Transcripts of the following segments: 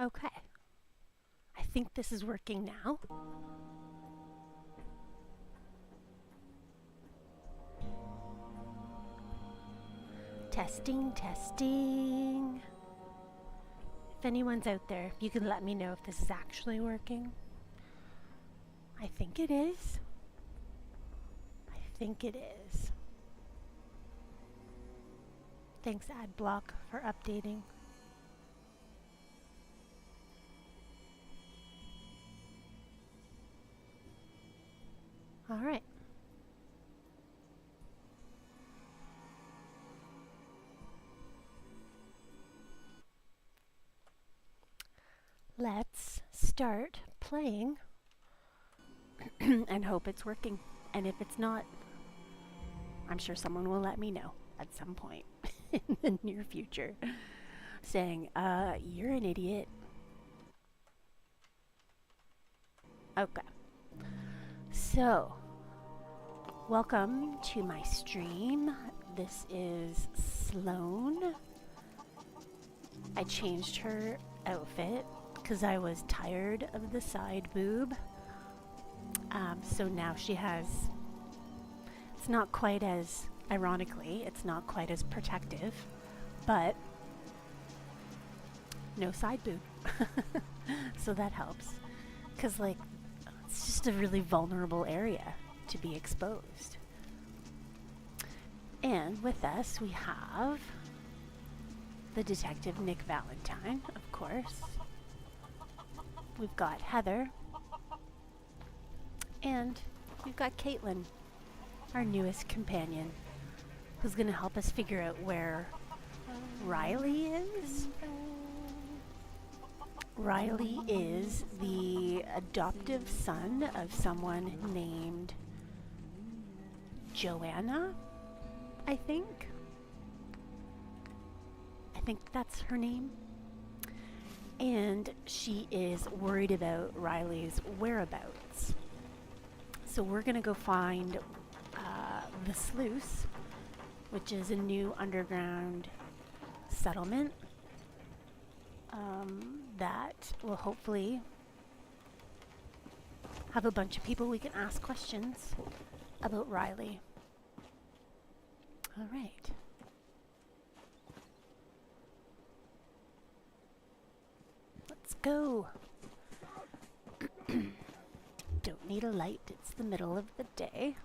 Okay. I think this is working now. Testing, testing. If anyone's out there, you can let me know if this is actually working. I think it is. I think it is. Thanks, Adblock, for updating. All right. Let's start playing and hope it's working. And if it's not, I'm sure someone will let me know at some point in the near future saying, you're an idiot. Okay. So, welcome to my stream. This is Sloane. I changed her outfit because I was tired of the side boob. So now she has, it's not quite as, ironically, it's not quite as protective, but no side boob. So that helps. Because, like, it's just a really vulnerable area to be exposed. And with us, we have the detective Nick Valentine, of course. We've got Heather. And we've got Caitlin, our newest companion, who's going to help us figure out where Riley is. Riley is the adoptive son of someone named Joanna, I think. I think that's her name. And she is worried about Riley's whereabouts. So we're going to go find the Sluice, which is a new underground settlement that will hopefully have a bunch of people we can ask questions about Riley. All right. Let's go. Don't need a light, it's the middle of the day.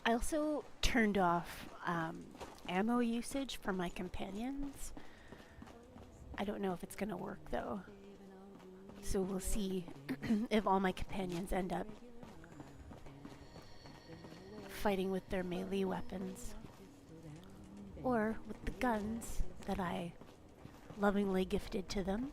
I also turned off ammo usage for my companions. I don't know if it's gonna work though. So we'll see if all my companions end up fighting with their melee weapons or with the guns that I lovingly gifted to them.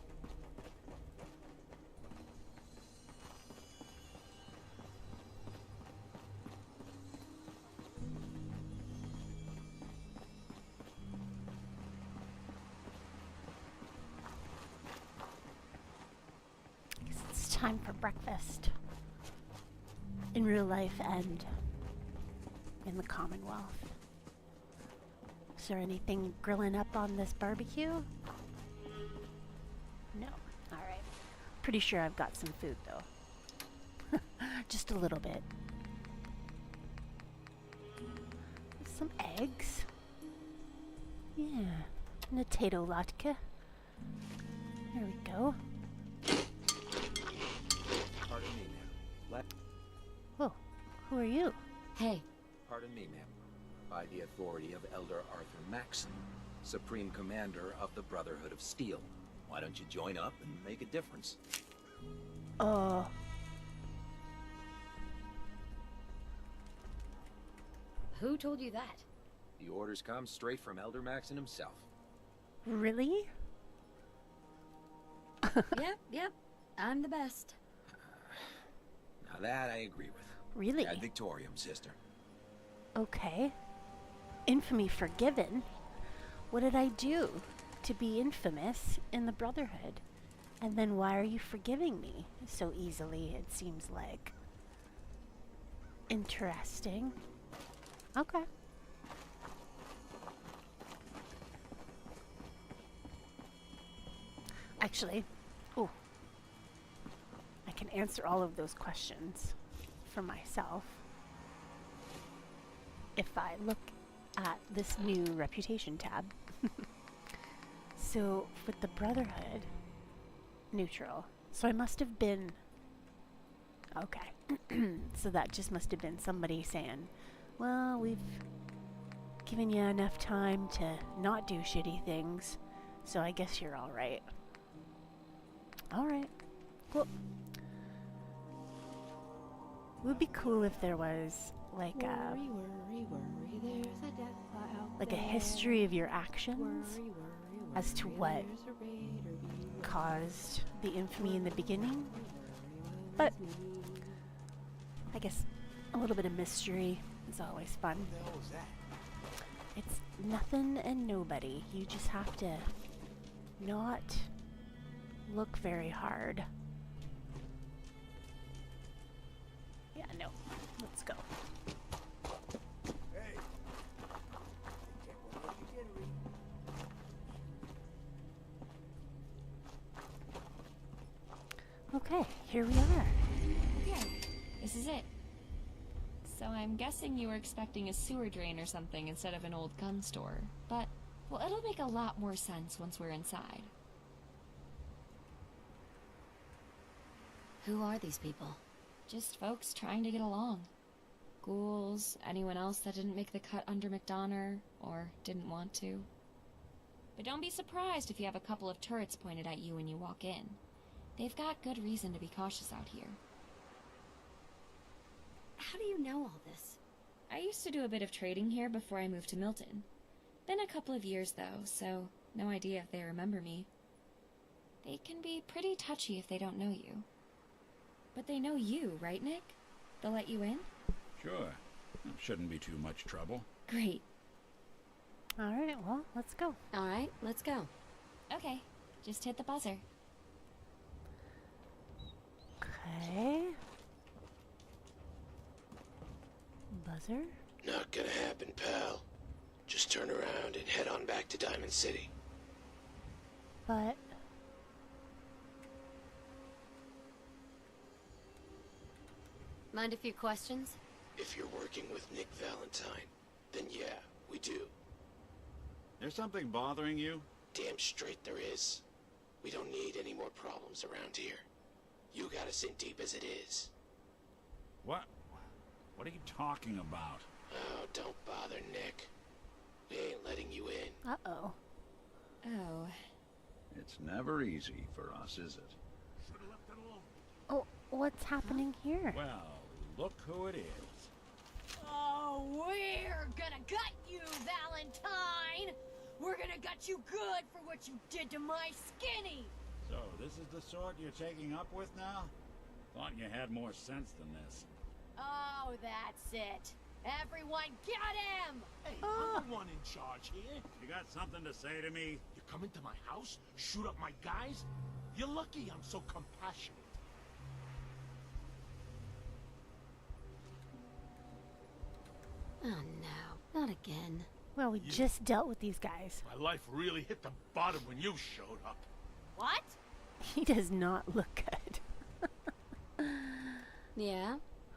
It's time for breakfast in real life and in the Commonwealth. Is there anything grilling up on this barbecue? No. Alright. Pretty sure I've got some food though. Just a little bit. Some eggs. Yeah. Potato latke. There we go. Pardon me, ma'am. Whoa. Who are you? Hey. Pardon me, ma'am. By the authority of Elder Arthur Maxson, Supreme Commander of the Brotherhood of Steel. Why don't you join up and make a difference? Who told you that? The orders come straight from Elder Maxson himself. Really? Yep. I'm the best. Now that I agree with. Really? Ad Victoriam, sister. Okay. Infamy forgiven? What did I do to be infamous in the Brotherhood? And then why are you forgiving me so easily, it seems like? Interesting. Okay. Actually, oh, I can answer all of those questions for myself if I look at this new reputation tab. So, with the Brotherhood, neutral. So I must have been... Okay. So that just must have been somebody saying, well, we've given you enough time to not do shitty things, so I guess you're alright. Alright. Cool. It would be cool if there was, like a... like a history of your actions as to what caused the infamy in the beginning. But I guess a little bit of mystery is always fun. It's nothing and nobody. You just have to not look very hard. Yeah, no. Let's go. Okay, here we are. Here, this is it. So I'm guessing you were expecting a sewer drain or something instead of an old gun store. But, well, it'll make a lot more sense once we're inside. Who are these people? Just folks trying to get along. Ghouls, anyone else that didn't make the cut under McDonough, or didn't want to. But don't be surprised if you have a couple of turrets pointed at you when you walk in. They've got good reason to be cautious out here. How do you know all this? I used to do a bit of trading here before I moved to Milton. Been a couple of years though, so no idea if they remember me. They can be pretty touchy if they don't know you. But they know you, right, Nick? They'll let you in? Sure. Shouldn't be too much trouble. Great. Alright, well, let's go. Alright, let's go. Okay, just hit the buzzer. Okay. Buzzer? Not gonna happen, pal. Just turn around and head on back to Diamond City. But... Mind a few questions? If you're working with Nick Valentine, then yeah, we do. There's something bothering you? Damn straight there is. We don't need any more problems around here. You got us in deep as it is. What? What are you talking about? Oh, don't bother, Nick. We ain't letting you in. Uh-oh. Oh. It's never easy for us, is it? Oh, what's happening here? Well, look who it is. Oh, we're gonna gut you, Valentine! We're gonna gut you good for what you did to my skinny! So, this is the sort you're taking up with now? Thought you had more sense than this. Oh, that's it. Everyone get him! Hey, I'm the one in charge here. You got something to say to me? You come into my house, shoot up my guys? You're lucky I'm so compassionate. Oh no, not again. Well, we just dealt with these guys. My life really hit the bottom when you showed up. What? He does not look good. Yeah?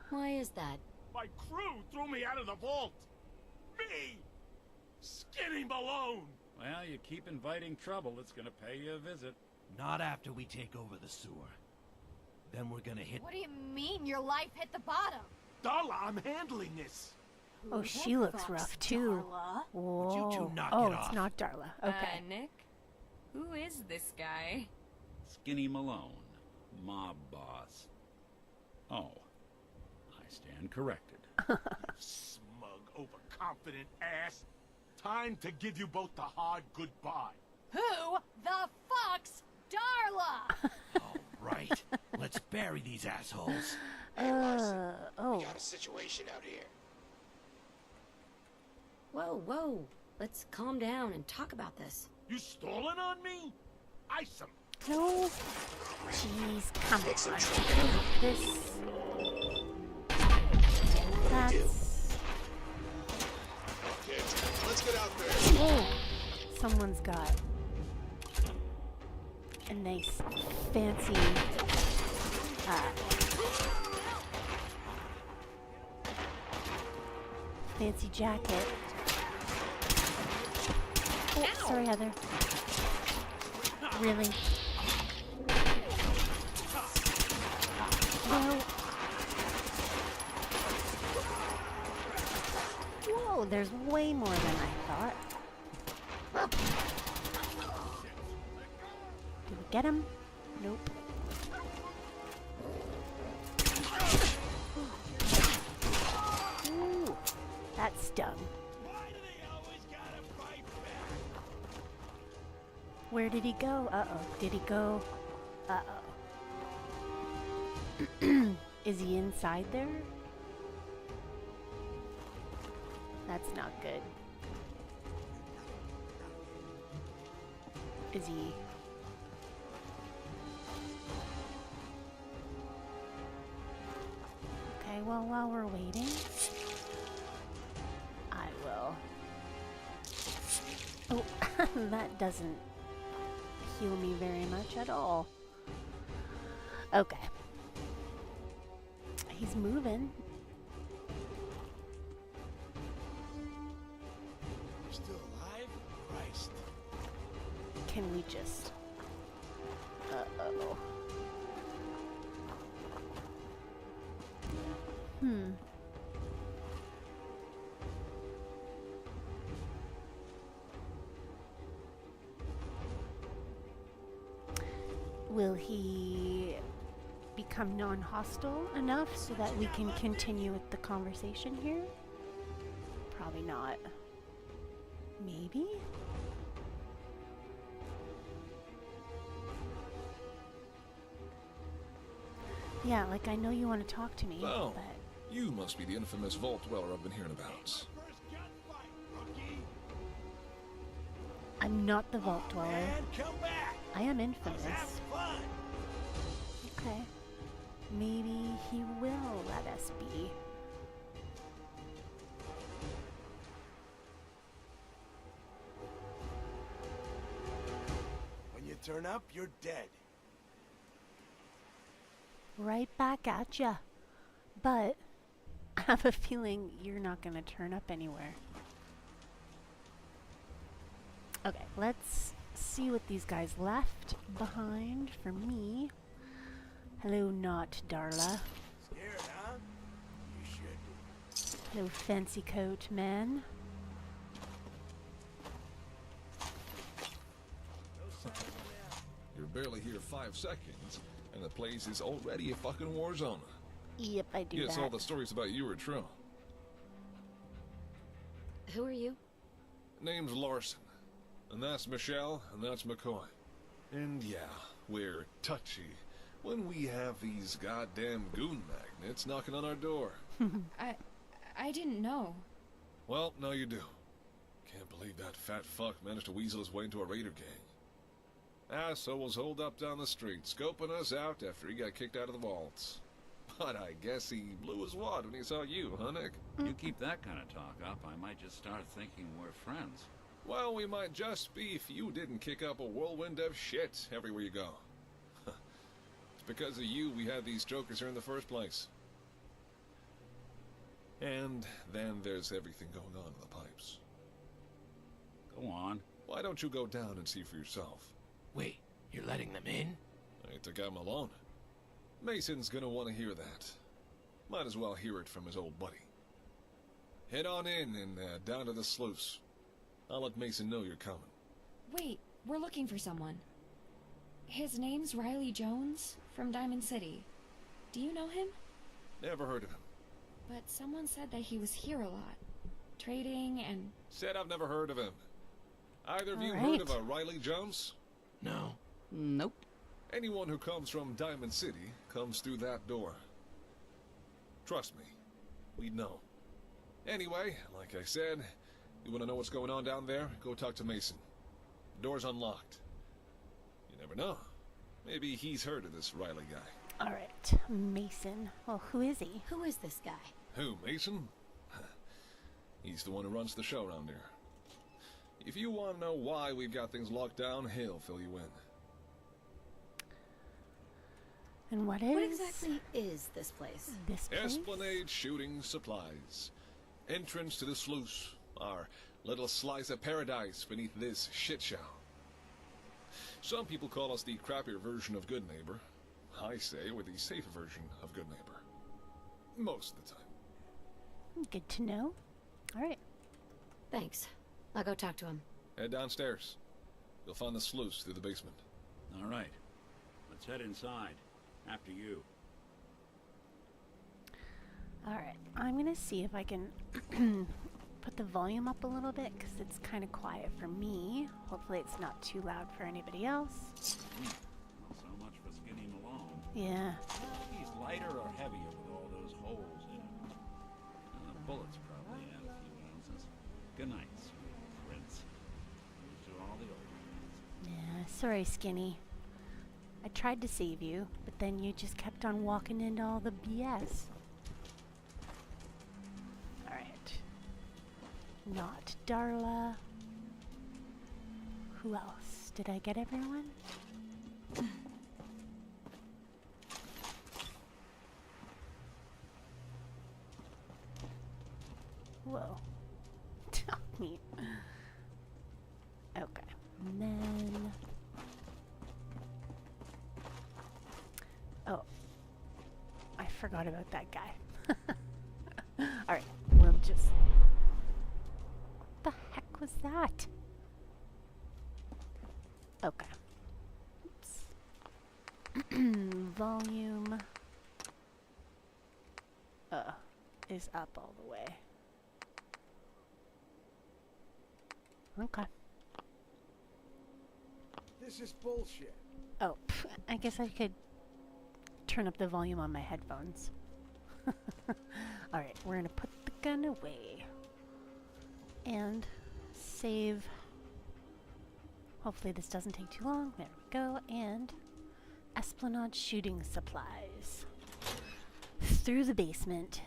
Why is that? My crew threw me out of the vault. Me! Skinny Malone! Well, you keep inviting trouble, it's gonna pay you a visit. Not after we take over the sewer. Then we're gonna hit... What do you mean your life hit the bottom? Darla, I'm handling this. Oh, she looks rough too. Darla? Whoa. Would you two knock oh, it it's off? not Darla. Okay. Nick? Who is this guy? Skinny Malone, mob boss. Oh, I stand corrected. Smug, overconfident ass. Time to give you both the hard goodbye. Who the fuck's Darla? All right, let's bury these assholes. Hey, Larsen, oh. we got a situation out here. Whoa, whoa. Let's calm down and talk about this. You stalling on me? Some. No. Jeez, come Take some on. trouble. This... That's... Okay, let's get out there. Oh, someone's got a nice fancy fancy jacket. Oh, sorry, Heather. Really? No. Whoa, there's way more than I thought. Did we get him? Nope. Ooh, that stung. Where did he go? Uh-oh. Did he go? Uh-oh. Is he inside there? That's not good. Is he? Okay, well, while we're waiting, I will. Oh, that doesn't heal me very much at all. Okay. He's moving. You're still alive? Christ. Can we just... Uh-oh. Will he become non-hostile enough so that we can continue with the conversation here? Probably not. Maybe? Yeah, like I know you want to talk to me, Oh, but... you must be the infamous vault dweller I've been hearing about. I'm not the vault dweller. And come back. I am infamous. Have fun. Okay. Maybe he will let us be. When you turn up, you're dead. Right back at ya. But I have a feeling you're not gonna turn up anywhere. Okay, let's see what these guys left behind for me. Hello, not Darla. Scared, huh? You should be. Hello, fancy coat man. You're barely here 5 seconds, and the place is already a fucking war zone. Yep, I do Yes, that. all the stories about you are true. Who are you? Name's Larsen, and that's Michelle, and that's McCoy. And yeah, we're touchy when we have these goddamn goon magnets knocking on our door. I didn't know. Well, now you do. Can't believe that fat fuck managed to weasel his way into a raider gang. Asshole was holed up down the street, scoping us out after he got kicked out of the vaults. But I guess he blew his wad when he saw you, huh, Nick? You keep that kind of talk up, I might just start thinking we're friends. Well, we might just be if you didn't kick up a whirlwind of shit everywhere you go. It's because of you we had these jokers here in the first place. And then there's everything going on in the pipes. Go on. Why don't you go down and see for yourself? Wait, you're letting them in? I took him alone. Mason's gonna want to hear that. Might as well hear it from his old buddy. Head on in and down to the sluice. I'll let Mason know you're coming. Wait, we're looking for someone. His name's Riley Jones from Diamond City. Do you know him? Never heard of him. But someone said that he was here a lot. Trading and... Said I've never heard of him. Either of you All heard right. of a Riley Jones? No. Nope. Anyone who comes from Diamond City comes through that door. Trust me, we'd know. Anyway, like I said, you want to know what's going on down there? Go talk to Mason. The door's unlocked. You never know. Maybe he's heard of this Riley guy. Alright, Mason. Well, who is he? Who is this guy? Who, Mason? He's the one who runs the show around here. If you want to know why we've got things locked down, he'll fill you in. And what is? What exactly is this place? This place? Esplanade Shooting Supplies. Entrance to the sluice. Our little slice of paradise beneath this shit show. Some people call us the crappier version of Good Neighbor. I say we're the safer version of Good Neighbor. Most of the time. Good to know. Alright. Thanks. I'll go talk to him. Head downstairs. You'll find the sluice through the basement. All right. Let's head inside. After you. Alright. I'm gonna see if I can put the volume up a little bit, because it's kind of quiet for me. Hopefully it's not too loud for anybody else. So much for Skinny Malone. Yeah. He's lighter or heavier with all those holes in him. And the bullets probably add a few ounces. Good night, sweet prince. To all the old ones. Yeah, sorry, Skinny. I tried to save you, but then you just kept on walking into all the BS. Alright. Not Darla. Who else? Did I get everyone? Whoa. Tell me. Okay. And then... Oh. I forgot about that guy. Alright. We'll just... What the heck was that? Okay. Oops. Volume... is up all the way. Okay. This is bullshit. Oh, I guess I could turn up the volume on my headphones. Alright, we're gonna put the gun away. And save. Hopefully this doesn't take too long. There we go. And Esplanade Shooting Supplies. Through the basement.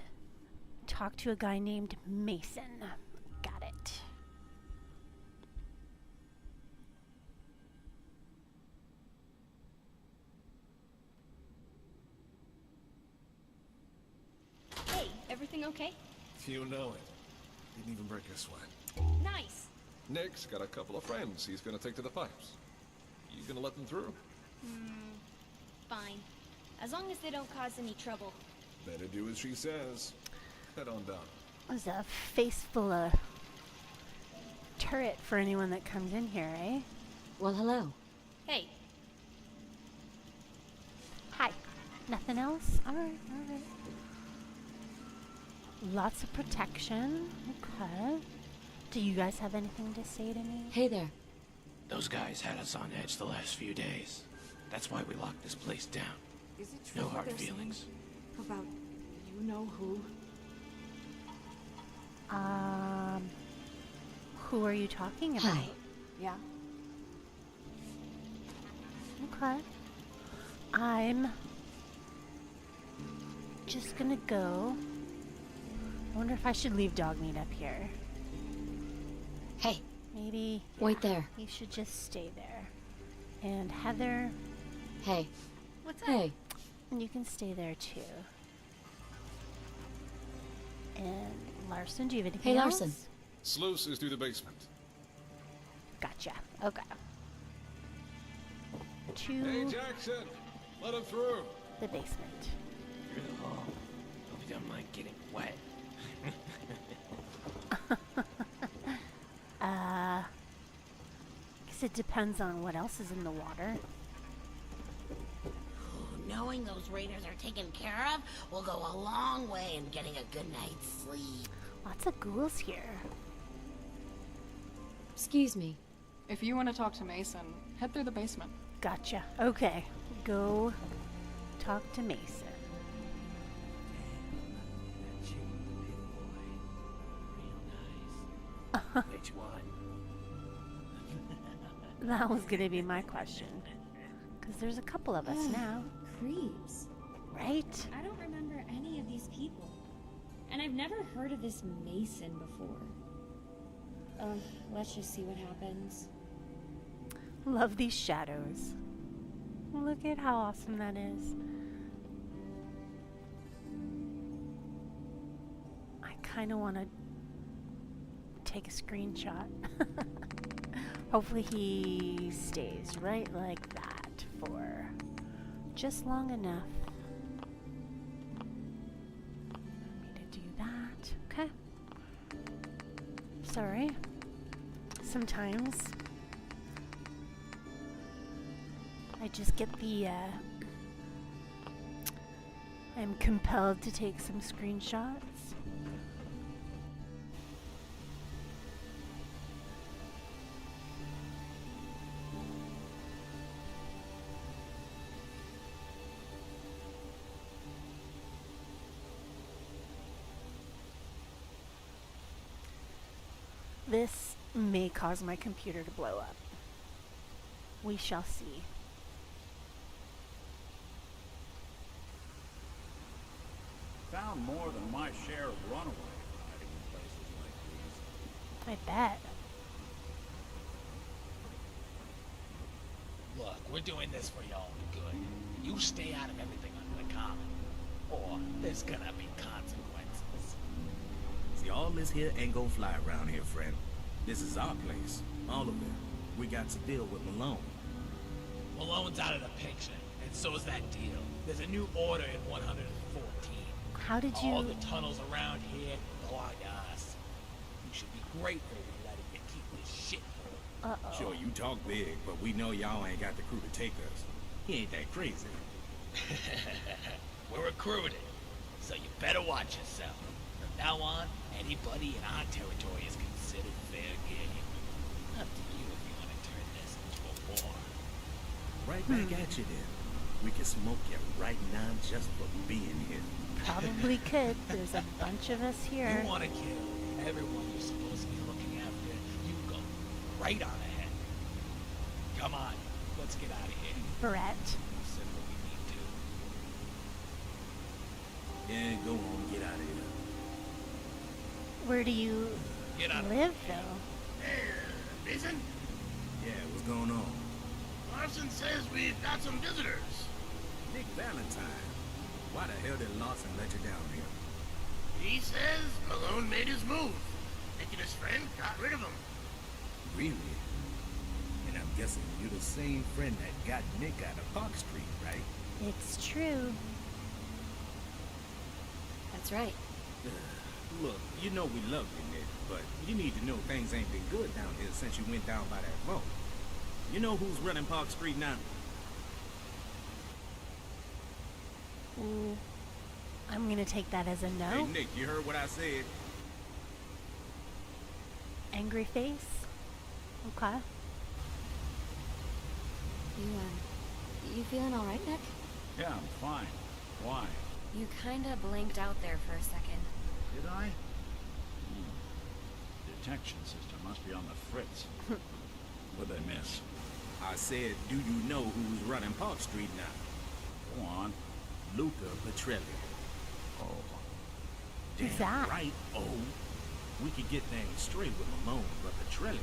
Talk to a guy named Mason. Got it. Hey, everything okay? You know it. Didn't even break a sweat. Nice. Nick's got a couple of friends he's gonna take to the pipes. You gonna let them through? Fine. As long as they don't cause any trouble. Better do as she says. Head on down. There's a face full of turret for anyone that comes in here, eh? Well, hello. Hey, Hi. Nothing else? Alright, alright. Lots of protection. Okay. Do you guys have anything to say to me? Hey there. Those guys had us on edge the last few days. That's why we locked this place down. Is it true No what hard they're feelings. saying about you know who? Who are you talking about? Hi. Yeah? Okay. I'm just gonna go. I wonder if I should leave Dogmeat up here. Hey, Maybe wait there. you should just stay there. And Heather, Hey. What's up? Hey. you can stay there too. And Larsen, do you have anything Hey, else? Larsen. Sluice is through the basement. Gotcha. Okay. Hey, To Jackson! Let him through! the basement. Through the hall. Hope you don't mind getting wet. Guess it depends on what else is in the water. Knowing those raiders are taken care of will go a long way in getting a good night's sleep. Lots of ghouls here. Excuse me. If you want to talk to Mason, head through the basement. Gotcha. Okay. Go talk to Mason. Which one? That was gonna be my question. Because there's a couple of us now, Reeves. right? I don't remember any of these people. And I've never heard of this Mason before. Let's just see what happens. Love these shadows. Look at how awesome that is. kind of want to take a screenshot. Hopefully he stays right like that for just long enough for me to do that. Okay. Sorry. Sometimes I just get the I'm compelled to take some screenshots. This may cause my computer to blow up. We shall see. Found more than my share of runaway hiding in places like these. I bet. Look, we're doing this for your own good. You stay out of everything under the common, or there's gonna be consequences. See, all this here ain't gonna fly around here, friend. This is our place. All of it. We got to deal with Malone. Malone's out of the picture, and so is that deal. There's a new order in 114. How did you... All the tunnels around here belong to us. You should be grateful we letting you keep this shit full. Uh-oh. Sure, you talk big, but we know y'all ain't got the crew to take us. He ain't that crazy. We're recruited, so you better watch yourself. From now on, anybody in our territory is considered fair game. Up to you if you want to turn this into a war. Right back at you then. We can smoke you right now just for being here. Probably could. There's a bunch of us here. You want to kill everyone you're supposed to be looking after, you go right on ahead. Come on, let's get out of here. Brett. We said what we need to. Yeah, go on, get out of here. Where do you Get out live, though? Hey, Mason? Yeah, what's going on? Larsen says we've got some visitors. Nick Valentine. Why the hell did Larsen let you down here? He says Malone made his move. Nick and his friend got rid of him. Really? And I'm guessing you're the same friend that got Nick out of Park Street, right? It's true. That's right. Look, you know we love you, Nick, but you need to know things ain't been good down here since you went down by that vault. You know who's running Park Street now? Ooh. I'm gonna take that as a no. Hey, Nick, you heard what I said? Angry face? Okay. You feeling alright, Nick? Yeah, I'm fine. Why? You kinda blinked out there for a second. Did I? Detection system must be on the fritz. What'd I miss? I said, do you know who's running Park Street now? Go on. Luca Petrelli. Oh. Who's that? Right, oh. We could get things straight with Malone, but Petrelli,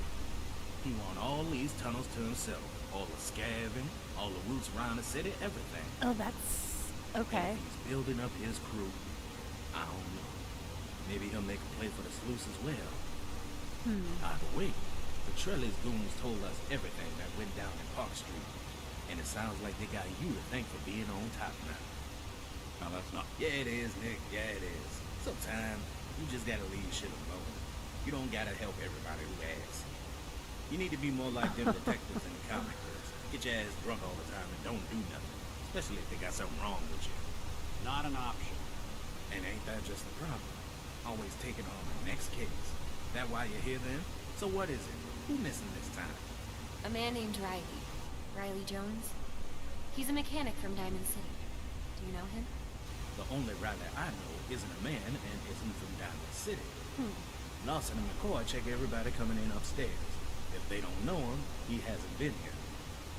he want all these tunnels to himself. All the scavenging, all the routes around the city, everything. Oh, that's... okay. And he's building up his crew. I don't know. Maybe he'll make a play for the Sluice as well. Either way, Petrelli's goons told us everything that went down in Park Street. And it sounds like they got you to thank for being on top now. No, that's not... Yeah, it is, Nick. Yeah, it is. Sometimes, you just gotta leave shit alone. You don't gotta help everybody who asks. You need to be more like them detectives in the comic books. Get your ass drunk all the time and don't do nothing. Especially if they got something wrong with you. Not an option. And ain't that just the problem? Always taking on the next case. That why you're here then? So what is it? Who missing this time? A man named Riley. Riley Jones. He's a mechanic from Diamond City. Do you know him? The only Riley I know isn't a man and isn't from Diamond City. Larsen and McCoy check everybody coming in upstairs. If they don't know him, he hasn't been here.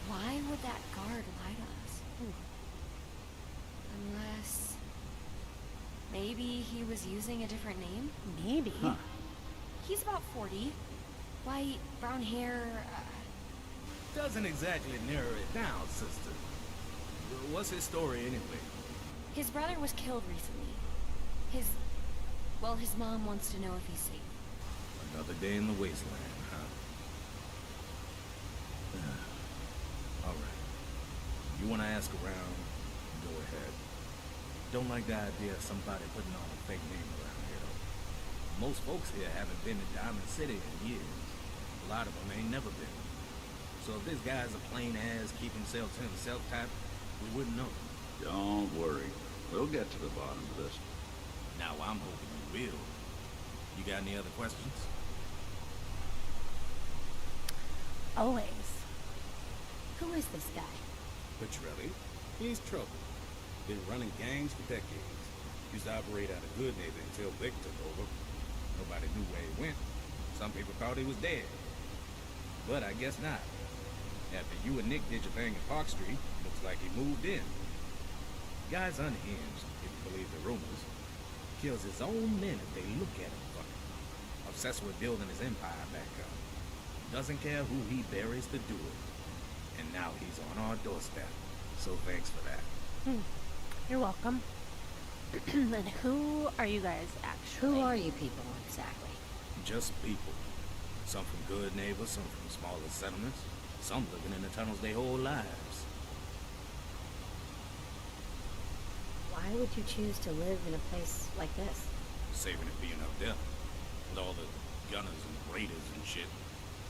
Why would that guard lie to us? Unless... maybe he was using a different name? Maybe. Huh. He's about 40. White, brown hair... Doesn't exactly narrow it down, sister. What's his story anyway? His brother was killed recently. Well, his mom wants to know if he's safe. Another day in the wasteland, huh? Alright. You wanna ask around? Go ahead. Don't like the idea of somebody putting on a fake name around here, though. Most folks here haven't been to Diamond City in years. A lot of them ain't never been. So if this guy's a plain-ass, keep himself to himself type, we wouldn't know. Don't worry. We'll get to the bottom of this. Now I'm hoping you will. You got any other questions? Always. Who is this guy? Petrelli. He's trouble. Been running gangs for decades. Used to operate out of Good Neighbor until Vic took over. Nobody knew where he went. Some people thought he was dead. But I guess not. After you and Nick did your thing in Park Street, looks like he moved in. Guy's unhinged, if you believe the rumors. Kills his own men if they look at him funny. Obsessed with building his empire back up. Doesn't care who he buries to do it. And now he's on our doorstep. So thanks for that. You're welcome. And who are you guys actually? Who are you people exactly? Just people. Some from Good Neighbor, some from smaller settlements. Some living in the tunnels their whole lives. Why would you choose to live in a place like this? Saving it being up there. With all the gunners and raiders and shit.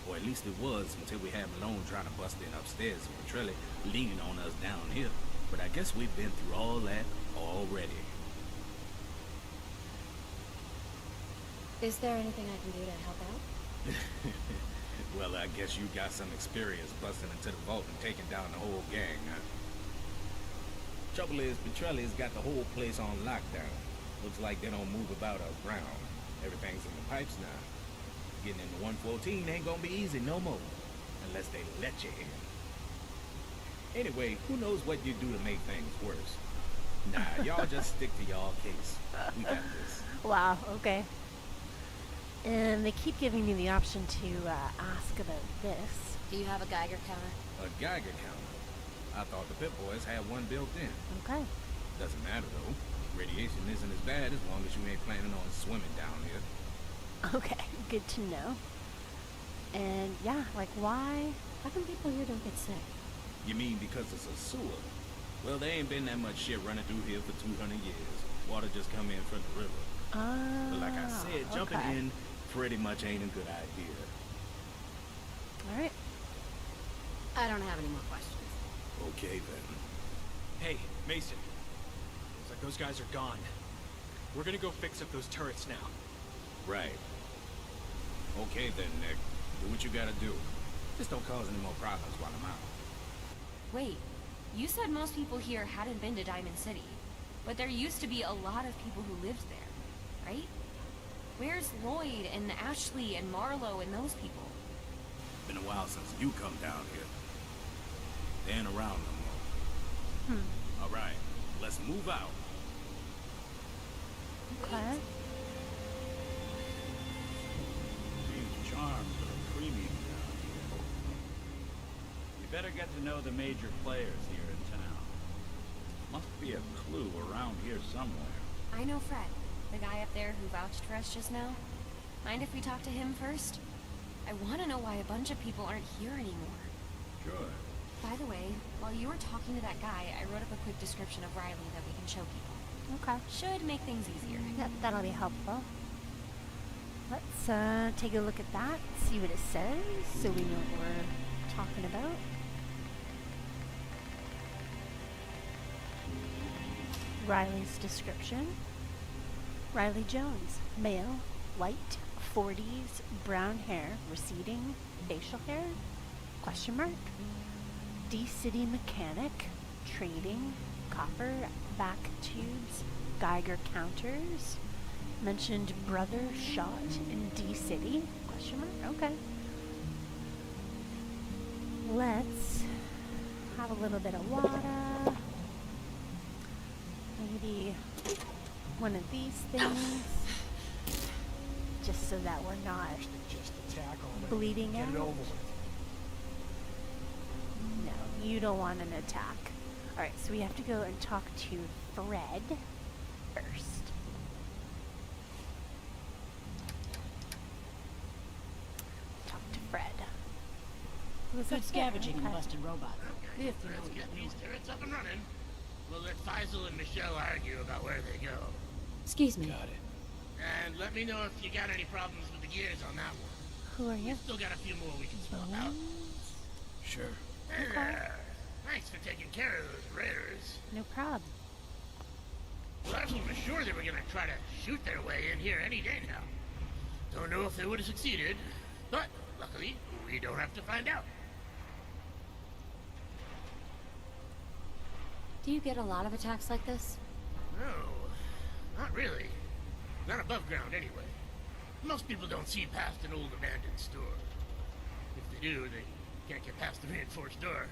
Or at least it was until we had Malone trying to bust in upstairs and Petrelli leaning on us down here. But I guess we've been through all that already. Is there anything I can do to help out? Well, I guess you got some experience busting into the vault and taking down the whole gang, huh? Trouble is, Petrelli's got the whole place on lockdown. Looks like they don't move about around. Everything's in the pipes now. Getting into 114 ain't gonna be easy no more. Unless they let you in. Anyway, who knows what you do to make things worse? Nah, y'all just stick to y'all case. We got this. Wow, okay. And they keep giving me the option to ask about this. Do you have a Geiger counter? A Geiger counter? I thought the Pit Boys had one built in. Okay. Doesn't matter though. Radiation isn't as bad as long as you ain't planning on swimming down here. Okay, good to know. And yeah, like why? How come people here don't get sick? You mean because it's a sewer? Well, there ain't been that much shit running through here for 200 years. Water just come in from the river. But like I said, jumping in pretty much ain't a good idea. Alright. I don't have any more questions. Okay then. Hey, Mason. Looks like those guys are gone. We're gonna go fix up those turrets now. Right. Okay then, Nick. Do what you gotta do. Just don't cause any more problems while I'm out. Wait, you said most people here hadn't been to Diamond City, but there used to be a lot of people who lived there, right? Where's Lloyd and Ashley and Marlowe and those people? Been a while since you come down here. They ain't around no more. Alright, let's move out. Okay. These charms are premium down here. You better get to know the major players here in town. Must be a clue around here somewhere. I know Fred, the guy up there who vouched for us just now. Mind if we talk to him first? I want to know why a bunch of people aren't here anymore. Sure. By the way, while you were talking to that guy, I wrote up a quick description of Riley that we can show people. Okay. Should make things easier. Yep, that'll be helpful. Let's take a look at that, see what it says, so we know what we're talking about. Riley's description. Riley Jones, male, white, 40s, brown hair, receding, facial hair, question mark. D-City mechanic, trading, copper, back tubes, Geiger counters. Mentioned brother shot in D-City, question mark, okay. Let's have a little bit of water. Maybe one of these things. Just so that we're not bleeding out. No, you don't want an attack. Alright, so we have to go and talk to Fred first. Was Good that scavenging in the okay. busted robot. If you know Let's what get you're these doing. turrets up and running. We'll let Faizal and Michelle argue about where they go. Excuse me. Got it. And let me know if you got any problems with the gears on that one. Who are you? Still got a few more we can swap out. Sure. Hey there. Thanks for taking care of those raiders. No problem. Larsen was sure they were gonna try to shoot their way in here any day now. Don't know if they would have succeeded, but luckily, we don't have to find out. Do you get a lot of attacks like this? No, not really. Not above ground, anyway. Most people don't see past an old abandoned store. If they do, they can't get past the reinforced door.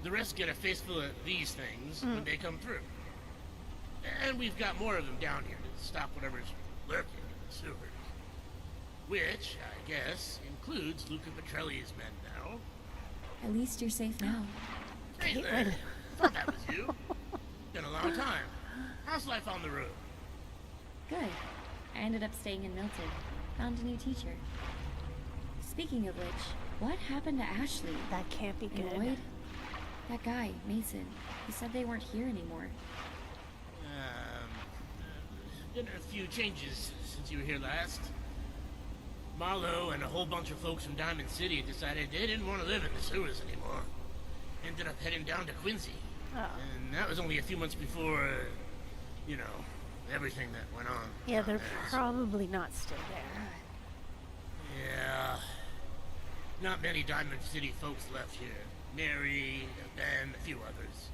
The rest get a face full of these things when they come through. And we've got more of them down here to stop whatever's lurking in the sewers. Which, I guess, includes Luca Petrelli's men now. At least you're safe now. Hey there. Thought that was you. Been a long time. How's life on the road? Good. I ended up staying in Milton. Found a new teacher. Speaking of which, what happened to Ashley? That can't be And good. Lloyd? That guy, Mason. He said they weren't here anymore. Been a few changes since you were here last. Marlowe and a whole bunch of folks from Diamond City decided they didn't want to live in the sewers anymore. Ended up heading down to Quincy. Oh. And that was only a few months before, you know, everything that went on. Yeah, down they're there. probably not still there. Yeah. Not many Diamond City folks left here. Mary, Ben, a few others.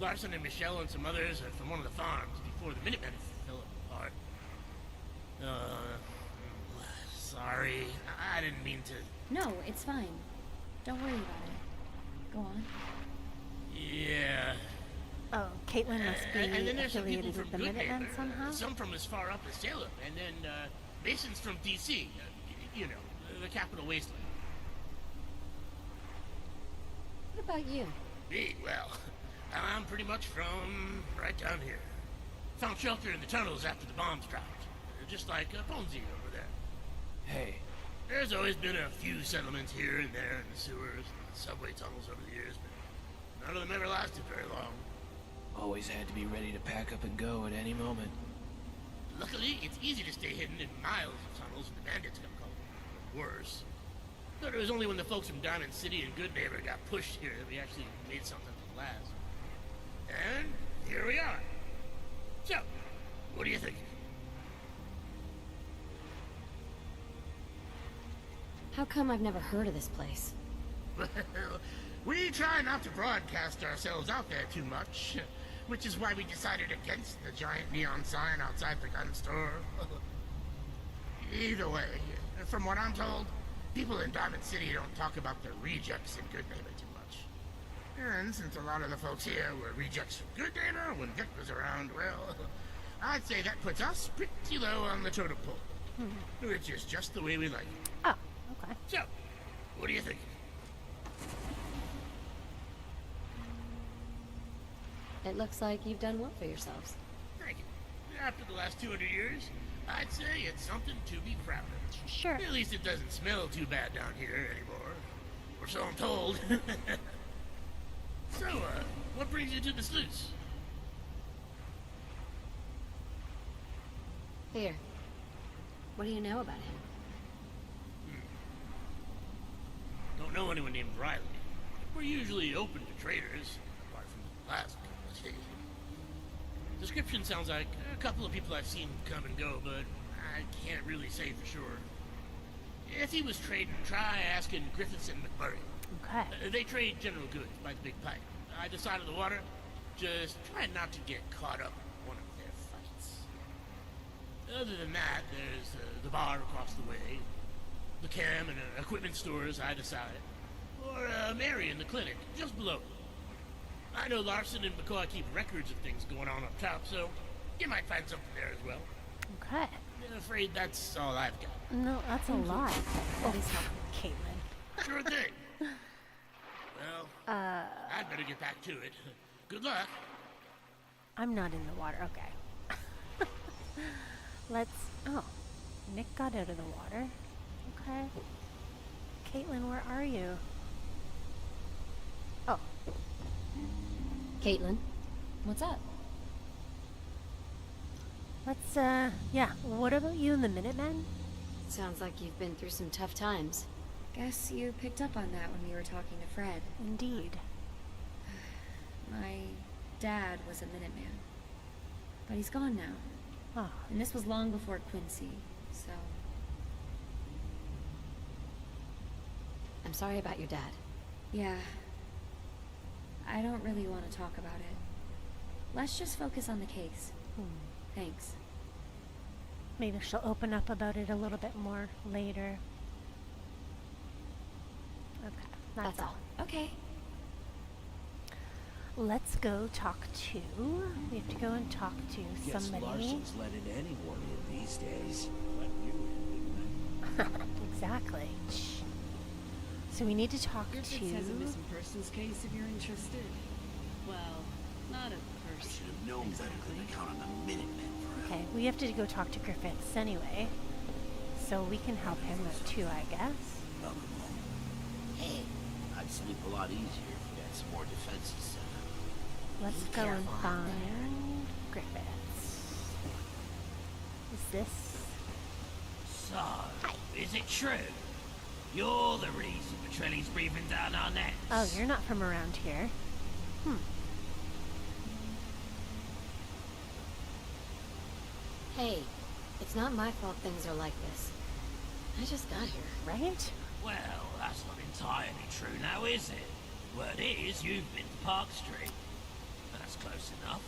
Larsen and Michelle and some others are from one of the farms before the Minutemen fell apart. Sorry. I didn't mean to... No, it's fine. Don't worry about it. Go on. Yeah. Oh, Caitlin must be And then there's some people affiliated from with the Good Minutemen Neighbor, somehow? some from as far up as Salem, and then Mason's from D.C., you know, the capital wasteland. What about you? Me, well, I'm pretty much from right down here. Found shelter in the tunnels after the bombs dropped, just like Ponzi over there. Hey. There's always been a few settlements here and there in the sewers and the subway tunnels over the years, but none of them ever lasted very long. Always had to be ready to pack up and go at any moment. Luckily, it's easy to stay hidden in miles of tunnels when the bandits come calling. Worse. But it was only when the folks from Diamond City and Good Neighbor got pushed here that we actually made something to last. And here we are. So, what do you think? How come I've never heard of this place? Well, we try not to broadcast ourselves out there too much, which is why we decided against the giant neon sign outside the gun store. Either way, from what I'm told, people in Diamond City don't talk about the rejects in Good Neighbor too much. And since a lot of the folks here were rejects from Good Neighbor when Vic was around, well, I'd say that puts us pretty low on the totem pole. Which is just the way we like it. Oh, okay. So, what do you think? It looks like you've done well for yourselves. Thank you. After the last 200 years, I'd say it's something to be proud of. Sure. At least it doesn't smell too bad down here anymore. Or so I'm told. So, what brings you to the sluice? Here. What do you know about him? Don't know anyone named Riley. We're usually open to traders, apart from the last couple of days. Description sounds like a couple of people I've seen come and go, but I can't really say for sure. If he was trading, try asking Griffiths and MacMurray. Okay. They trade general goods by the big pipe. Either side of the water, just try not to get caught up in one of their fights. Other than that, there's the bar across the way, the cam and equipment stores either side, or Mary in the clinic just below. I know Larsen and McCoy keep records of things going on up top, so you might find something there as well. Okay. I'm afraid that's all I've got. No, that's a lot. Oh, Caitlin. Sure thing. Well, I'd better get back to it. Good luck. I'm not in the water. Okay. Let's... Oh. Nick got out of the water. Okay. Caitlin, where are you? Caitlin? What's up? Let's, yeah, what about you and the Minutemen? Sounds like you've been through some tough times. Guess you picked up on that when we were talking to Fred. Indeed. My dad was a Minuteman. But he's gone now. Oh. And this was long before Quincy, so... I'm sorry about your dad. Yeah. I don't really want to talk about it. Let's just focus on the case. Thanks. Maybe she'll open up about it a little bit more later. Okay, that's all. Okay. Let's go talk to... We have to go and talk to Guess somebody. Larsen's letting anyone in these days. Let you in, didn't they? Exactly. So we need to talk Griffiths to... has a missing persons case if you're interested. Well, not a person. Should have known better than to count on the Minutemen for Okay, we have to go talk to Griffiths anyway. So we can help him out too, I guess. Welcome home. Hey, I'd sleep a lot easier if we had some more defenses set up. Let's Be go and careful out find Griffiths. Is this... So, is it true? You're the reason Petrelli's breathing down our necks. Oh, you're not from around here. Hey, it's not my fault things are like this. I just got here. Right? Well, that's not entirely true now, is it? Word is, you've been to Park Street. That's close enough.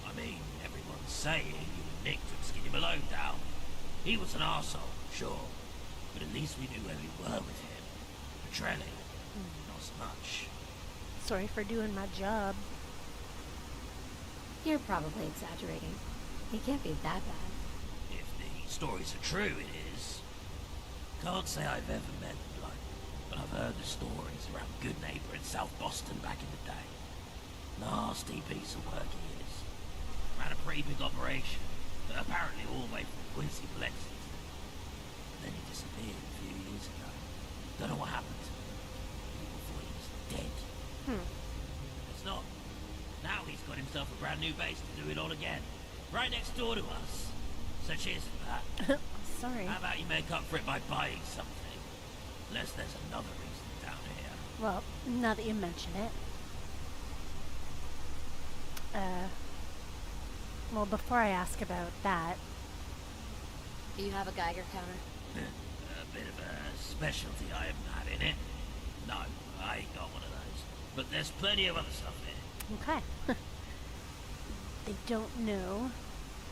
I mean, everyone's saying you and Nick took Skinny Malone down. He was an arsehole, sure. But at least we knew where we were with him. Petrelli, not so much. Sorry for doing my job. You're probably exaggerating. He can't be that bad. If the stories are true, it is. Can't say I've ever met the bloke, but I've heard the stories around Good Neighbor in South Boston back in the day. Nasty piece of work he is. Ran a pretty big operation, but apparently all the way from Quincy to Lexington. Then he disappeared a few years ago. Don't know what happened to him. People thought he was dead. It's not. Now he's got himself a brand new base to do it all again. Right next door to us. So cheers for that. Sorry. How about you make up for it by buying something? Unless there's another reason down here. Well, now that you mention it. Well, before I ask about that... Do you have a Geiger counter? A bit of a specialty I haven't had in it. No, I ain't got one of those. But there's plenty of other stuff in it. Okay. They don't know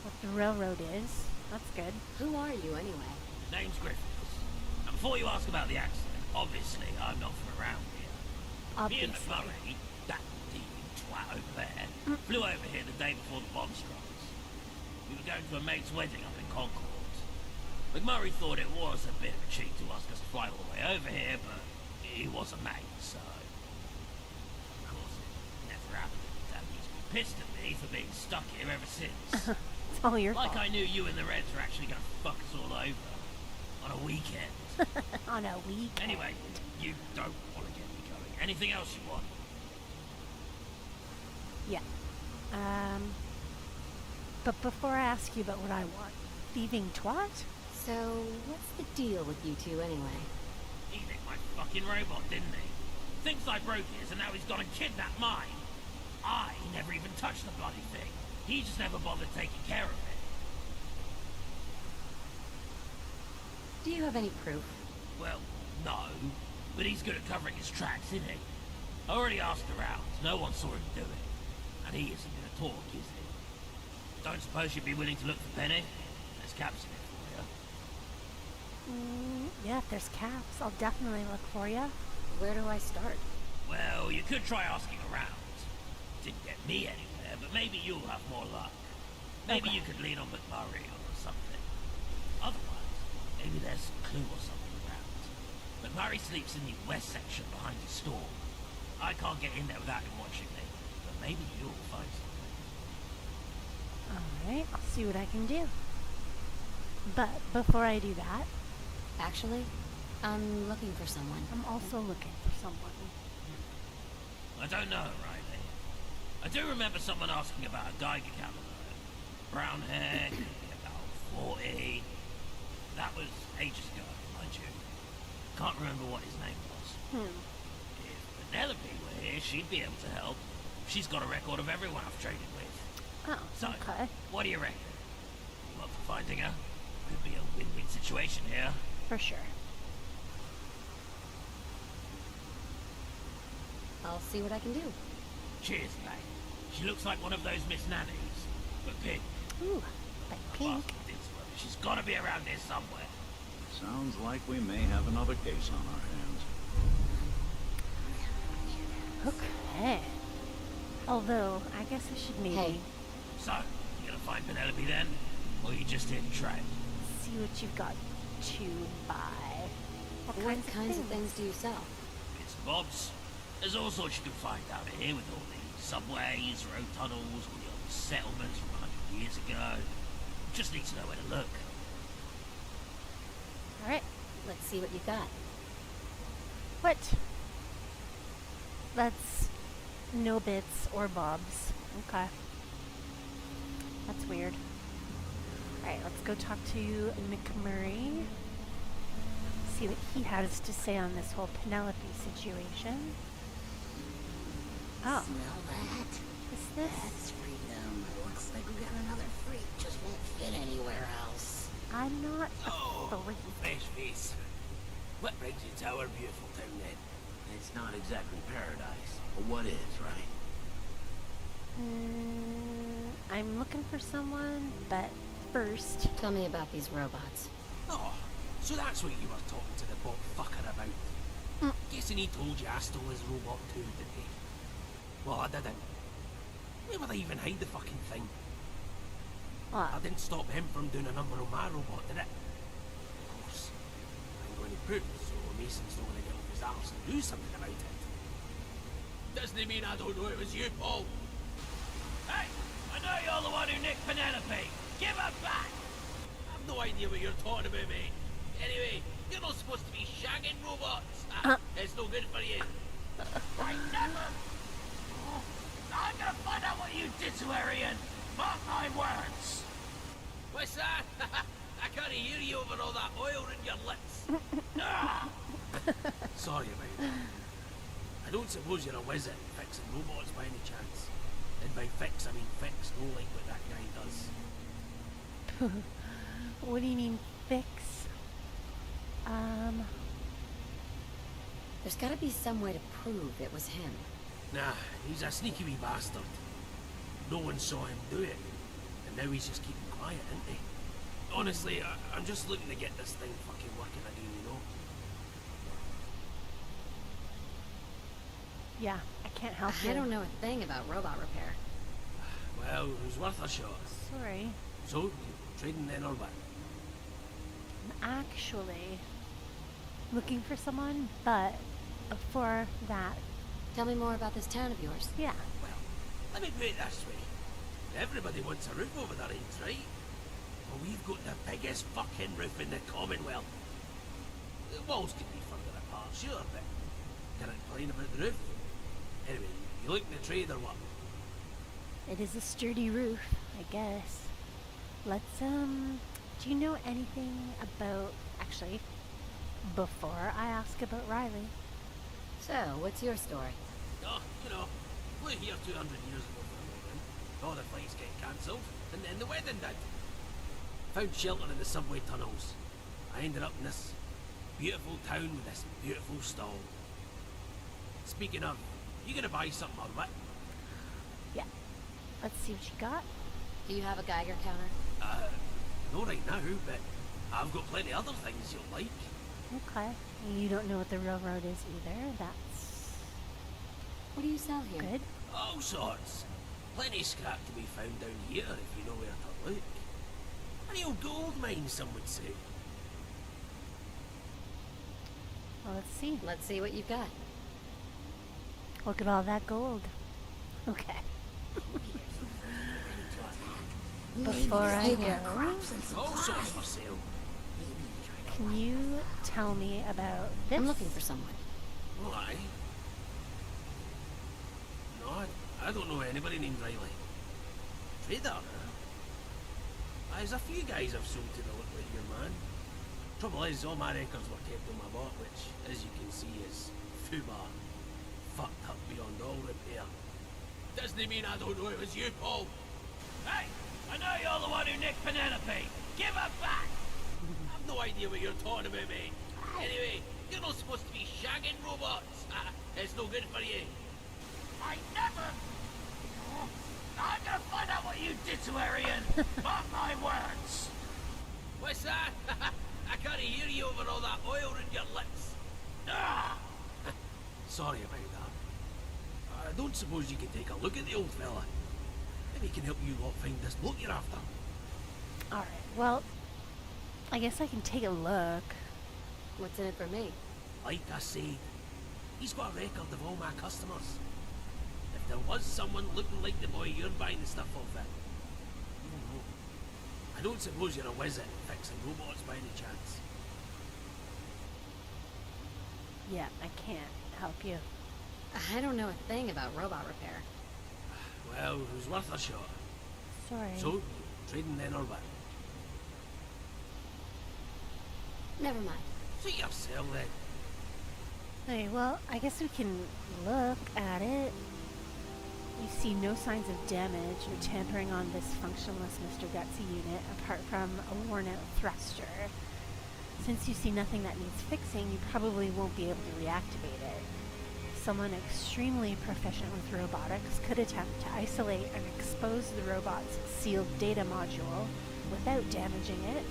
what the railroad is. That's good. Who are you, anyway? Name's Griffiths. And before you ask about the accident, obviously I'm not from around here. Me and Obviously. MacMurray, that thieving twat over there, flew over here the day before the bomb strikes. We were going to a mate's wedding up in Concord. MacMurray thought it was a bit of a cheat to ask us to fly all the way over here, but he was a mate, so... Of course, it never happened. Dad he's been pissed at me for being stuck here ever since. It's all your Like fault. I knew you and the Reds were actually going to fuck us all over. On a weekend. On a weekend. Anyway, you don't want to get me going. Anything else you want? Yeah. But before I ask you about what I want, thieving twat? So, what's the deal with you two, anyway? He nicked my fucking robot, didn't he? Thinks I broke his and now he's gone and kidnapped mine. I never even touched the bloody thing. He just never bothered taking care of it. Do you have any proof? Well, no. But he's good at covering his tracks, isn't he? I already asked around. No one saw him do it. And he isn't going to talk, is he? Don't suppose you'd be willing to look for Penny? There's caps in it for you. Yeah, if there's caps, I'll definitely look for you. Where do I start? Well, you could try asking around. Didn't get me anywhere, but maybe you'll have more luck. Maybe you could lean on MacMurray or something. Otherwise, maybe there's some clue or something around. MacMurray sleeps in the west section behind the store. I can't get in there without him watching me, but maybe you'll find something. Alright, I'll see what I can do. But before I do that... Actually, I'm looking for someone. I'm also looking for someone. I don't know, Riley. I do remember someone asking about a Geiger counter. Brown hair, about 40. That was ages ago, mind you. Can't remember what his name was. If Penelope were here, she'd be able to help. She's got a record of everyone I've traded with. Oh, So, okay. what do you reckon? You up for finding her? Could be a win-win situation here. For sure. I'll see what I can do. Cheers, mate. She looks like one of those Miss Nannies, but pink. Ooh, like pink. She's gotta be around here somewhere. Sounds like we may have another case on our hands. Okay. Although, I guess I should maybe Hey. So, you gonna find Penelope then? Or you just here to trade? see what you've got to buy. What kinds of things do you sell? Bits and bobs. There's all sorts you can find out here with all the subways, road tunnels, all the old settlements from 100 years ago. Just need to know where to look. Alright. Let's see what you got. What? That's no bits or bobs. Okay. That's weird. Alright, let's go talk to MacMurray. See what he has to say on this whole Penelope situation. Oh. Smell that? Is this? That's freedom. Looks like we got another freak. Just won't fit anywhere else. I'm not a freak. Fresh face. What brings you to our beautiful town then? It's not exactly paradise, but what is, right? I'm looking for someone, but first... Tell me about these robots. Oh, so that's what you were talking to the bot fucker about. Guessing he told you I stole his robot too, didn't he? Well, I didn't. Where would I even hide the fucking thing? What? I didn't stop him from doing a number on my robot, did it? Of course. I'm going to prove it, so Mason's not going to get off his arse and do something about it. Doesn't mean I don't know it was you, Paul. Hey, I know you're the one who nicked Penelope. Give her back! I've no idea what you're talking about, mate. Anyway, you're not supposed to be shagging robots. It's no good for you. I never... I'm gonna find out what you did to her, Ian. Mark my words. What's that? I can't hear you over all that oil in your lips. Sorry about that. I don't suppose you're a wizard fixing robots by any chance. And by fix, I mean fix, no like what that guy does. What do you mean, fix? There's gotta be some way to prove it was him. Nah, he's a sneaky wee bastard. No one saw him do it. And now he's just keeping quiet, isn't he? Honestly, I'm just looking to get this thing fucking working again, you know? Yeah, I can't help you. I don't know a thing about robot repair. Well, it was worth a shot. Sorry. So, trading then or what? I'm actually looking for someone, but before that... Tell me more about this town of yours. Yeah. Well, let me put it this way. Everybody wants a roof over their heads, right? Well, we've got the biggest fucking roof in the Commonwealth. The walls could be further apart, sure, but can I complain about the roof? Anyway, you looking to trade or what? It is a sturdy roof, I guess. Let's, do you know anything about... Actually, before I ask about Riley. So, what's your story? Oh, you know, flew here 200 years ago for a wedding. All the flights get cancelled, and then the wedding did. Found shelter in the subway tunnels. I ended up in this beautiful town with this beautiful stall. Speaking of, you gonna buy something or what? Yeah. Let's see what you got. Do you have a Geiger counter? No right now, but I've got plenty other things you'll like. Okay. You don't know what the railroad is either. That's... What do you sell here? Good. All sorts. Plenty of scrap to be found down here if you know where to look. Any old gold mine, some would say. Well, let's see. Let's see what you've got. Look at all that gold. Okay. Before I go, All sorts for sale. can you tell me about this? I'm looking for someone. Why? No, I don't know anybody named Riley. Trader, huh? There's a few guys I've sold to that look like your man. Trouble is, all my records were kept on my bot, which, as you can see, is foobar. Fucked up beyond all repair. Doesn't mean I don't know it was you, Paul. Hey! I know you're the one who nicked Penelope! Give her back! I've no idea what you're talking about, mate. Anyway, you're not supposed to be shagging robots. It's no good for you. I never... I'm gonna find out what you did to Arian. Mark my words. What's that? I can't hear you over all that oil in your lips. Ah! Sorry about that. I don't suppose you can take a look at the old fella. Maybe he can help you lot find this bloke you're after. Alright, well, I guess I can take a look. What's in it for me? Like I said, he's got a record of all my customers. If there was someone looking like the boy you're buying the stuff off it, I don't know. I don't suppose you're a whiz at fixing robots by any chance. Yeah, I can't help you. I don't know a thing about robot repair. Well, it was worth a shot. Sorry. So, trading then or what? Never mind. Suit yourself then. Okay, well, I guess we can look at it. You see no signs of damage or tampering on this functionless Mr. Gutsy unit, apart from a worn-out thruster. Since you see nothing that needs fixing, you probably won't be able to reactivate it. Someone extremely proficient with robotics could attempt to isolate and expose the robot's sealed data module without damaging it.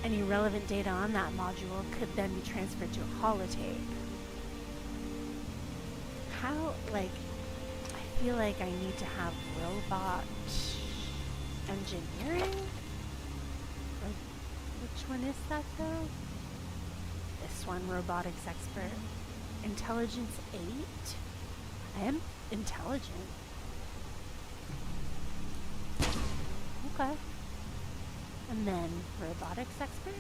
Any relevant data on that module could then be transferred to a holotape. How, like, I feel like I need to have robot engineering? Or which one is that though? This one, robotics expert. Intelligence 8? I am intelligent. Okay. And then robotics expert?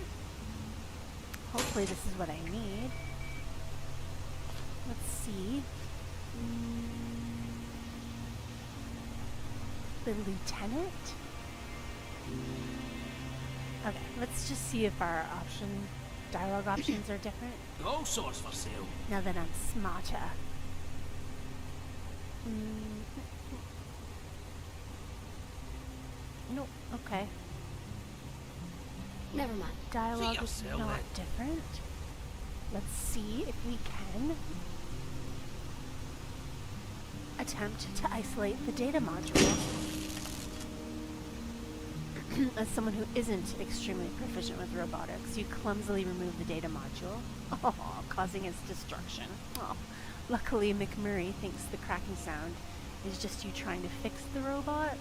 Hopefully this is what I need. Let's see. The lieutenant? Okay, let's just see if our dialogue options are different. All sorts for sale. Now that I'm smarter. No, okay. Never mind. Dialogue is not different. Let's see if we can attempt to isolate the data module. As someone who isn't extremely proficient with robotics, you clumsily remove the data module, causing its destruction. Luckily, MacMurray thinks the cracking sound is just you trying to fix the robot.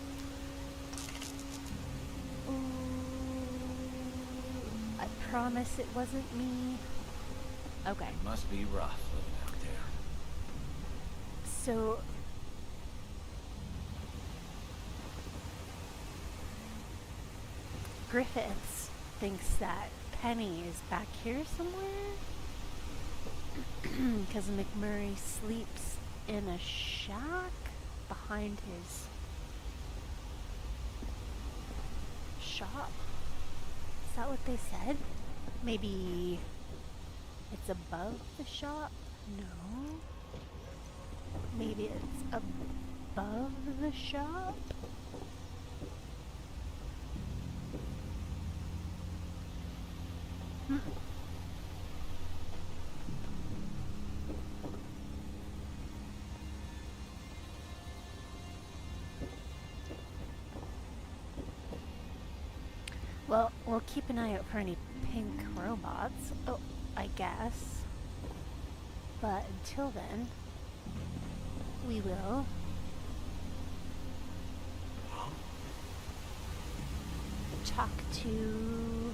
I promise it wasn't me. Okay. Must be rough living out there. So... Griffiths thinks that Penny is back here somewhere. Because MacMurray sleeps in a shack behind his shop. Is that what they said? Maybe it's above the shop? No. Maybe it's above the shop? Well, we'll keep an eye out for any pink robots. Oh, I guess. But until then, we will talk to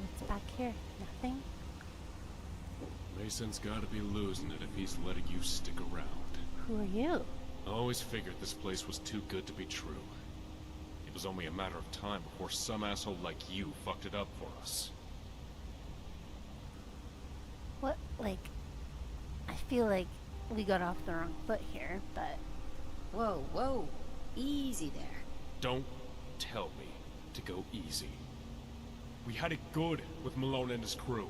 what's back here? Nothing? Mason's gotta be losing it if he's letting you stick around. Who are you? I always figured this place was too good to be true. It was only a matter of time before some asshole like you fucked it up for us. What, like, I feel like we got off the wrong foot here, but... Whoa, whoa. Easy there. Don't tell me to go easy. We had it good with Malone and his crew.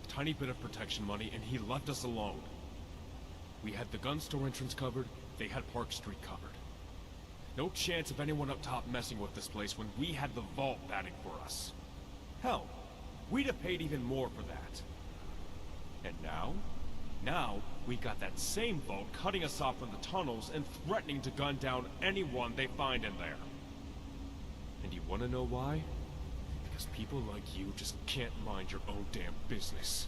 A tiny bit of protection money, and he left us alone. We had the gun store entrance covered, they had Park Street covered. No chance of anyone up top messing with this place when we had the vault batting for us. Hell, we'd have paid even more for that. And now? Now, we got that same vault cutting us off from the tunnels and threatening to gun down anyone they find in there. And you wanna know why? Because people like you just can't mind your own damn business.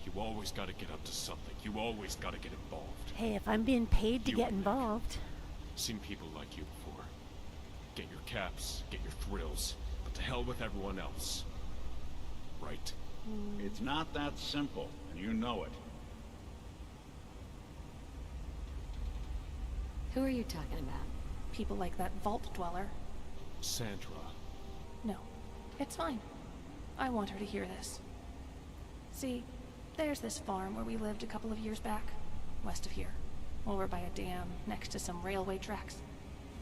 You always gotta get up to something. You always gotta get involved. Hey, if I'm being paid to get involved... Seen people like you before. Get your caps, get your thrills, but to hell with everyone else. Right? It's not that simple, and you know it. Who are you talking about? People like that vault dweller. Sandra. No, it's fine. I want her to hear this. See, there's this farm where we lived a couple of years back, west of here, over by a dam next to some railway tracks.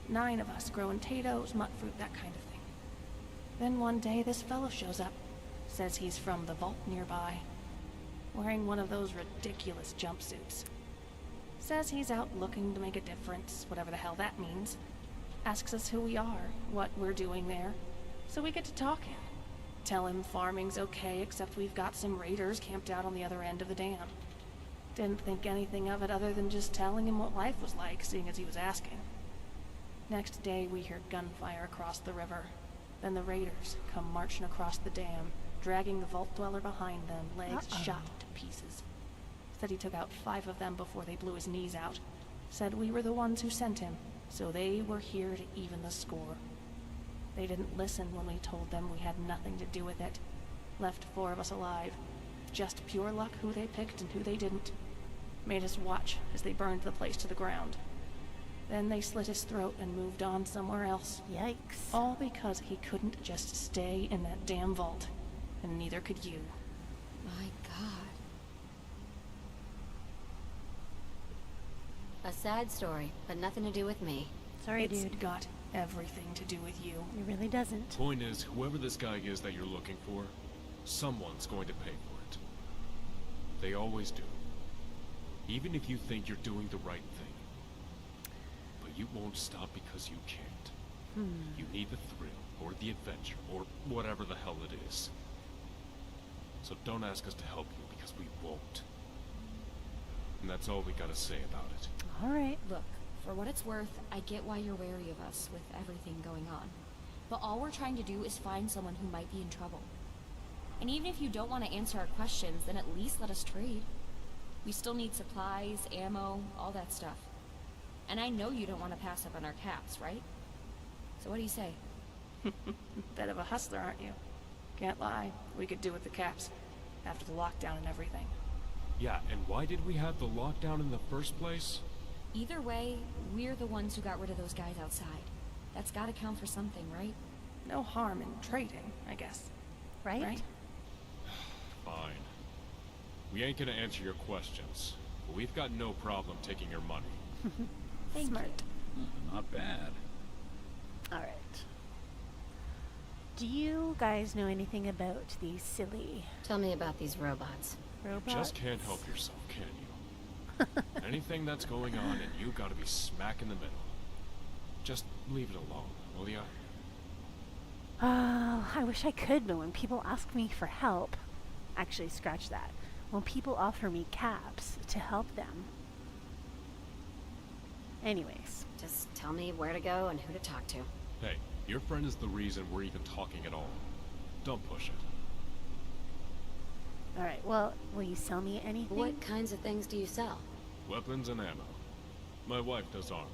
9 of us growing potatoes, mut fruit, that kind of thing. Then one day this fellow shows up, says he's from the vault nearby, wearing one of those ridiculous jumpsuits. Says he's out looking to make a difference, whatever the hell that means. Asks us who we are, what we're doing there, so we get to talking. Tell him farming's okay, except we've got some raiders camped out on the other end of the dam. Didn't think anything of it other than just telling him what life was like, seeing as he was asking. Next day, we heard gunfire across the river. Then the raiders come marching across the dam, dragging the vault dweller behind them, legs shot to pieces. Said he took out 5 of them before they blew his knees out. Said we were the ones who sent him, so they were here to even the score. They didn't listen when we told them we had nothing to do with it. Left 4 of us alive. Just pure luck who they picked and who they didn't. Made us watch as they burned the place to the ground. Then they slit his throat and moved on somewhere else. Yikes. All because he couldn't just stay in that damn vault. And neither could you. My God. A sad story, but nothing to do with me. Sorry, It's dude. got everything to do with you. It really doesn't. Point is, whoever this guy is that you're looking for, someone's going to pay for it. They always do. Even if you think you're doing the right thing. But you won't stop because you can't. You need the thrill, or the adventure, or whatever the hell it is. So don't ask us to help you, because we won't. And that's all we gotta say about it. Alright. Look, for what it's worth, I get why you're wary of us with everything going on. But all we're trying to do is find someone who might be in trouble. And even if you don't want to answer our questions, then at least let us trade. We still need supplies, ammo, all that stuff. And I know you don't want to pass up on our caps, right? So what do you say? Bit of a hustler, aren't you? Can't lie. We could do with the caps. After the lockdown and everything. Yeah, and why did we have the lockdown in the first place? Either way, we're the ones who got rid of those guys outside. That's gotta count for something, right? No harm in trading, I guess. Right? Fine. We ain't gonna answer your questions, but we've got no problem taking your money. Smart. Not bad. Alright. Do you guys know anything about these silly Tell me about these robots. robots? Just can't help yourself, can you? Anything that's going on and you gotta be smack in the middle. Just leave it alone, will ya? Oh, I wish I could, but when people ask me for help... Actually, scratch that. When people offer me caps to help them. Anyways. Just tell me where to go and who to talk to. Hey, your friend is the reason we're even talking at all. Don't push it. Alright, well, will you sell me anything? What kinds of things do you sell? Weapons and ammo. My wife does armor.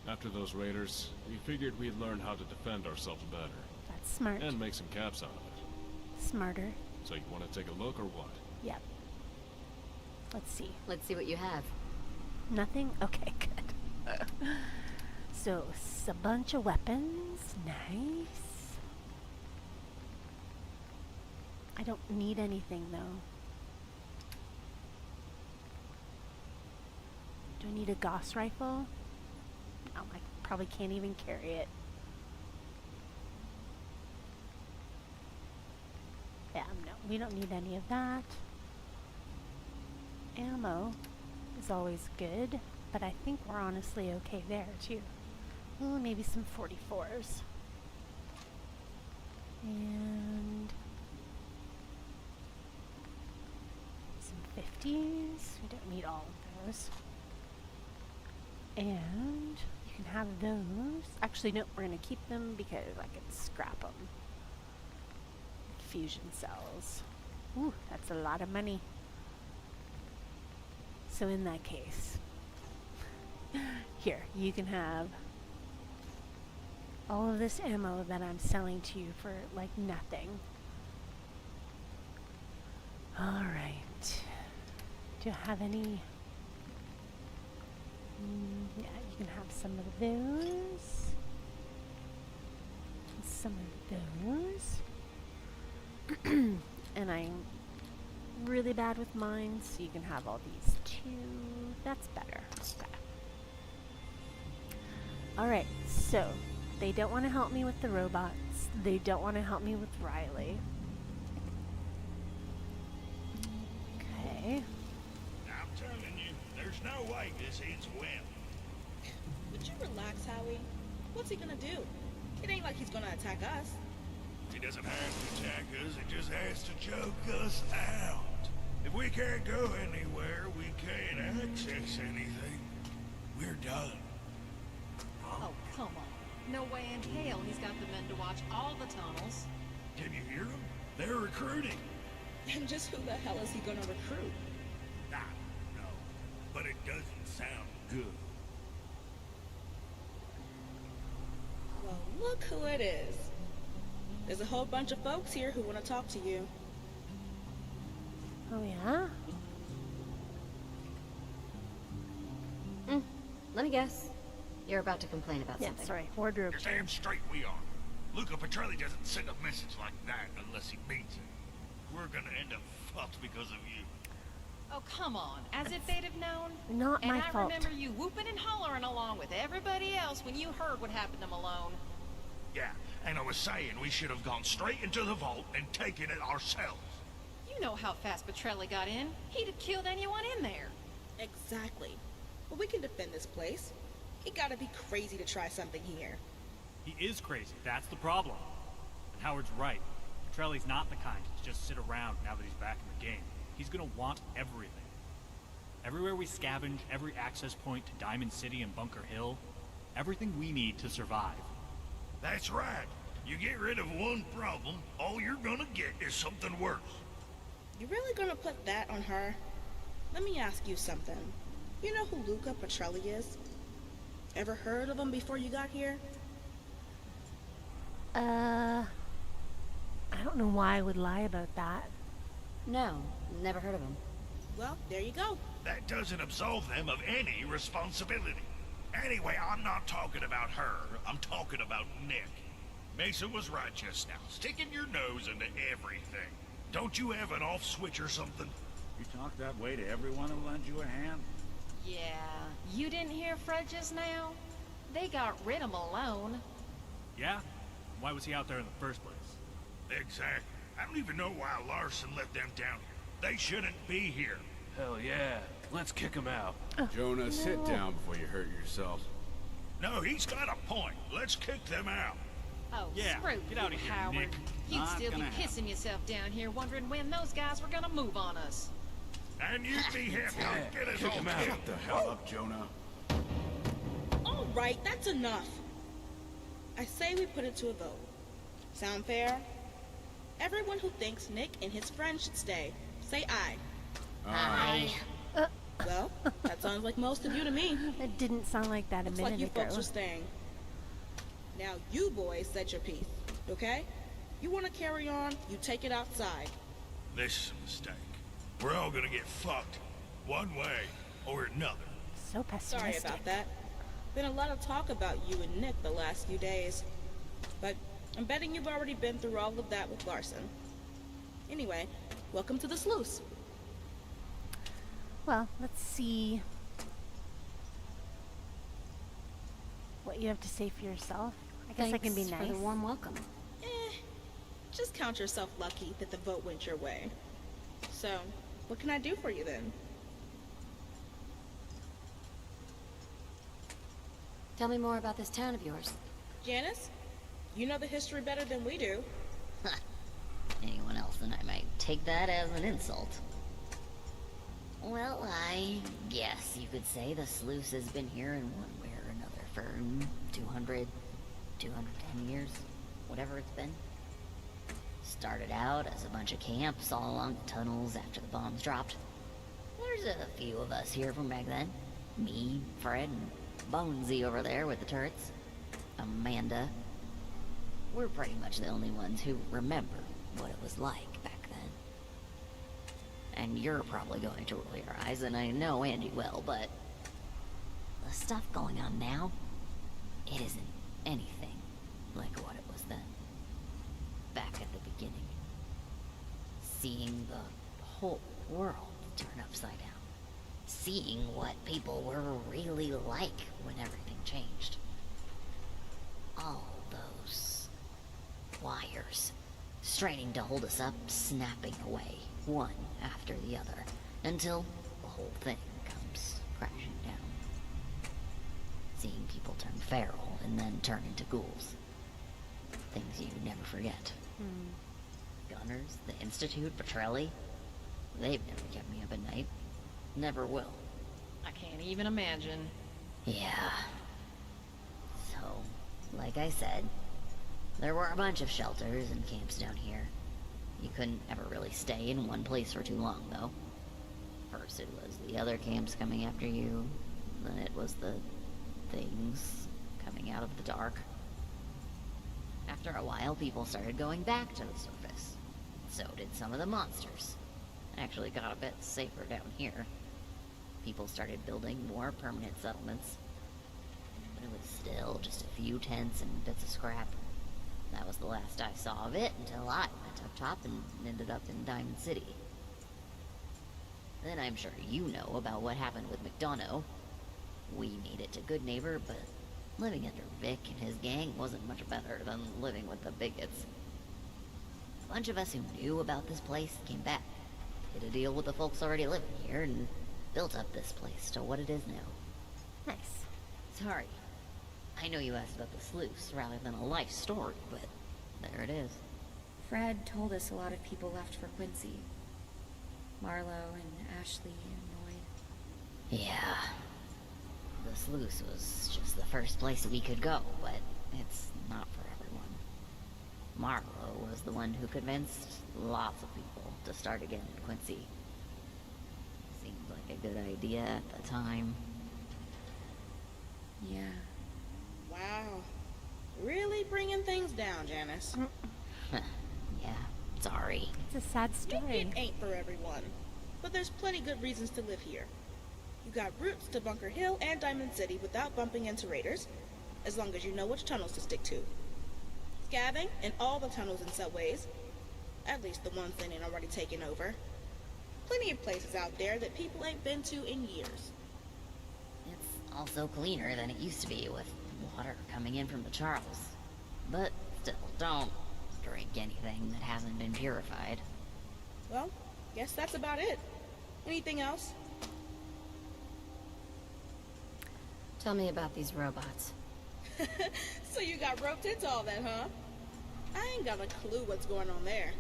After those raiders, we figured we'd learn how to defend ourselves better. That's smart. And make some caps out of it. Smarter. So you want to take a look or what? Yep. Let's see. Let's see what you have. Nothing? Okay, good. So, a bunch of weapons. Nice. I don't need anything, though. Do I need a Gauss rifle? No, I probably can't even carry it. Yeah, no, we don't need any of that. Ammo is always good, but I think we're honestly okay there too. Ooh, maybe some 44s. And some 50s. We don't need all of those. And you can have those. Actually, no, we're going to keep them because I can scrap them. Fusion cells. Ooh, that's a lot of money. So in that case, here, you can have all of this ammo that I'm selling to you for like nothing. Alright. Do I have any? Yeah, you can have some of those. Some of those. And I'm really bad with mine, so you can have all these too. That's better. Okay. Alright, so they don't want to help me with the robots. They don't want to help me with Riley. Okay. I'm telling you, there's no way this ends well. Would you relax, Howie? What's he gonna do? It ain't like he's gonna attack us. He doesn't have to attack us, he just has to choke us out. If we can't go anywhere, we can't access anything. We're done. Oh, come on. No way in hell he's got the men to watch all the tunnels. Did you hear them? They're recruiting. And just who the hell is he gonna recruit? I don't know, but it doesn't sound good. Well, look who it is. There's a whole bunch of folks here who want to talk to you. Oh, yeah? Let me guess. You're about to complain about Yeah, something. sorry. Wardrobe You're damn straight we are. Luca Petrelli doesn't send a message like that unless he means it. We're gonna end up fucked because of you. Oh, come on. As if they'd have known. Not my and I fault. remember you whooping and hollering along with everybody else when you heard what happened to Malone. Yeah, and I was saying we should have gone straight into the vault and taken it ourselves. You know how fast Petrelli got in. He'd have killed anyone in there. Exactly. But we can defend this place. He gotta be crazy to try something here. He is crazy, that's the problem. And Howard's right. Petrelli's not the kind to just sit around now that he's back in the game. He's gonna want everything. Everywhere we scavenge, every access point to Diamond City and Bunker Hill, everything we need to survive. That's right. You get rid of one problem, all you're gonna get is something worse. You really gonna put that on her? Let me ask you something. You know who Luca Petrelli is? Ever heard of him before you got here? I don't know why I would lie about that. No, never heard of him. Well, there you go. That doesn't absolve them of any responsibility. Anyway, I'm not talking about her. I'm talking about Nick. Mesa was right just now, sticking your nose into everything. Don't you have an off switch or something? You talk that way to everyone who lends you a hand? Yeah, you didn't hear Fred just now? They got rid of Malone. Yeah? Why was he out there in the first place? Exactly. I don't even know why Larsen let them down here. They shouldn't be here. Hell yeah. Let's kick him out. Jonah, sit down before you hurt yourself. No, he's got a point. Let's kick them out. Oh, Yeah, screw get you, out of here, Howard. Nick. You'd Not still be gonna happen. pissing yourself down here wondering when those guys were gonna move on us. And you'd be happy to get us Kick all him out. killed. Shut the hell up, Jonah. All right, that's enough. I say we put it to a vote. Sound fair? Everyone who thinks Nick and his friends should stay, say aye. Aye. Well, that sounds like most of you to me. It didn't sound like that Looks a minute like you ago. folks are staying. Now you boys said your piece, okay? You want to carry on, you take it outside. This is a mistake. We're all gonna get fucked. One way or another. So Sorry pessimistic. about that. Been a lot of talk about you and Nick the last few days. But I'm betting you've already been through all of that with Larsen. Anyway, welcome to the Sluice. Well, let's see what you have to say for yourself. I guess I can be Thanks nice. for the warm welcome. Just count yourself lucky that the vote went your way. So, what can I do for you then? Tell me more about this town of yours. Janice, you know the history better than we do. Anyone else then I might take that as an insult. Well, I guess you could say the sluice has been here in one way or another for 200, 210 years, whatever it's been. Started out as a bunch of camps all along the tunnels after the bombs dropped. There's a few of us here from back then. Me, Fred, and Bonesy over there with the turrets. Amanda. We're pretty much the only ones who remember what it was like back then. And you're probably going to roll your eyes, and I know Angie will, but the stuff going on now, it isn't anything like what it was then. Back at the beginning. Seeing the whole world turn upside down. Seeing what people were really like when everything changed. All those wires straining to hold us up, snapping away, one after the other, until the whole thing comes crashing down. Seeing people turn feral and then turn into ghouls. Things you never forget. Gunners, the Institute, Petrelli, they've never kept me up at night. Never will. I can't even imagine. Yeah. So, like I said, there were a bunch of shelters and camps down here. You couldn't ever really stay in one place for too long, though. First it was the other camps coming after you, then it was the things coming out of the dark. After a while, people started going back to the surface. So did some of the monsters. Actually got a bit safer down here. People started building more permanent settlements. But it was still just a few tents and bits of scrap. That was the last I saw of it until I went up top and ended up in Diamond City. Then I'm sure you know about what happened with McDonough. We made it to Good Neighbor, but living under Vic and his gang wasn't much better than living with the bigots. A bunch of us who knew about this place came back, did a deal with the folks already living here, and built up this place to what it is now. Nice. Sorry. I know you asked about the sluice rather than a life story, but there it is. Fred told us a lot of people left for Quincy. Marlowe and Ashley and Lloyd. Yeah. The sluice was just the first place we could go, but it's not for everyone. Marlowe was the one who convinced lots of people to start again in Quincy. Seemed like a good idea at the time. Yeah. Wow. Really bringing things down, Janice. Yeah, sorry. It's a sad story. Maybe it ain't for everyone, but there's plenty good reasons to live here. You got routes to Bunker Hill and Diamond City without bumping into raiders, as long as you know which tunnels to stick to. Scavenging in all the tunnels and subways, at least the ones that ain't already taken over. Plenty of places out there that people ain't been to in years. It's also cleaner than it used to be with water coming in from the Charles. But still, don't drink anything that hasn't been purified. Well, guess that's about it. Anything else? Tell me about these robots. So you got roped into all that, huh? I ain't got a clue what's going on there.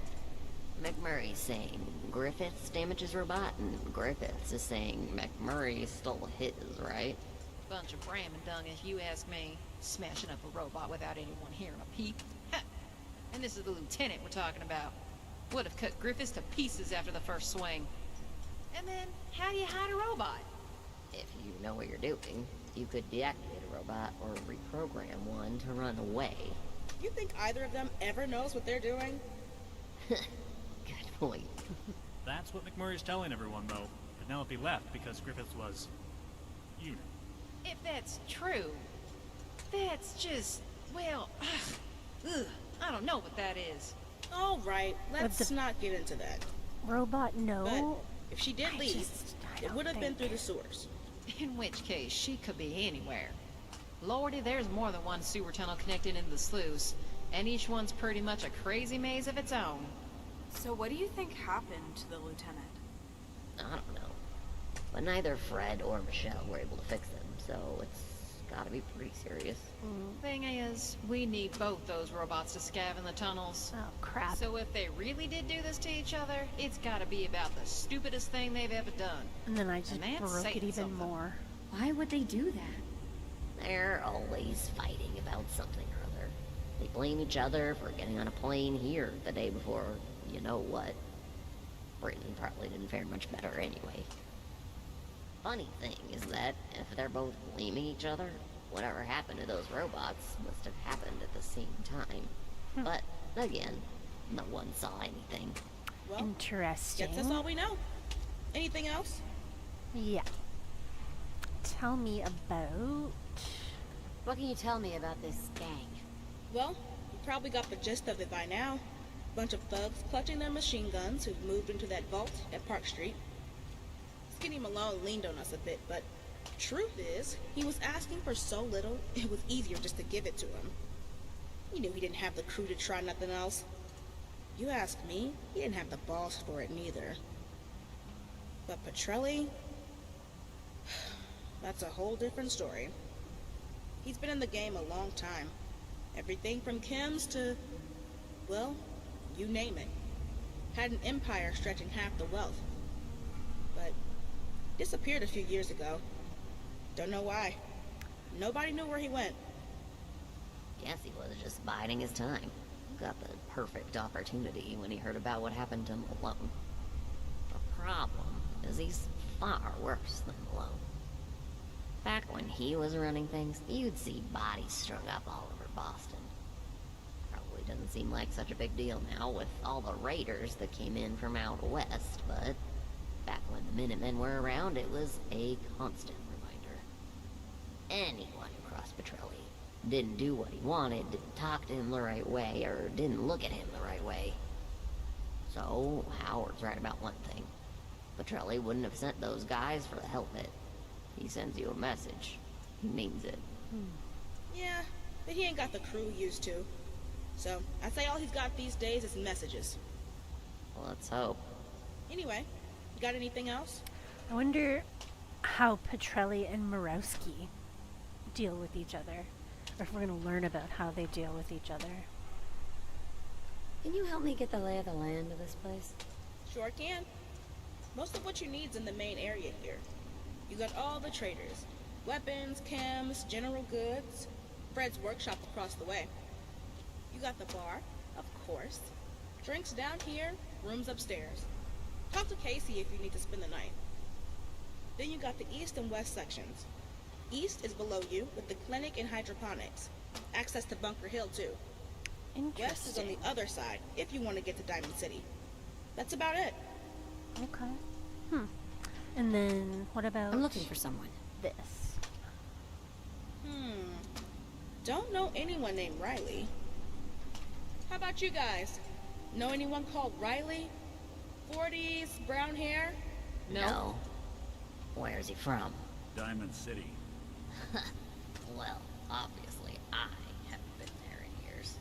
MacMurray's saying Griffiths damaged his robot, and Griffiths is saying MacMurray stole his, right? Bunch of ramming dung, if you ask me. Smashing up a robot without anyone hearing a peep. Ha! And this is the lieutenant we're talking about. Would have cut Griffiths to pieces after the first swing. And then, how do you hide a robot? If you know what you're doing, you could deactivate a robot or reprogram one to run away. You think either of them ever knows what they're doing? Good point. That's what MacMurray's telling everyone, though. Penelope left because Griffiths was... you know. If that's true, that's just, well, ugh, I don't know what that is. All right, let's not get into that. Robot, no. But if she did leave, it would have been through the sewers. In which case, she could be anywhere. Lordy, there's more than one sewer tunnel connected into the sluice, and each one's pretty much a crazy maze of its own. So what do you think happened to the lieutenant? I don't know. But neither Fred or Michelle were able to fix them, so it's gotta be pretty serious. Thing is, we need both those robots to scav in the tunnels. Oh, crap. So if they really did do this to each other, it's gotta be about the stupidest thing they've ever done. And then I just that's broke it saying even something. more. Why would they do that? They're always fighting about something or other. They blame each other for getting on a plane here the day before you know what. Britain probably didn't fare much better anyway. Funny thing is that if they're both blaming each other, whatever happened to those robots must have happened at the same time. But again, no one saw anything. Well, Interesting. guess that's all we know. Anything else? Yeah. Tell me about... What can you tell me about this gang? Well, you probably got the gist of it by now. Bunch of thugs clutching their machine guns who've moved into that vault at Park Street. Skinny Malone leaned on us a bit, but truth is, he was asking for so little, it was easier just to give it to him. He knew he didn't have the crew to try nothing else. You ask me, he didn't have the balls for it neither. But Petrelli... that's a whole different story. He's been in the game a long time. Everything from chems to... well, you name it. Had an empire stretching half the wealth. But disappeared a few years ago. Don't know why. Nobody knew where he went. Guess he was just biding his time. Got the perfect opportunity when he heard about what happened to Malone. The problem is he's far worse than Malone. Back when he was running things, you'd see bodies strung up all over Boston. Probably doesn't seem like such a big deal now with all the raiders that came in from out west, but back when the Minutemen were around, it was a constant reminder. Anyone who crossed Petrelli didn't do what he wanted, didn't talk to him the right way, or didn't look at him the right way. So, Howard's right about one thing. Petrelli wouldn't have sent those guys for the hell of it. He sends you a message. He means it. Yeah, but he ain't got the crew he used to. So, I'd say all he's got these days is messages. Well, let's hope. Anyway, you got anything else? I wonder how Petrelli and Morowski deal with each other. Or if we're going to learn about how they deal with each other. Can you help me get the lay of the land of this place? Sure can. Most of what you need's in the main area here. You got all the traders. Weapons, chems, general goods. Fred's workshop across the way. You got the bar, of course. Drinks down here, rooms upstairs. Talk to Casey if you need to spend the night. Then you got the east and west sections. East is below you with the clinic and hydroponics. Access to Bunker Hill too. West is on the other side if you want to get to Diamond City. That's about it. Okay. And then what about... I'm looking for someone. This. Don't know anyone named Riley. How about you guys? Know anyone called Riley? 40s, brown hair? No. Where's he from? Diamond City. Well, obviously I haven't been there in years.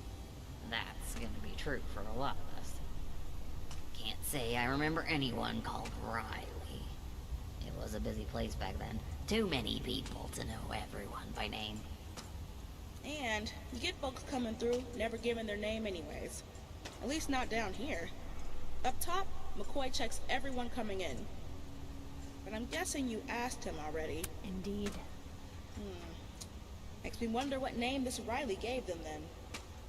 That's gonna be true for a lot of us. Can't say I remember anyone called Riley. It was a busy place back then. Too many people to know everyone by name. And you get folks coming through, never giving their name anyways. At least not down here. Up top, McCoy checks everyone coming in. But I'm guessing you asked him already. Indeed. Makes me wonder what name this Riley gave them then.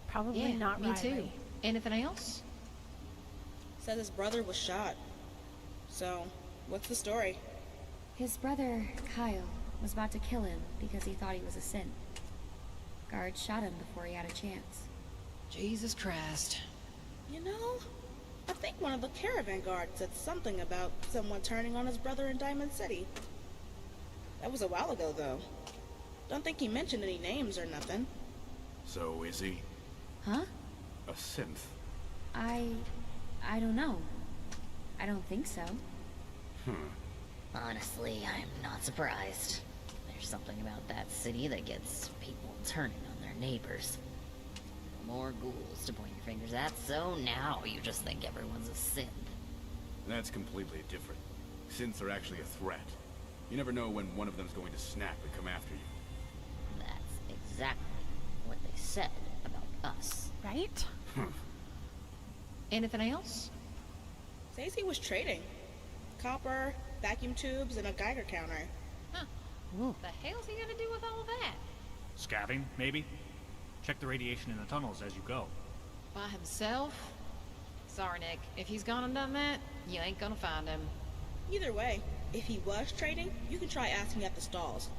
Probably not me Riley. too. Anything else? Says his brother was shot. So, what's the story? His brother, Kyle, was about to kill him because he thought he was a synth. Guards shot him before he had a chance. Jesus Christ. You know, I think one of the caravan guards said something about someone turning on his brother in Diamond City. That was a while ago, though. Don't think he mentioned any names or nothing. So is he? Huh? A synth? I don't know. I don't think so. Honestly, I'm not surprised. There's There's something about that city that gets people turning on their neighbors. More ghouls to point your fingers at, so now you just think everyone's a synth. That's completely different. Synths are actually a threat. You never know when one of them's going to snap and come after you. That's exactly what they said about us. Right? Anything else? Says he was trading. Copper, vacuum tubes, and a Geiger counter. Huh. The hell's he gonna do with all that? Scavving, maybe? Check the radiation in the tunnels as you go. By himself? Sorry, Nick. If he's gone and done that, you ain't gonna find him. Either way, if he was trading, you can try asking at the stalls.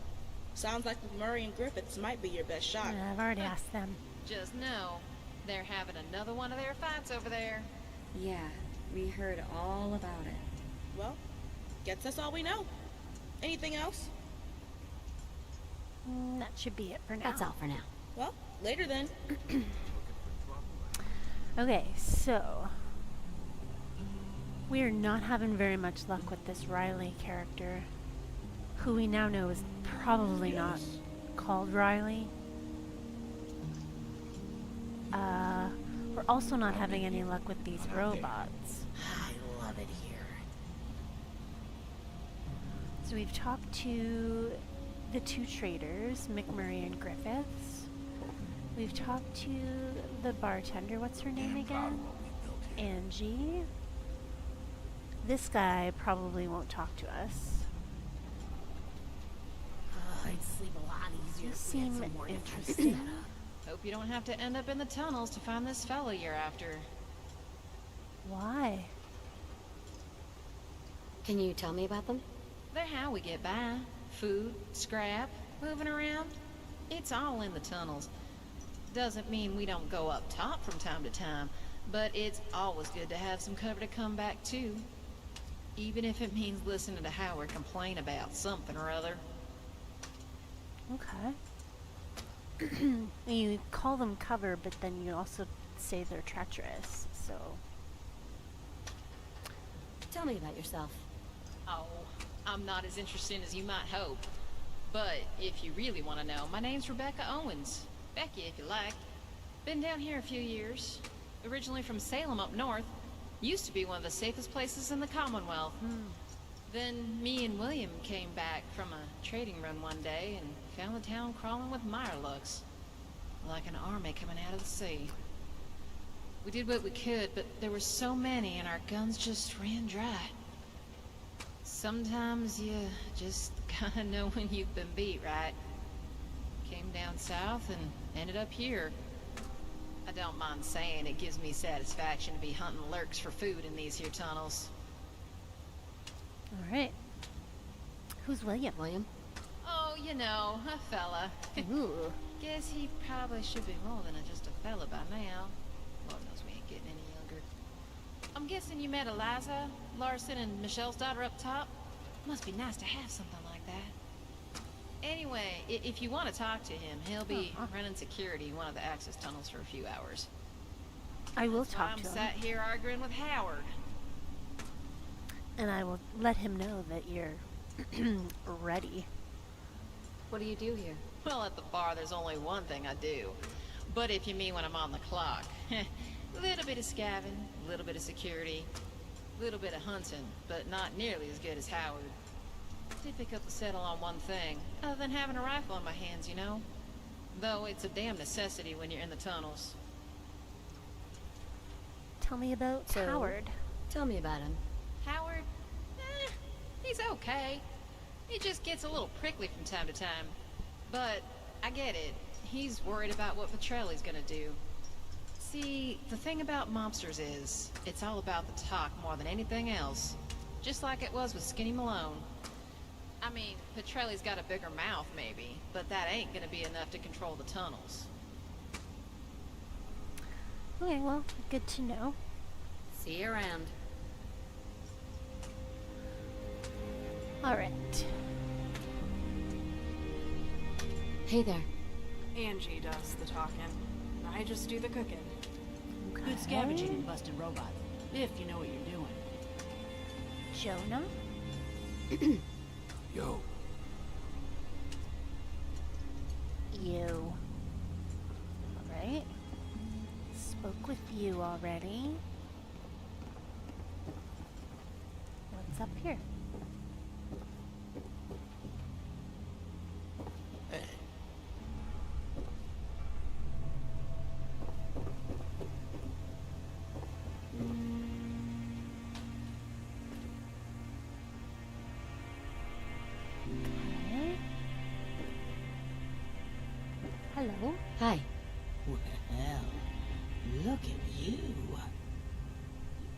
Sounds like MacMurray and Griffiths might be your best shot. Yeah, I've already asked them. Just know, they're having another one of their fights over there. Yeah, we heard all about it. Well, guess that's all we know. Anything else? That should be it for now. That's all for now. Well, later then. Okay, so we are not having very much luck with this Riley character, who we now know is probably not called Riley. We're also not having any luck with these robots. I love it here. So we've talked to the two traders, MacMurray and Griffiths. We've talked to the bartender. What's her name again? Angie. This guy probably won't talk to us. I'd sleep a lot easier. You seem interesting. Hope you don't have to end up in the tunnels to find this fella you're after. Why? Can you tell me about them? They're how we get by. Food, scrap, moving around. It's all in the tunnels. Doesn't mean we don't go up top from time to time, but it's always good to have some cover to come back to. Even if it means listening to Howard complain about something or other. Okay. You call them cover, but then you also say they're treacherous, so... Tell me about yourself. Oh, I'm not as interesting as you might hope. But if you really want to know, my name's Rebecca Owens. Becky, if you like. Been down here a few years. Originally from Salem up north. Used to be one of the safest places in the Commonwealth. Then me and William came back from a trading run one day and found the town crawling with mirelurks. Like an army coming out of the sea. We did what we could, but there were so many and our guns just ran dry. Sometimes you just kinda know when you've been beat, right? Came down south and ended up here. I don't mind saying it gives me satisfaction to be hunting lurks for food in these here tunnels. Alright. Who's William? William? Oh, you know, a fella. Ooh. Guess he probably should be more than just a fella by now. Lord knows we ain't getting any younger. I'm guessing you met Eliza, Larsen, and Michelle's daughter up top? Must be nice to have something like that. Anyway, if you want to talk to him, he'll be running security in one of the access tunnels for a few hours. I will talk to him. I'm sat here arguing with Howard. And I will let him know that you're ready. What do you do here? Well, at the bar, there's only one thing I do. But if you mean when I'm on the clock, a little bit of scavenging, a little bit of security, a little bit of hunting, but not nearly as good as Howard. Difficult to settle on one thing, other than having a rifle in my hands, you know? Though it's a damn necessity when you're in the tunnels. Tell me about Howard. Tell me about him. Howard? He's okay. He just gets a little prickly from time to time. But I get it. He's worried about what Petrelli's gonna do. See, the thing about mobsters is, it's all about the talk more than anything else. Just like it was with Skinny Malone. I mean, Petrelli's got a bigger mouth, maybe, but that ain't gonna be enough to control the tunnels. Okay, well, good to know. See you around. Alright. Hey there. Angie does the talking. I just do the cooking. Okay. Good scavenging and busting robots, if you know what you're doing. Jonah? Yo. you. Right? Spoke with you already. What's up here? Hello. Hi. Well, look at you. You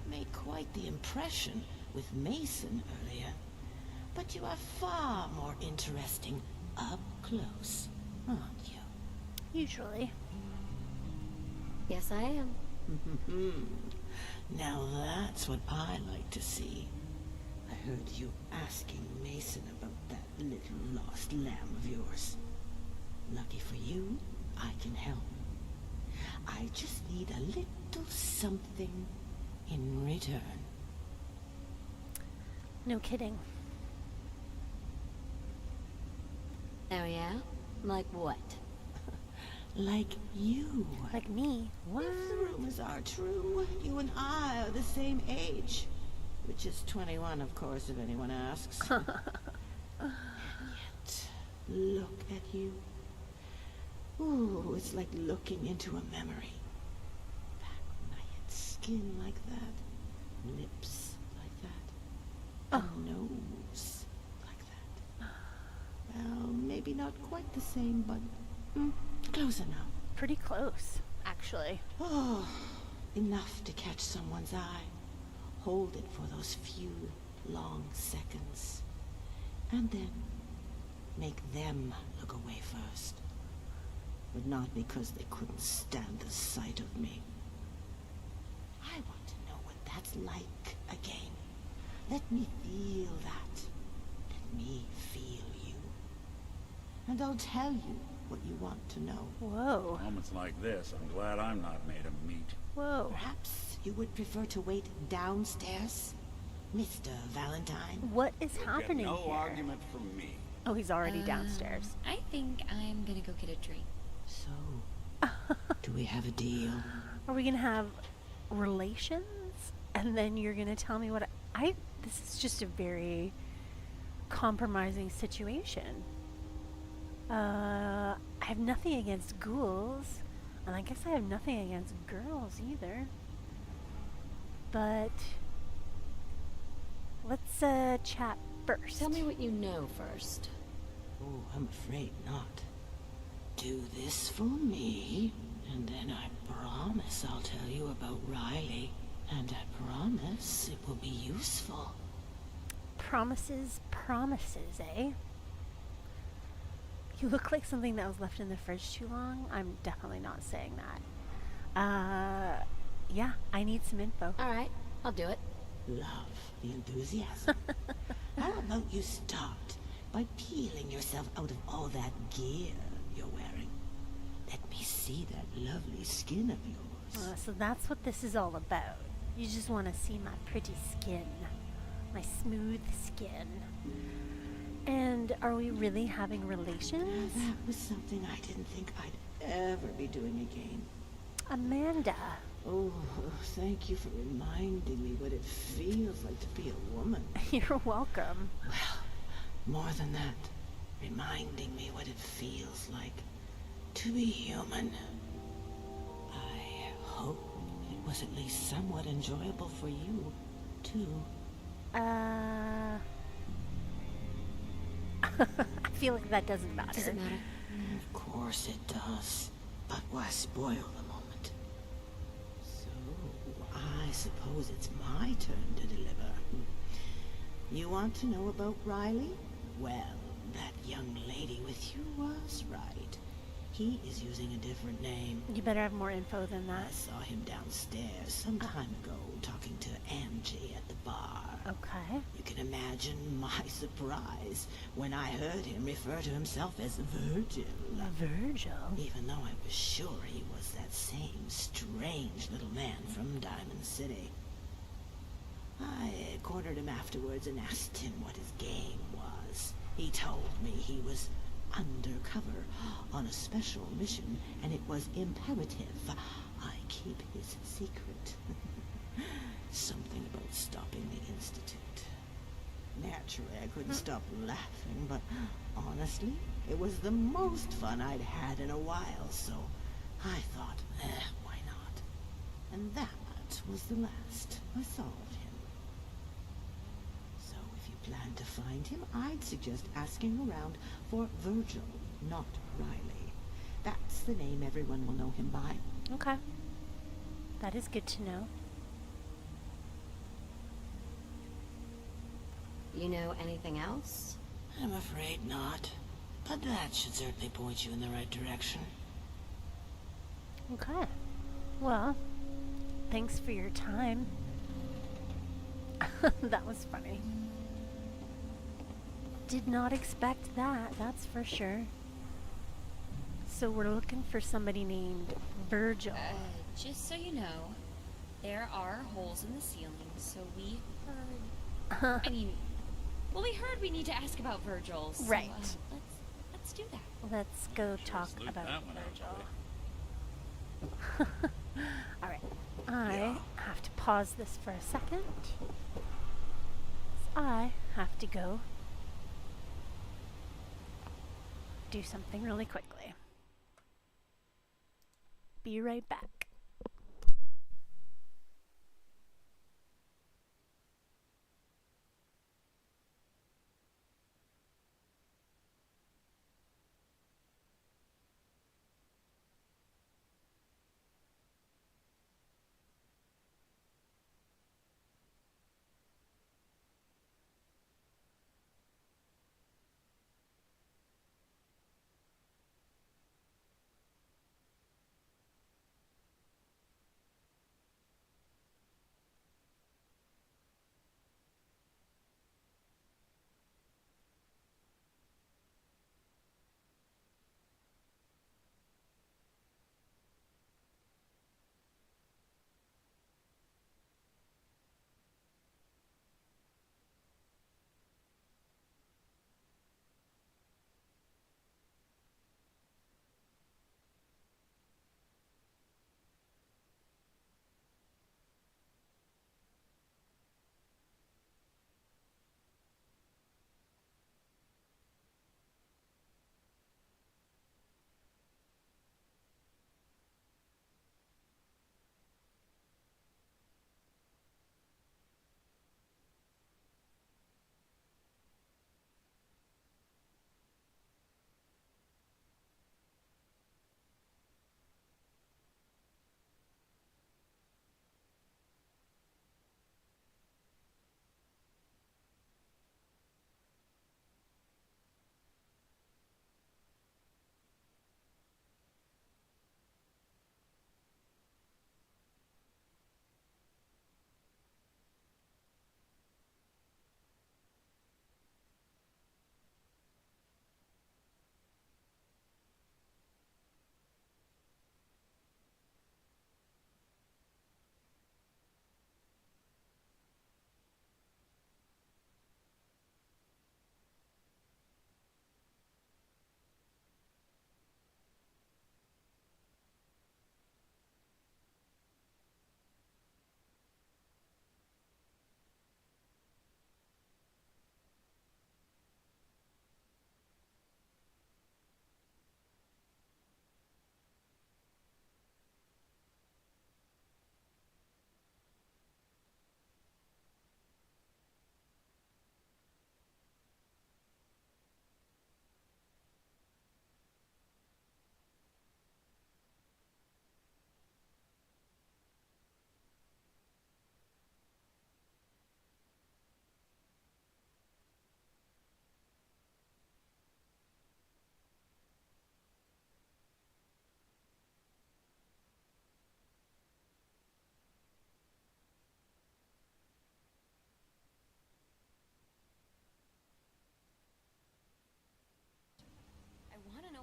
made quite the impression with Mason earlier. But you are far more interesting up close, aren't you? Usually. Yes, I am. Now that's what I like to see. I heard you asking Mason about that little lost lamb of yours. Lucky for you, I can help. I just need a little something in return. No kidding. Oh yeah? Like what? Like you. Like me? What? If the rumors are true, you and I are the same age. Which is 21, of course, if anyone asks. And yet, look at you. Ooh, it's like looking into a memory. Back when I had skin like that, lips like that, a nose like that. Well, maybe not quite the same, but close enough. Pretty close, actually. Oh, enough to catch someone's eye. Hold it for those few long seconds. And then make them look away first. But not because they couldn't stand the sight of me. I want to know what that's like again. Let me feel that. Let me feel you. And I'll tell you what you want to know. Whoa. Moments like this, I'm glad I'm not made of meat. Whoa. Perhaps you would prefer to wait downstairs, Mr. Valentine? What is happening No here? argument from me. Oh, he's already downstairs. I think I'm gonna go get a drink. So, do we have a deal? Are we gonna have relations? And then you're gonna tell me what this is just a very compromising situation. I have nothing against ghouls, and I guess I have nothing against girls either. But let's chat first. Tell me what you know first. Oh, I'm afraid not. Do this for me, and then I promise I'll tell you about Riley. And I promise it will be useful. Promises, eh? You look like something that was left in the fridge too long. I'm definitely not saying that. Yeah, I need some info. Alright, I'll do it. Love the enthusiasm. How about you start by peeling yourself out of all that gear you're wearing? Let me see that lovely skin of yours. So that's what this is all about. You just want to see my pretty skin. My smooth skin. And are we really having relations? That was something I didn't think I'd ever be doing again. Amanda. Oh, thank you for reminding me what it feels like to be a woman. You're welcome. Well, more than that, reminding me what it feels like to be human. I hope it was at least somewhat enjoyable for you, too. I feel like that doesn't matter. Does it matter? Of course it does. But why spoil the moment? So, I suppose it's my turn to deliver. You want to know about Riley? Well, that young lady with you was right. He is using a different name. You better have more info than that. I saw him downstairs some time ago talking to Angie at the bar. Okay. You can imagine my surprise when I heard him refer to himself as Virgil. Virgil? Even though I was sure he was that same strange little man from Diamond City. I cornered him afterwards and asked him what his game was. He told me he was undercover on a special mission, and it was imperative I keep his secret. Something about stopping the Institute. Naturally, I couldn't stop laughing, but honestly, it was the most fun I'd had in a while, so I thought, why not? And that was the last I saw of him. So if you plan to find him, I'd suggest asking around for Virgil, not Riley. That's the name everyone will know him by. Okay. That is good to know. You know anything else? I'm afraid not. But that should certainly point you in the right direction. Okay. Well, thanks for your time. That was funny. Did not expect that, that's for sure. So we're looking for somebody named Virgil. Just so you know, there are holes in the ceiling, so we heard... I mean, well, we heard we need to ask about Virgil, so, right. Let's do that. Let's go talk about Virgil. Alright, I have to pause this for a second. I have to go do something really quickly. Be right back.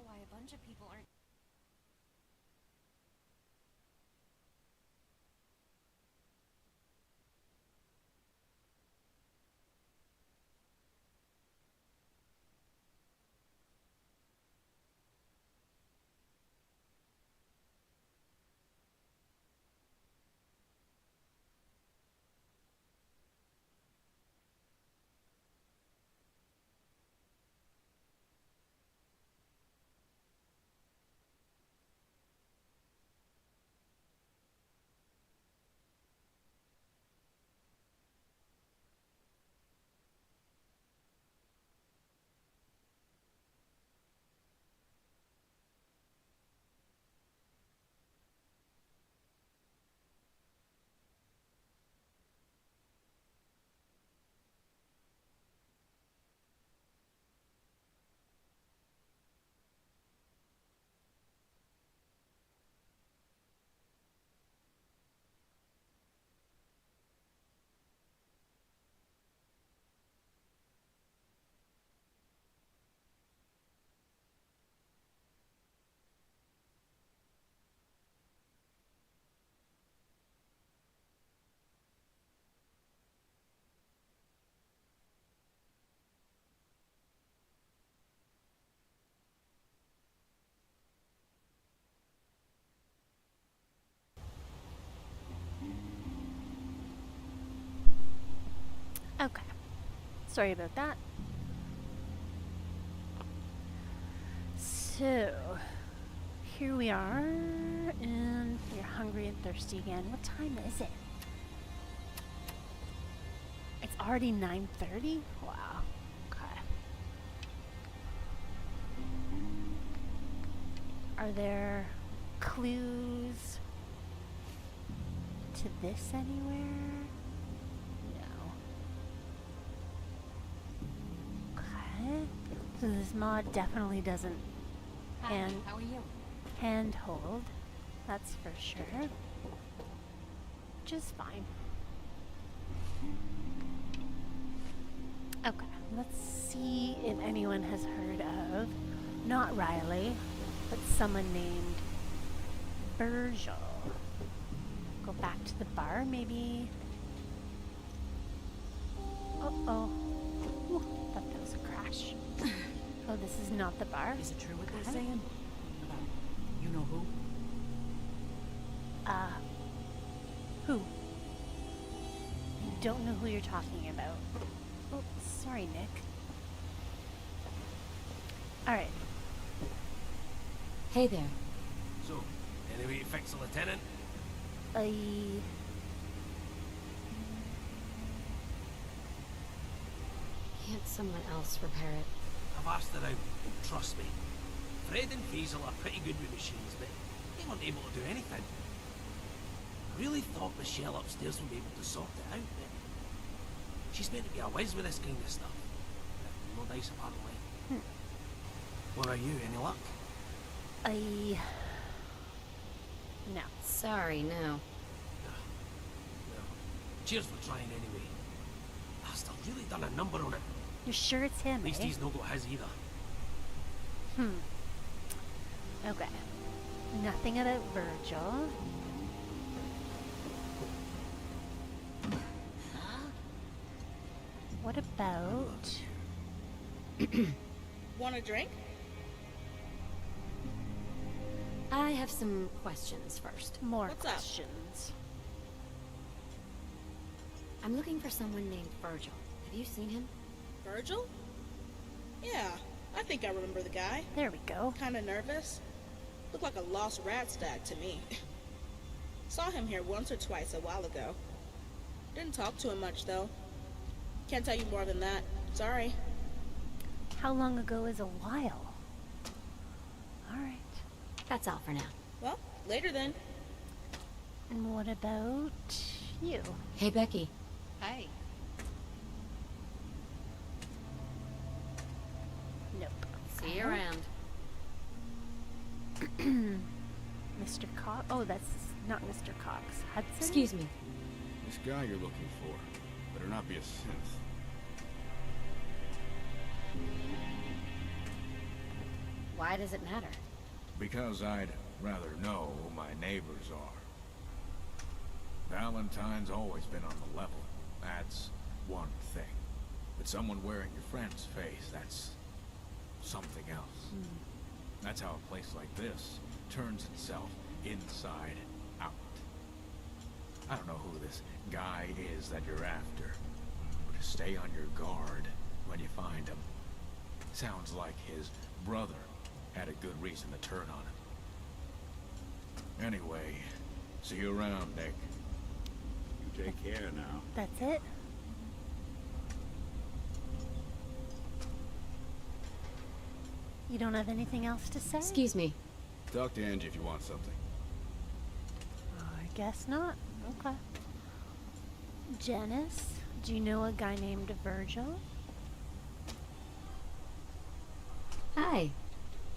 Why a bunch of people aren't... Okay. Sorry about that. So, here we are, and you're hungry and thirsty again. What time is it? It's already 9:30? Wow. Okay. Are there clues to this anywhere? No. Okay. So this mod definitely doesn't Hi, how are you? handhold. That's for sure. Which is fine. Okay, let's see if anyone has heard of, not Riley, but someone named Virgil. Go back to the bar, maybe. Uh-oh. Ooh, thought that was a crash. Oh, this is not the bar. Is it true what they're saying? About you know who? Who? I don't know who you're talking about. Oh, sorry, Nick. Alright. Hey there. So, any way you fix the lieutenant? Can't someone else repair it? I've asked her out. Trust me. Fred and Faizal are pretty good with machines, but they weren't able to do anything. I really thought Michelle upstairs would be able to sort it out, but she's meant to be a whiz with this kind of stuff. No dice, apparently. What about you? Any luck? No. Sorry, no. Cheers for trying anyway. Bastard really done a number on it. You're sure it's him, At least eh? he's not got his either. Okay. Nothing about Virgil. What about... Want a drink? I have some questions first. More What's up? questions. I'm looking for someone named Virgil. Have you seen him? Virgil? Yeah, I think I remember the guy. There we go. Kinda nervous. Looked like a lost rat stag to me. Saw him here once or twice a while ago. Didn't talk to him much though. Can't tell you more than that. Sorry. How long ago is a while? Alright. That's all for now. Well, later then. And what about you? Hey, Becky. Hey. Nope. See you around. Mr. Cox? Oh, that's not Mr. Cox. Hudson? Excuse me. This guy you're looking for better not be a synth. Why does it matter? Because I'd rather know who my neighbors are. Valentine's always been on the level. That's one thing. But someone wearing your friend's face, that's something else. That's how a place like this turns itself inside out. I don't know who this guy is that you're after, but stay on your guard when you find him. Sounds like his brother had a good reason to turn on him. Anyway, see you around, Nick. You take care now. That's it? You don't have anything else to say? Excuse me. Talk to Angie if you want something. I guess not. Okay. Janice, do you know a guy named Virgil? Hi.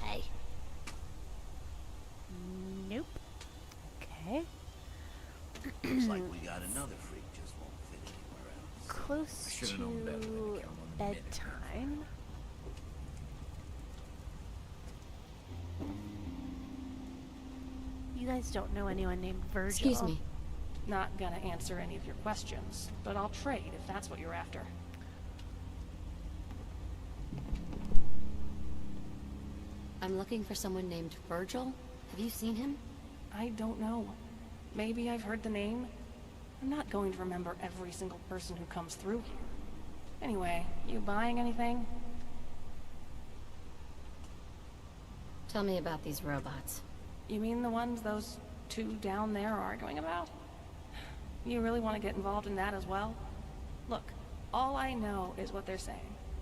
Hey, Nope. Okay. Looks like we got another freak just won't fit anywhere else. Close I should've known better than to to count on the minute. bedtime. You guys don't know anyone named Virgil? Excuse me. Not gonna answer any of your questions, but I'll trade if that's what you're after. I'm looking for someone named Virgil. Have you seen him? I don't know. Maybe I've heard the name. I'm not going to remember every single person who comes through here. Anyway, you buying anything? Tell me about these robots. You mean the ones those two down there are arguing about? You really want to get involved in that as well? Look, all I know is what they're saying.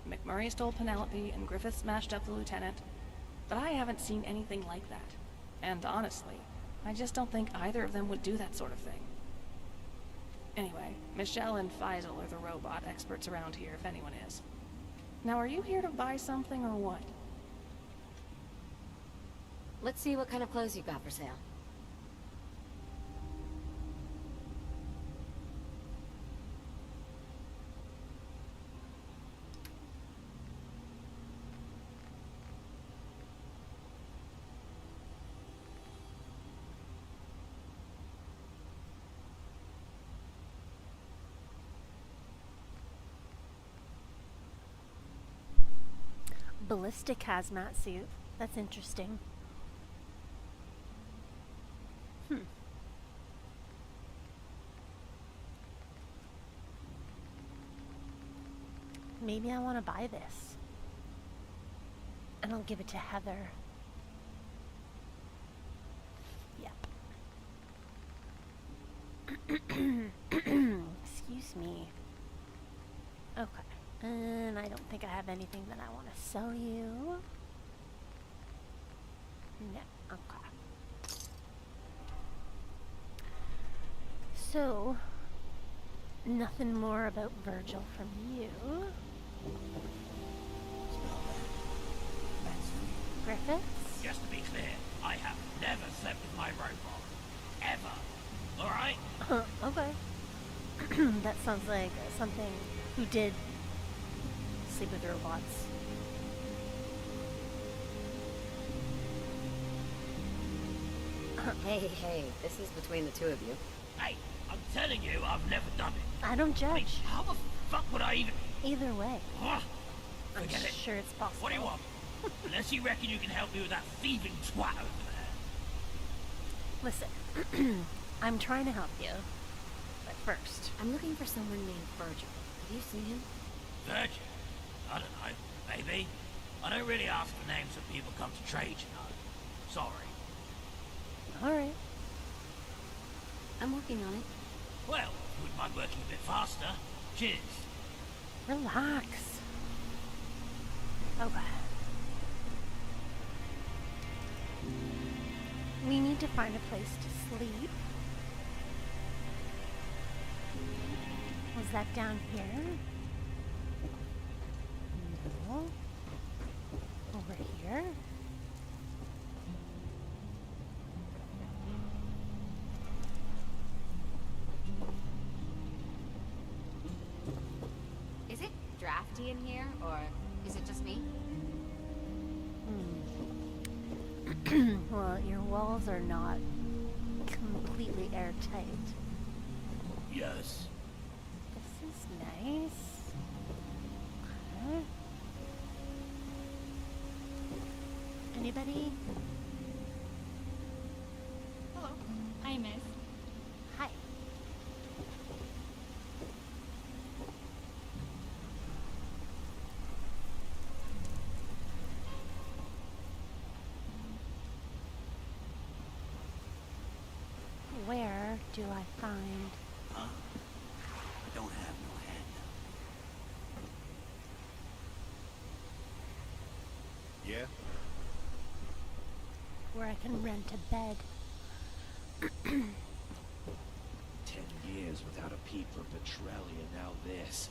MacMurray stole Penelope and Griffiths smashed up the lieutenant. But I haven't seen anything like that. And honestly, I just don't think either of them would do that sort of thing. Anyway, Michelle and Faizal are the robot experts around here, if anyone is. Now, are you here to buy something or what? Let's see what kind of clothes you got for sale. Ballistic hazmat suit. That's interesting. Maybe I want to buy this. And I'll give it to Heather. Yeah. Excuse me. Okay. And I don't think I have anything that I want to sell you. No. Okay. So, nothing more about Virgil from you. Griffiths? Just to be clear, I have never slept with my robot. Ever. Alright? Okay. That sounds like something who did sleep with robots. Hey, this is between the two of you. Hey, I'm telling you, I've never done it. I don't judge. I mean, how the fuck would I even... Either way. I'm Forget it. sure it's possible. What do you want? Unless you reckon you can help me with that thieving twat over there. Listen, I'm trying to help you. But first... I'm looking for someone named Virgil. Have you seen him? Virgil? I don't know. Maybe. I don't really ask for names when people come to trade, you know. Sorry. Alright. I'm working on it. Well, if you wouldn't mind working a bit faster. Cheers. Relax. Okay. We need to find a place to sleep. Was that down here? No. Over here? Is it drafty in here, or is it just me? Well, your walls are not completely airtight. Yes. This is nice. Okay. Anybody? Hello. Hi, miss. Hi. Where do I find... Huh? I don't have no hand. Yeah? where I can rent a bed? 10 years without a peep from Petrelli, and now this.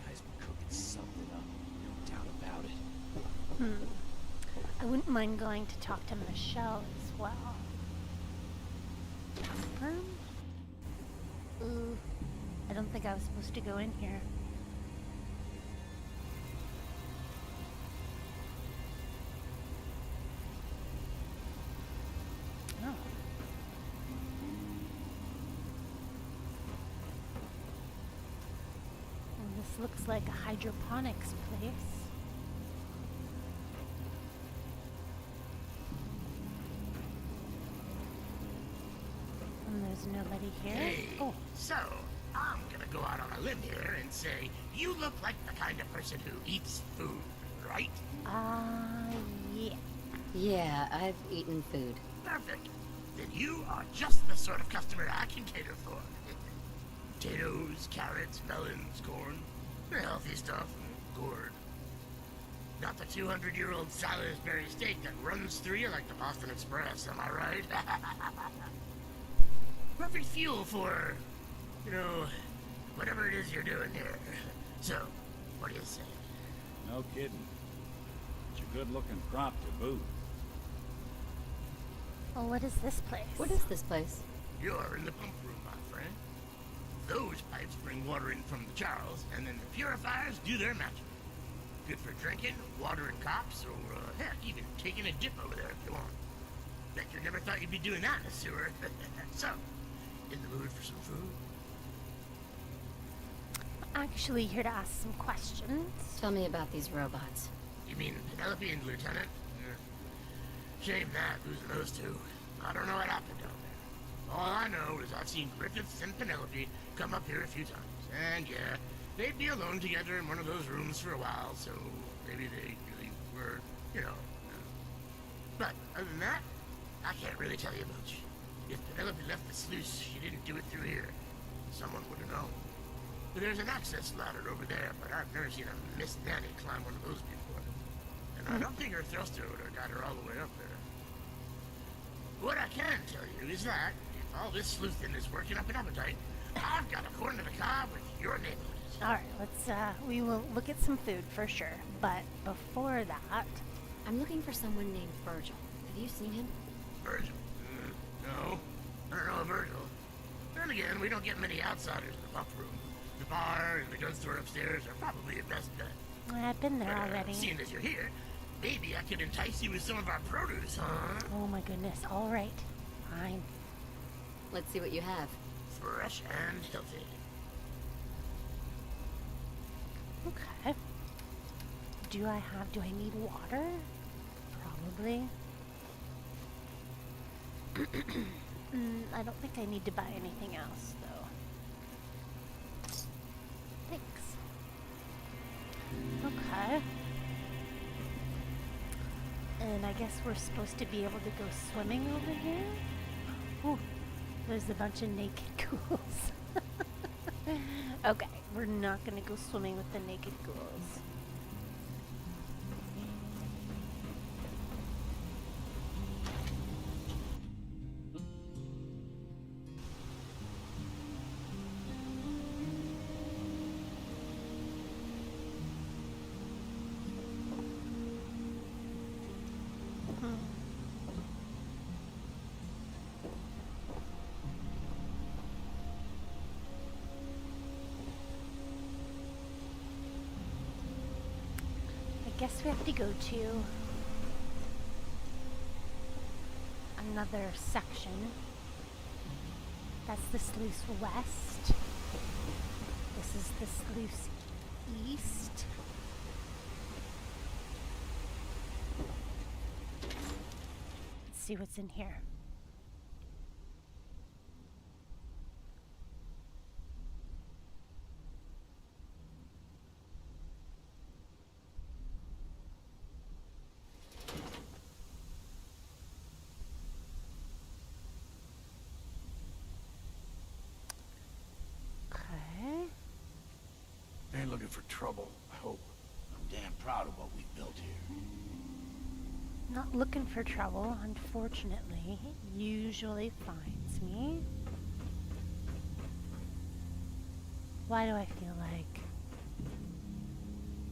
Guy's been cooking something up, no doubt about it. I wouldn't mind going to talk to Michelle as well. Ooh, I don't think I was supposed to go in here. Oh. And this looks like a hydroponics place. And There's nobody here. Hey, Oh. so, I'm gonna go out on a limb here and say, you look like the kind of person who eats food, right? Yeah. Yeah, I've eaten food. Perfect. Then you are just the sort of customer I can cater for. Potatoes, carrots, melons, corn. The healthy stuff, and gourd. Not the 200-year-old Salisbury steak that runs through you like the Boston Express, am I right? Perfect fuel for, whatever it is you're doing here. So, what do you say? No kidding. It's a good-looking crop to boot. Well, what is this place? What is this place? You're in the pump room, my friend. Those pipes bring water in from the Charles, and then the purifiers do their magic. Good for drinking, watering crops, or heck, even taking a dip over there if you want. Bet you never thought you'd be doing that in a sewer. So, in the mood for some food? I'm actually here to ask some questions. Tell me about these robots. You mean Penelope and Lieutenant? Shame that, losing those two. I don't know what happened down there. All I know is I've seen Griffiths and Penelope come up here a few times. And yeah, they'd be alone together in one of those rooms for a while, so maybe they really were, But other than that, I can't really tell you much. If Penelope left the sluice, she didn't do it through here. Someone would have known. There's an access ladder over there, but I've never seen a Miss Nanny climb one of those before. And I don't think her thruster would have got her all the way up there. What I can tell you is that, if all this sleuthing is working up an appetite, I've got a corner to the cob with your name on it. Alright, we will look at some food for sure. But before that... I'm looking for someone named Virgil. Have you seen him? Virgil? No. I don't know Virgil. Then again, we don't get many outsiders in the pump room. The bar and the gun store upstairs are probably your best bet. I've been there already. Seeing as you're here, maybe I could entice you with some of our produce, huh? Oh my goodness, alright. Fine. Let's see what you have. Fresh and healthy. Okay. Do I need water? Probably. I don't think I need to buy anything else, though. Thanks. Okay. And I guess we're supposed to be able to go swimming over here? Ooh, there's a bunch of naked ghouls. Okay, we're not gonna go swimming with the naked ghouls. I guess we have to go to another section. That's the Sluice West. This is the Sluice East. Let's see what's in here. Ain't looking for trouble, I hope. I'm damn proud of what we've built here. Not looking for trouble, unfortunately. It usually finds me. Why do I feel like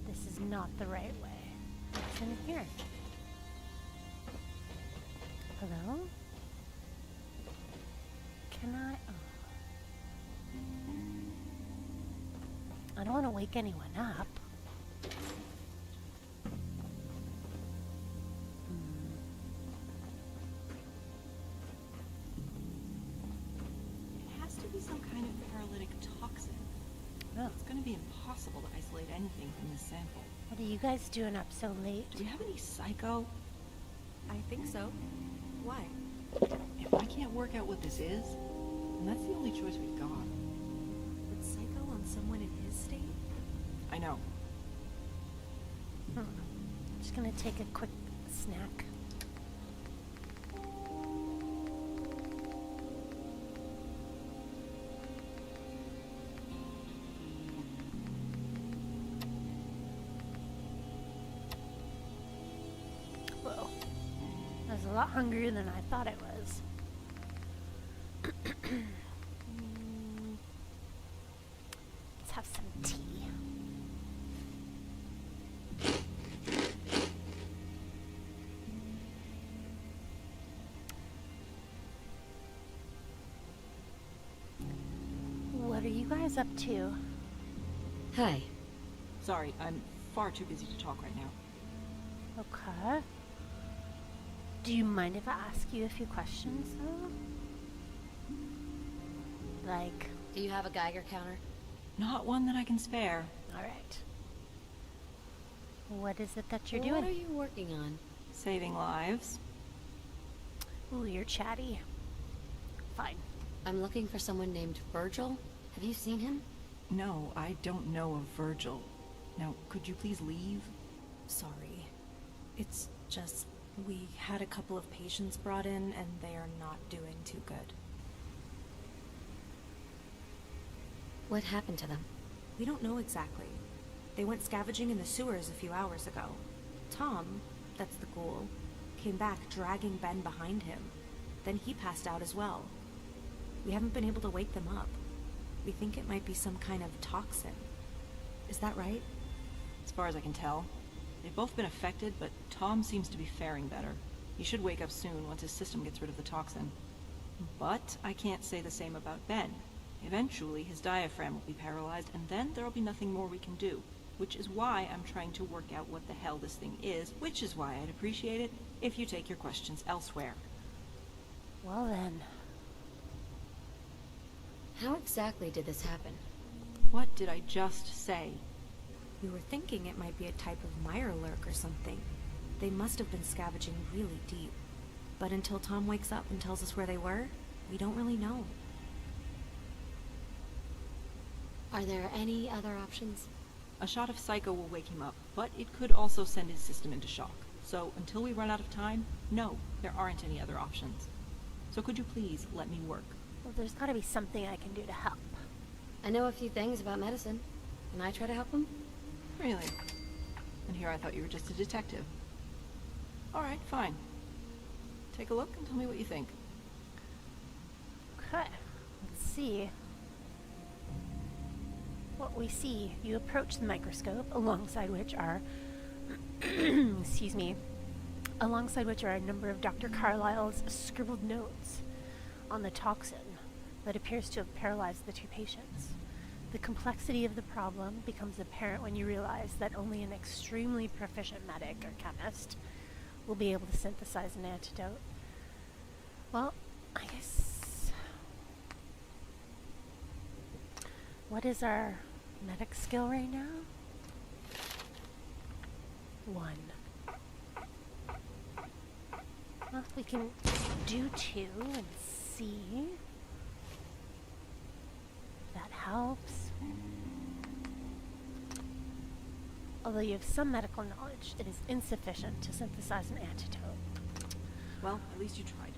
this is not the right way? What's in here? Hello? Can I? Oh. I don't want to wake anyone up. It has to be some kind of paralytic toxin. Oh. It's going to be impossible to isolate anything from this sample. What are you guys doing up so late? Do you have any psycho? I think so. Why? If I can't work out what this is, And that's the only choice we've got. Would Psycho on someone in his state? I know. Just gonna take a quick snack. Whoa. I was a lot hungrier than I thought I was. Let's have some tea. What are you guys up to? Hi. Sorry, I'm far too busy to talk right now. Okay. Do you mind if I ask you a few questions, though? Like... Do you have a Geiger counter? Not one that I can spare. Alright. What is it that you're What doing? are you working on? Saving lives. Ooh, you're chatty. Fine. I'm looking for someone named Virgil. Have you seen him? No, I don't know of Virgil. Now, could you please leave? Sorry. It's just, we had a couple of patients brought in, and they are not doing too good. What happened to them? We don't know exactly. They went scavenging in the sewers a few hours ago. Tom, that's the ghoul, came back dragging Ben behind him. Then he passed out as well. We haven't been able to wake them up. We think it might be some kind of toxin. Is that right? As far as I can tell. They've both been affected, but Tom seems to be faring better. He should wake up soon once his system gets rid of the toxin. But I can't say the same about Ben. Eventually, his diaphragm will be paralyzed, and then there'll be nothing more we can do. Which is why I'm trying to work out what the hell this thing is, which is why I'd appreciate it if you take your questions elsewhere. Well then. How exactly did this happen? What did I just say? We were thinking it might be a type of mirelurk or something. They must have been scavenging really deep. But until Tom wakes up and tells us where they were, we don't really know. Are there any other options? A shot of Psycho will wake him up, but it could also send his system into shock. So until we run out of time, no, there aren't any other options. So could you please let me work? Well, there's gotta be something I can do to help. I know a few things about medicine. Can I try to help him? Really? And here I thought you were just a detective. Alright, fine. Take a look and tell me what you think. Okay. Let's see. What we see, you approach the microscope, alongside which are, excuse me, alongside which are a number of Dr. Carlyle's scribbled notes on the toxin that appears to have paralyzed the two patients. The complexity of the problem becomes apparent when you realize that only an extremely proficient medic or chemist will be able to synthesize an antidote. Well, I guess... What is our medic skill right now? 1. Well, we can do 2 and see if that helps. Although you have some medical knowledge, it is insufficient to synthesize an antidote. Well, at least you tried.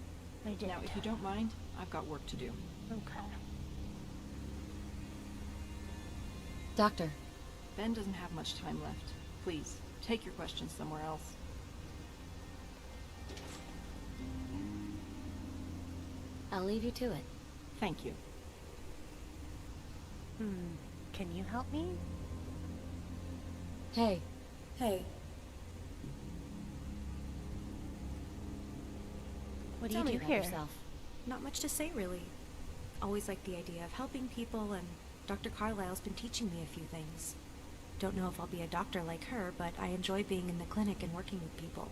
I did. Now, if you don't mind, I've got work to do. Okay. Doctor. Ben doesn't have much time left. Please, take your questions somewhere else. I'll leave you to it. Thank you. Can you help me? Hey. Hey. What do Tell you me do about here? yourself. Not much to say, really. Always liked the idea of helping people, and Dr. Carlyle's been teaching me a few things. Don't know if I'll be a doctor like her, but I enjoy being in the clinic and working with people.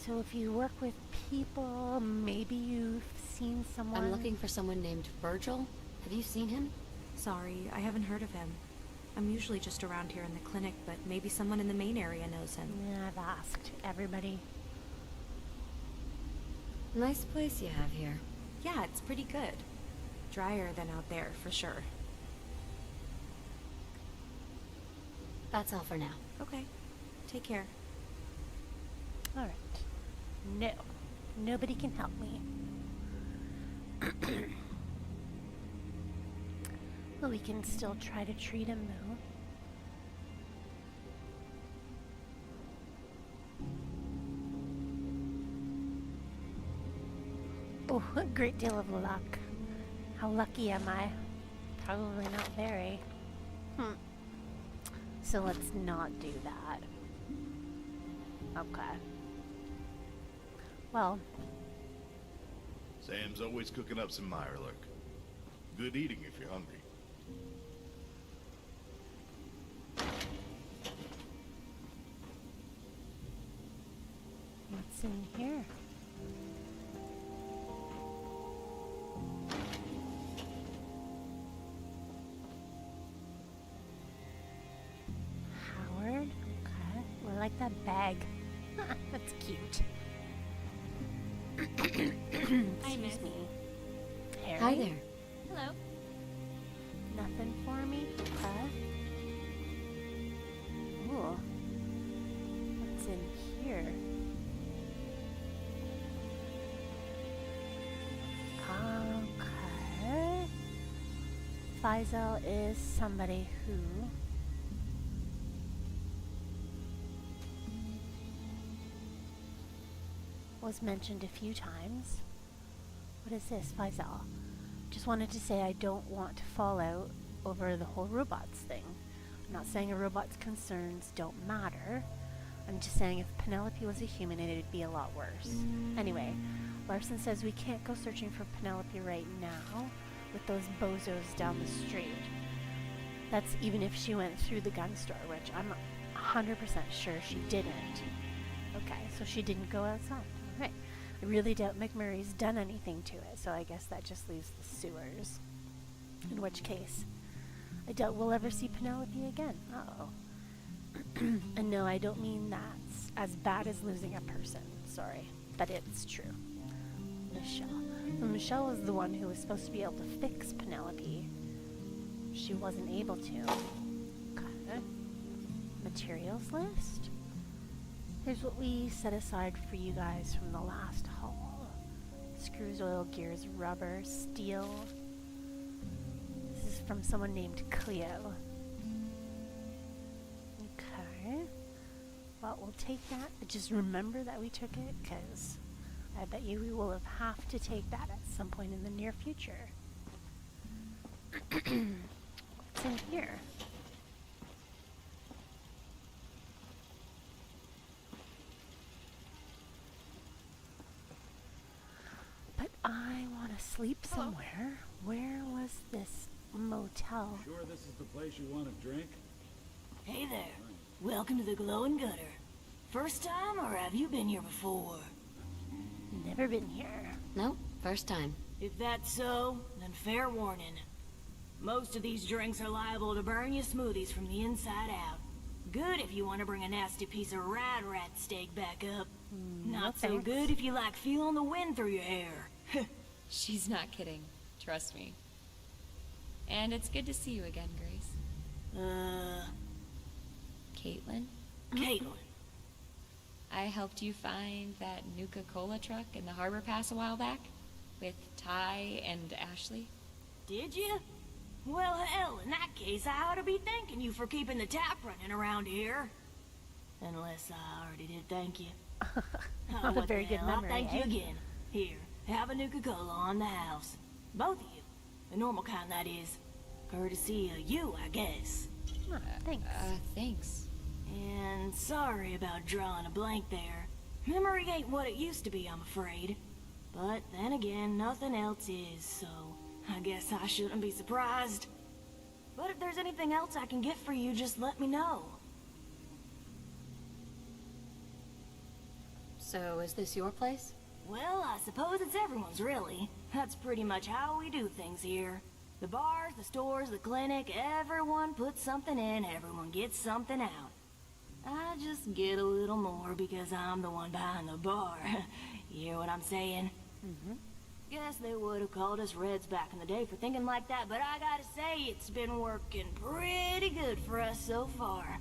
So if you work with people, maybe you've seen someone... I'm looking for someone named Virgil. Have you seen him? Sorry, I haven't heard of him. I'm usually just around here in the clinic, but maybe someone in the main area knows him. Yeah, I've asked everybody. Nice place you have here. Yeah, it's pretty good. Drier than out there, for sure. That's all for now. Okay. Take care. Alright. No. Nobody can help me. Well, we can still try to treat him, though. Oh, a great deal of luck. How lucky am I? Probably not very. So let's not do that. Okay. Well. Sam's always cooking up some Mirelurk. Good eating if you're hungry. What's in here? Howard? Okay. I like that bag. That's cute. Excuse me. Harry? Hi there. Hello. Nothing for me? Okay. Ooh. What's in here? Okay. Faizal is somebody who was mentioned a few times. What is this, Faizal? Just wanted to say I don't want to fall out over the whole robots thing. I'm not saying a robot's concerns don't matter. I'm just saying if Penelope was a human, it'd be a lot worse. Anyway, Larsen says we can't go searching for Penelope right now with those bozos down the street. That's even if she went through the gun store, which I'm 100% sure she didn't. Okay, so she didn't go outside. Alright. I really doubt MacMurray's done anything to it, so I guess that just leaves the sewers. In which case, I doubt we'll ever see Penelope again. Uh-oh. And no, I don't mean that's as bad as losing a person. Sorry. But it's true. Michelle. Well, Michelle was the one who was supposed to be able to fix Penelope. She wasn't able to. Okay. Materials list? Here's what we set aside for you guys from the last haul. Screws, oil, gears, rubber, steel. This is from someone named Cleo. Okay. Well, we'll take that, but just remember that we took it, because I bet you we will have to take that at some point in the near future. What's in here? But I want to sleep somewhere. Where was this motel? Sure this is the place you want to drink? Hey there. Welcome to the Glowing Gutter. First time, or have you been here before? Never been here. No, first time. If that's so, then fair warning. Most of these drinks are liable to burn your smoothies from the inside out. Good if you want to bring a nasty piece of rat steak back up. Not so good if you like feeling the wind through your hair. She's not kidding. Trust me. And it's good to see you again, Grace. Caitlin? Caitlin. I helped you find that Nuka-Cola truck in the harbor pass a while back? With Ty and Ashley? Did you? Well, hell, in that case, I ought to be thanking you for keeping the tap running around here. Unless I already did thank you. Not a very good memory, I'll thank you eh? again. Here, have a Nuka-Cola on the house. Both of you. The normal kind, that is. Courtesy of you, I guess. Thanks. Thanks. And sorry about drawing a blank there. Memory ain't what it used to be, I'm afraid. But then again, nothing else is, so I guess I shouldn't be surprised. But if there's anything else I can get for you, just let me know. So, is this your place? Well, I suppose it's everyone's, really. That's pretty much how we do things here. The bars, the stores, the clinic, everyone puts something in, everyone gets something out. I just get a little more because I'm the one behind the bar. You hear what I'm saying? Guess they would have called us Reds back in the day for thinking like that, but I gotta say it's been working pretty good for us so far.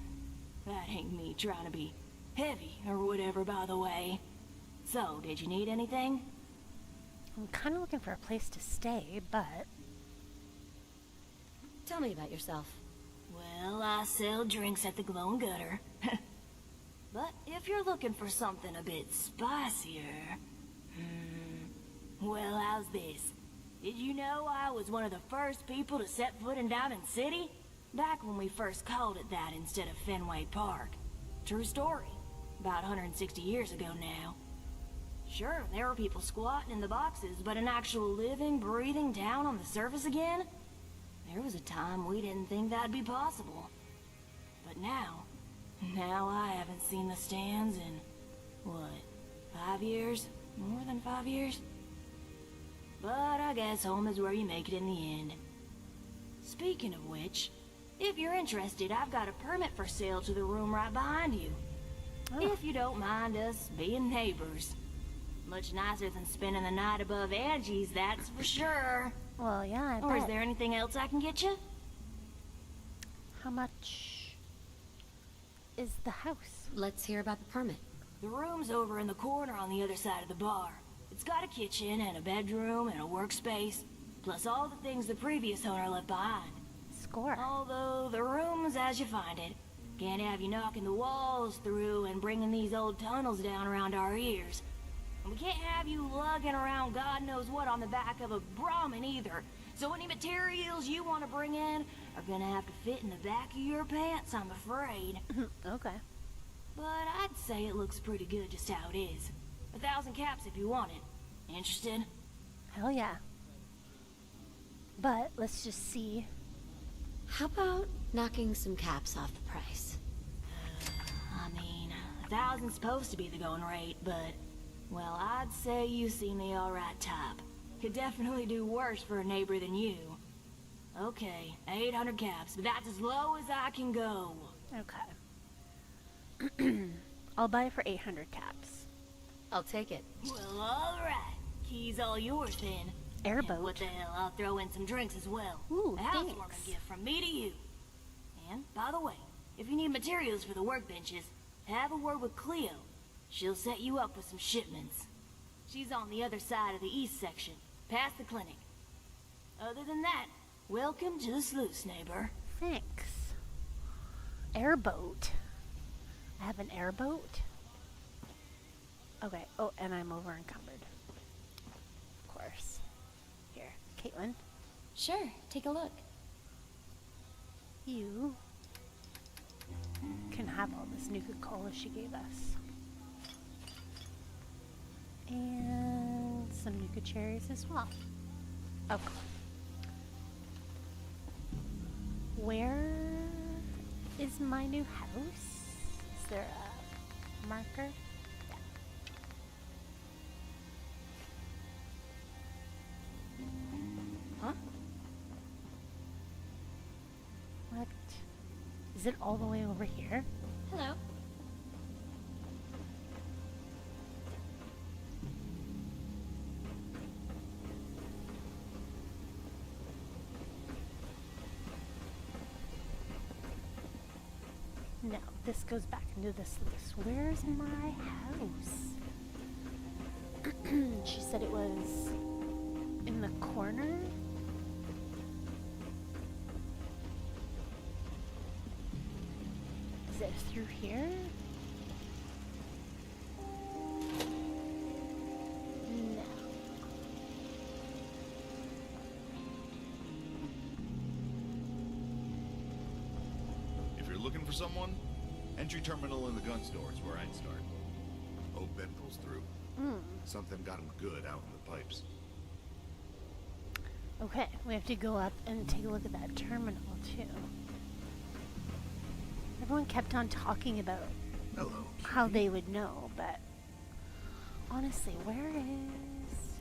That ain't me trying to be heavy or whatever, by the way. So, did you need anything? I'm kind of looking for a place to stay, but... Tell me about yourself. Well, I sell drinks at the Glow and Gutter. But if you're looking for something a bit spicier... Well, how's this? Did you know I was one of the first people to set foot in Diamond City? Back when we first called it that instead of Fenway Park. True story. About 160 years ago now. Sure, there were people squatting in the boxes, but an actual living, breathing town on the surface again? There was a time we didn't think that'd be possible. But now I haven't seen the stands in, what, 5 years? More than 5 years? But I guess home is where you make it in the end. Speaking of which, if you're interested, I've got a permit for sale to the room right behind you. Oh. If you don't mind us being neighbors. Much nicer than spending the night above Angie's, that's for sure. Well, yeah, I Or bet. is there anything else I can get you? How much is the house? Let's hear about the permit. The room's over in the corner on the other side of the bar. It's got a kitchen and a bedroom and a workspace, plus all the things the previous owner left behind. Score. Although the room's as you find it. Can't have you knocking the walls through and bringing these old tunnels down around our ears. And we can't have you lugging around God knows what on the back of a Brahmin either. So any materials you want to bring in are gonna have to fit in the back of your pants, I'm afraid. Okay. But I'd say it looks pretty good just how it is. 1,000 caps if you want it. Interested? Hell yeah. But let's just see. How about knocking some caps off the price? I mean, 1,000's supposed to be the going rate, but... Well, I'd say you seem the alright type. Could definitely do worse for a neighbor than you. Okay, 800 caps, but that's as low as I can go. Okay. I'll buy it for 800 caps. I'll take it. Well, alright. Keys all yours then. Airboat. And what the hell, I'll throw in some drinks as well. Ooh, a housewarming thanks. gift from me to you. And, by the way, if you need materials for the workbenches, have a word with Cleo. She'll set you up with some shipments. She's on the other side of the east section, past the clinic. Other than that, welcome to the Sluice, neighbor. Thanks. Airboat. I have an airboat? Okay. Oh, and I'm over encumbered. Of course. Here, Caitlin. Sure, take a look. You can have all this Nuka-Cola she gave us. And some Nuka cherries as well. Okay. Where is my new house? Is there a marker? Huh? What? Is it all the way over here? Hello. No, this goes back into the sluice. Where's my house? She said it was in the corner. Is it through here? No. If you're looking for someone, entry terminal in the gun store is where I'd start. Hope Ben pulls through. Something got him good out in the pipes. Okay, we have to go up and take a look at that terminal too. Everyone kept on talking about how they would know, but honestly, where is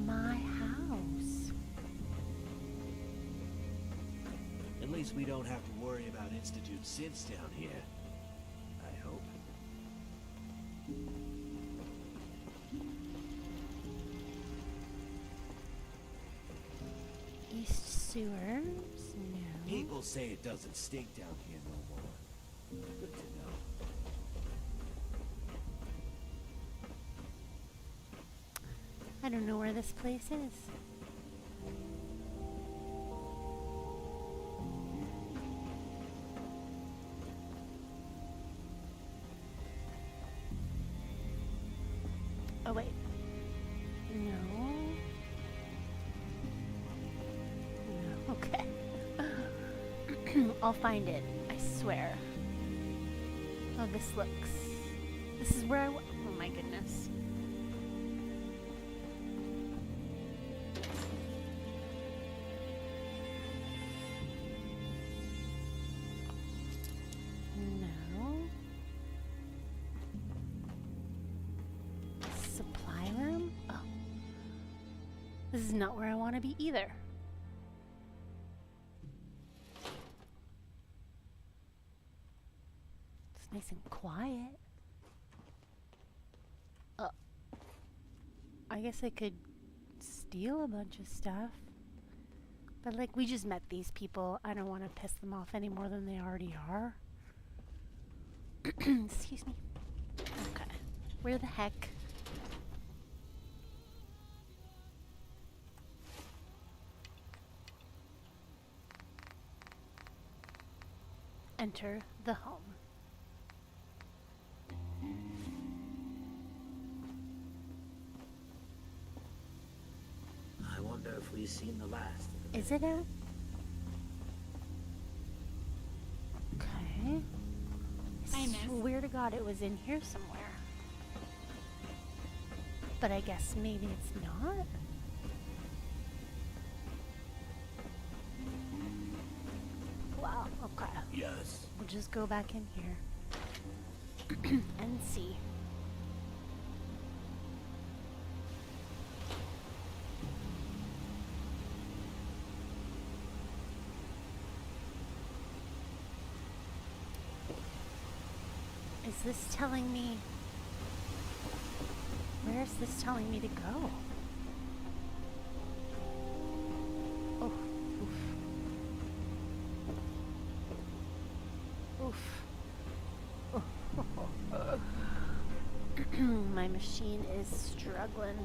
my house? At least we don't have to worry about Institute synths down here. I hope. sewers? No. People say it doesn't stink down here no more. Good to know. I don't know where this place is. Oh wait. No. No. Okay. I'll find it. I swear. Oh, this is where oh my goodness. No. Supply room? Oh. This is not where I want to be either. It's nice and quiet. I guess I could steal a bunch of stuff. But like, we just met these people. I don't want to piss them off any more than they already are. Excuse me. Okay. Where the heck? Enter the home. I wonder if we've seen the last. Is it out? Okay. I swear to God it was in here somewhere. But I guess maybe it's not? Wow, okay. Yes. We'll just go back in here and see. Is this telling me... Where is this telling me to go? Oh, oof. Oof. Oh. My machine is struggling.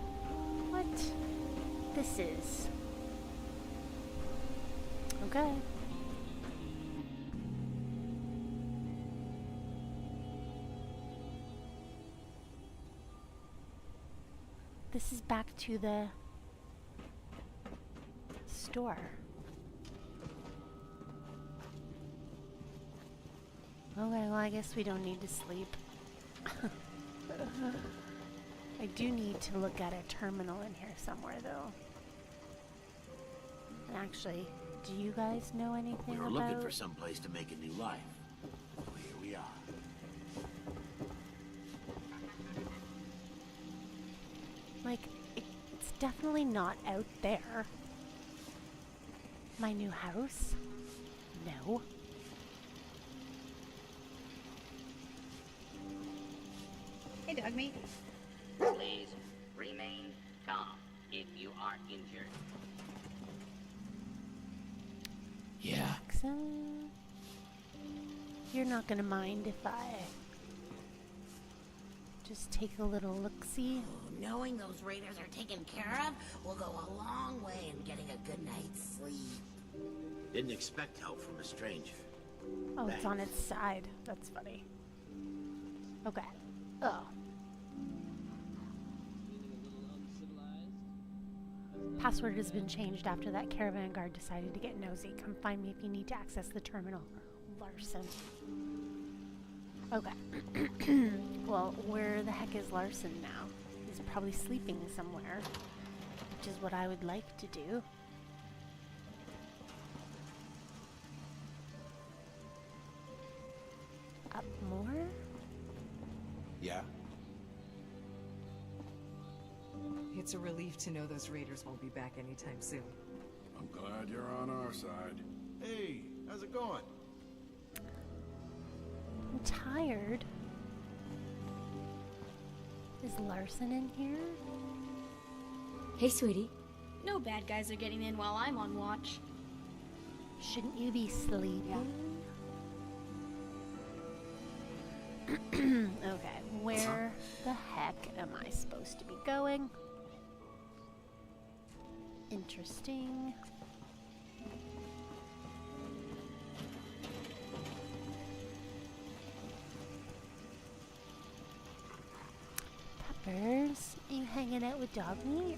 What? This is... Okay. This is back to the store. Okay, well, I guess we don't need to sleep. I do need to look at a terminal in here somewhere, though. Actually, do you guys know anything We were about... looking for some place to make a new life. So here we are. Like, it's definitely not out there. My new house? No. Hey, dog mate. Please remain calm if you are injured. Yeah. Jackson, you're not gonna mind if I just take a little look-see? Knowing those raiders are taken care of will go a long way in getting a good night's sleep. Didn't expect help from a stranger. Oh, it's on its side. That's funny. Okay. Oh. Password has been changed after that caravan guard decided to get nosy. Come find me if you need to access the terminal. Larsen. Okay. Well, where the heck is Larsen now? He's probably sleeping somewhere, which is what I would like to do. Up more? Yeah? It's a relief to know those raiders won't be back anytime soon. I'm glad you're on our side. Hey, how's it going? I'm tired. Is Larsen in here? Hey, sweetie. No bad guys are getting in while I'm on watch. Shouldn't you be sleeping? Okay, where the heck am I supposed to be going? Interesting. Peppers, you hanging out with dog meat?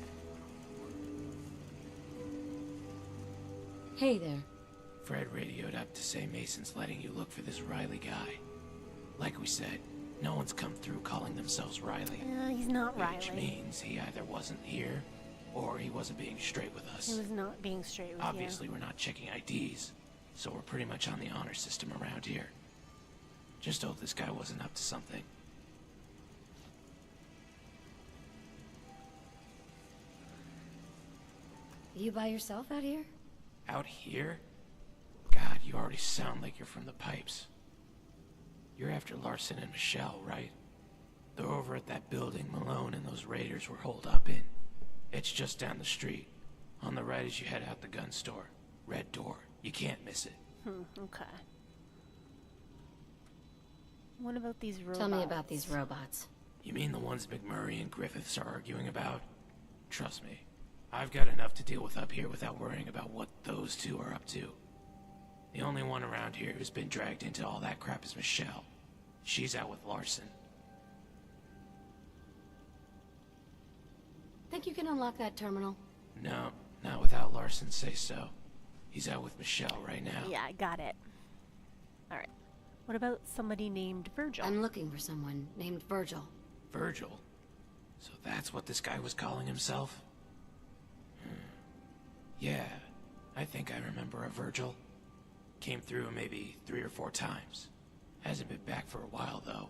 Hey there. Fred radioed up to say Mason's letting you look for this Riley guy. Like we said, no one's come through calling themselves Riley. He's not Riley. Which means he either wasn't here, or he wasn't being straight with us. He was not being straight with Obviously, we're not checking IDs, so we're pretty much on the honor system around here. Just hope this guy wasn't up to something. You by yourself out here? Out here? God, you already sound like you're from the pipes. You're after Larsen and Michelle, right? They're over at that building Malone and those raiders were holed up in. It's just down the street. On the right as you head out the gun store. Red door. You can't miss it. Okay. What about these robots? Tell me about these robots. You mean the ones MacMurray and Griffiths are arguing about? Trust me, I've got enough to deal with up here without worrying about what those two are up to. The only one around here who's been dragged into all that crap is Michelle. She's out with Larsen. Think you can unlock that terminal? No, not without Larsen say so. He's out with Michelle right now. Yeah, I got it. Alright. What about somebody named Virgil? I'm looking for someone named Virgil. Virgil? So that's what this guy was calling himself? Yeah, I think I remember a Virgil. Came through maybe 3 or 4 times. Hasn't been back for a while, though.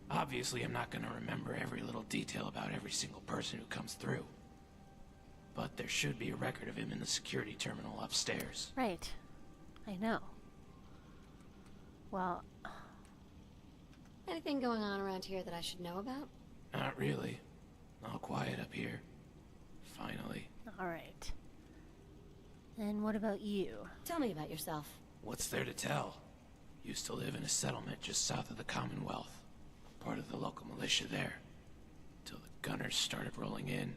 Obviously, I'm not gonna remember every little detail about every single person who comes through. But there should be a record of him in the security terminal upstairs. Right. I know. Well... Anything going on around here that I should know about? Not really. All quiet up here. Finally. Alright. And what about you? Tell me about yourself. What's there to tell? Used to live in a settlement just south of the Commonwealth. Part of the local militia there. Till the gunners started rolling in.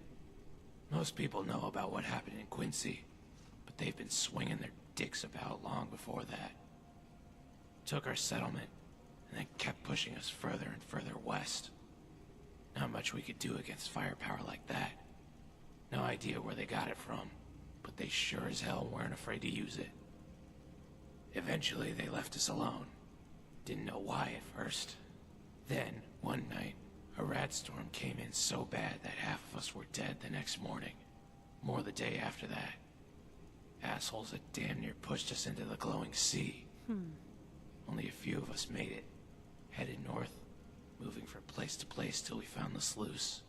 Most people know about what happened in Quincy, but they've been swinging their dicks about long before that. Took our settlement, and then kept pushing us further and further west. Not much we could do against firepower like that. No idea where they got it from, but they sure as hell weren't afraid to use it. Eventually, they left us alone. Didn't know why at first. Then, one night, a rat storm came in so bad that half of us were dead the next morning. More the day after that. Assholes that damn near pushed us into the glowing sea. Only a few of us made it. Headed north, moving from place to place till we found the sluice.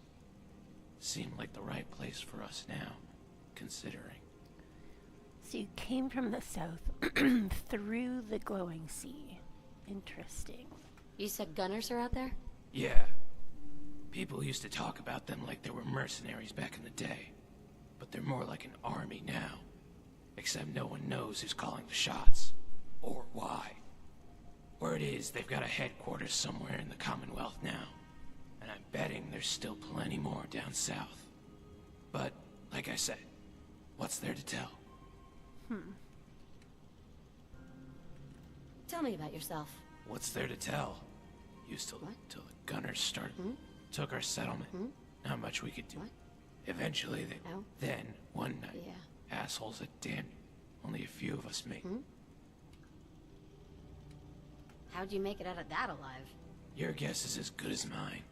Seemed like the right place for us now, considering. So you came from the south through the glowing sea. Interesting. You said gunners are out there? Yeah. People used to talk about them like they were mercenaries back in the day. But they're more like an army now. Except no one knows who's calling the shots. Or why. Word is, they've got a headquarters somewhere in the Commonwealth now. And I'm betting there's still plenty more down south. But, like I said, what's there to tell? Tell me about yourself. What's there to tell? Used to till the gunners started. Took our settlement. Not much we could do. Eventually, then, one night, assholes that damn only a few of us made. How'd you make it out of that alive? Your guess is as good as mine.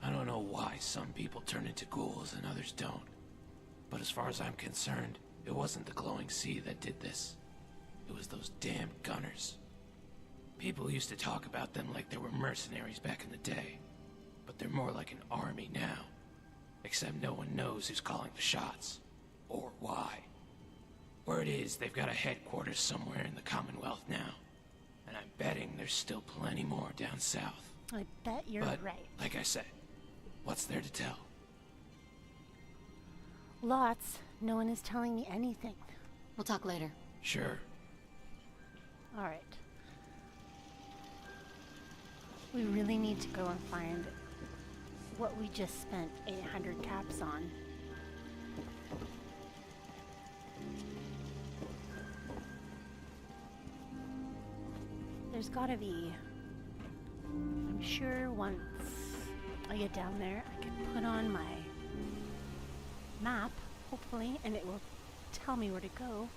I don't know why some people turn into ghouls and others don't. But as far as I'm concerned, it wasn't the glowing sea that did this. It was those damn gunners. People used to talk about them like they were mercenaries back in the day. But they're more like an army now. Except no one knows who's calling the shots. Or why. Word is, they've got a headquarters somewhere in the Commonwealth now. And I'm betting there's still plenty more down south. I bet you're but, right. Like I said, what's there to tell? Lots. No one is telling me anything. We'll talk later. Sure. Alright. We really need to go and find what we just spent 800 caps on. There's gotta be... I'm sure once I get down there, I can put on my map, hopefully, and it will tell me where to go.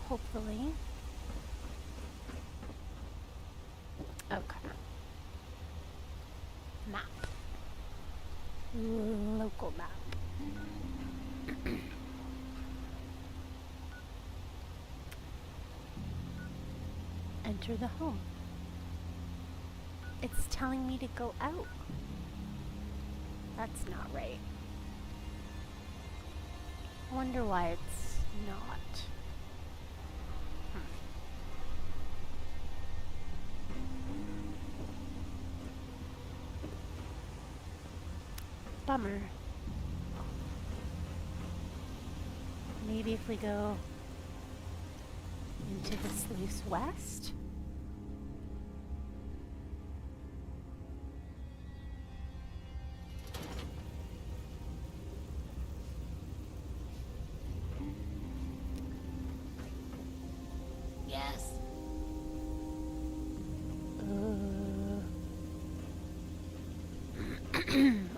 Hopefully. Okay. Map. Local map. Enter the home. It's telling me to go out. That's not right. Wonder why it's not. Bummer. Maybe if we go into the Sluice West? Yes.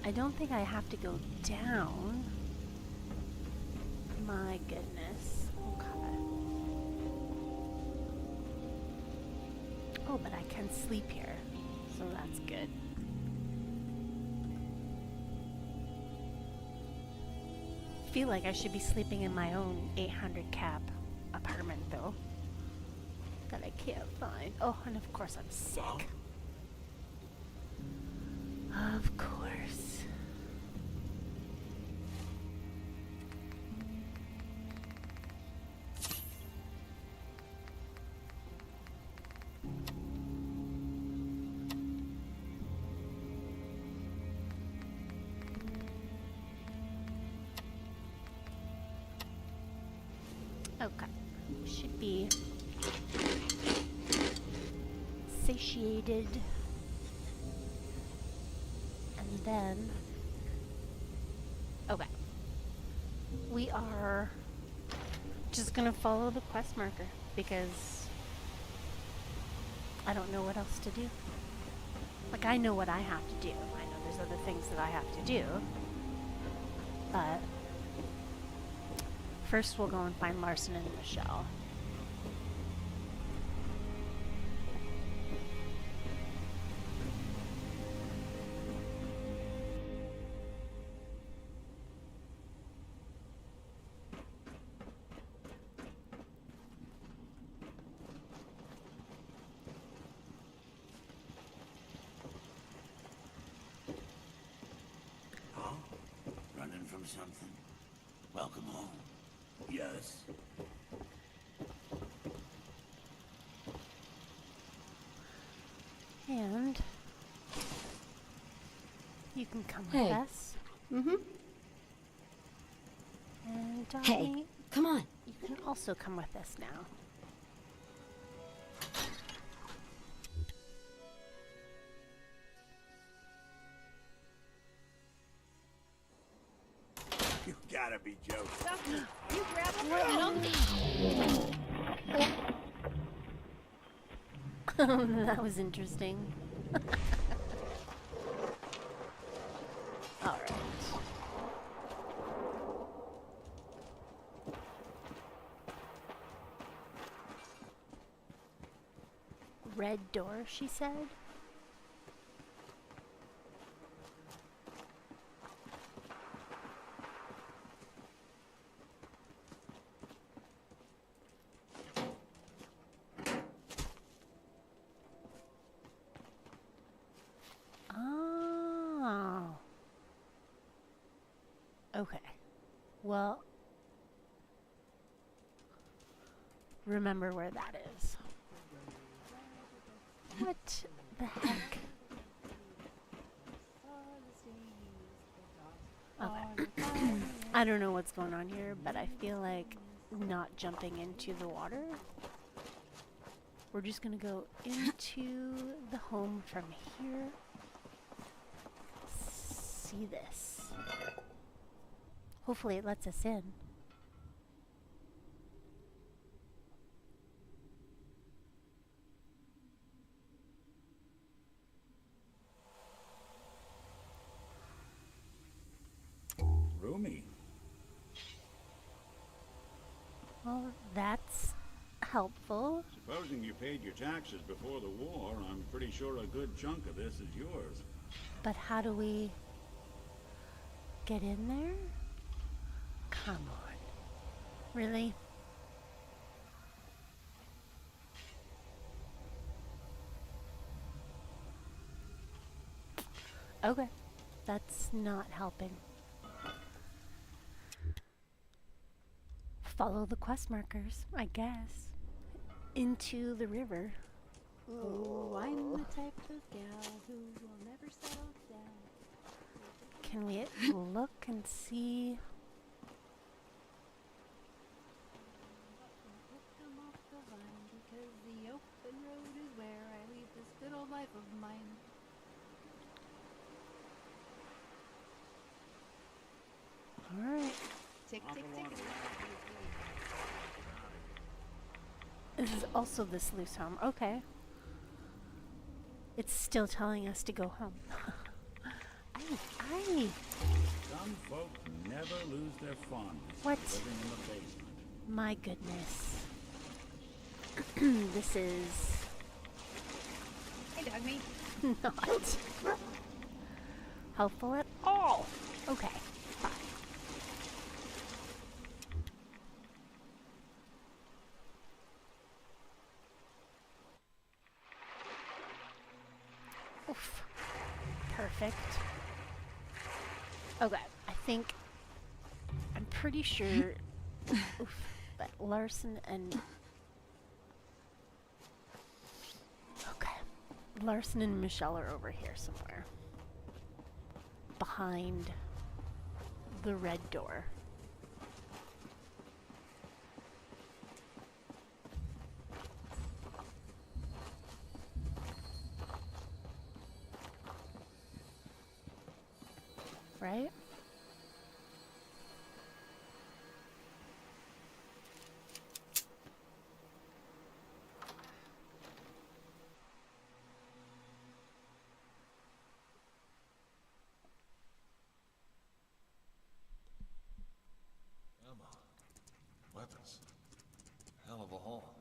I don't think I have to go down. My goodness. Okay. Oh, but I can sleep here, so that's good. I feel like I should be sleeping in my own 800 cap apartment, though. That I can't find. Oh, and of course I'm sick. Of course. Okay. Should be satiated. And then, okay, we are just gonna follow the quest marker because I don't know what else to do. Like, I know what I have to do. I know there's other things that I have to do, but first we'll go and find Larsen and Michelle. Something. Welcome home. Yes. And you can come Hey. with us. Mm-hmm. And Donnie, Hey, come on. You can also come with us now. You gotta be joking. You grab him. That was interesting. All right. Red door, she said. Okay. Well, remember where that is. What the heck? Okay. I don't know what's going on here, but I feel like not jumping into the water. We're just gonna go into the home from here. See this. Hopefully it lets us in. Roomy. Well, that's helpful. Supposing you paid your taxes before the war, I'm pretty sure a good chunk of this is yours. But how do we get in there? Come on. Really? Okay. That's not helping. Follow the quest markers, I guess. Into the river. Oh, I'm the type of gal who will never settle down. Can we look and see? Come off the vine because the open road is where I leave this good old life of mine. Alright. Tick, tick, tick. This is also the Sluice home. Okay. It's still telling us to go home. Aye. Some folk never lose their fun. What? Living in the basement. My goodness. This is Hey, dog meat. not helpful at all. Okay. Fine. Oof. Perfect. Okay, I'm pretty sure oof, that Larsen and Michelle are over here somewhere. Behind the red door. Right? Ammo. Weapons. Hell of a haul.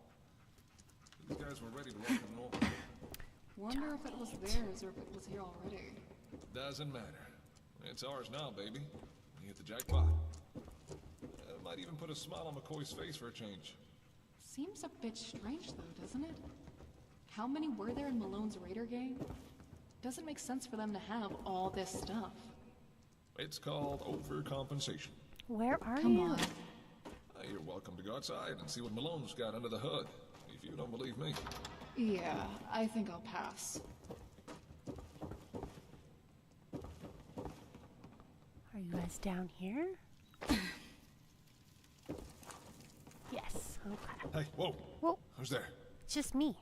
These guys were ready to rock and roll. Wonder if it was theirs or if it was here already. Doesn't matter. It's ours now, baby. We hit the jackpot. Might even put a smile on McCoy's face for a change. Seems a bit strange though, doesn't it? How many were there in Malone's raider gang? Doesn't make sense for them to have all this stuff. It's called overcompensation. Where are Come you? on. You're welcome to go outside and see what Malone's got under the hood, if you don't believe me. Yeah, I think I'll pass. Are you guys down here? Yes, okay. Hey, whoa! Whoa. Who's there? It's just me.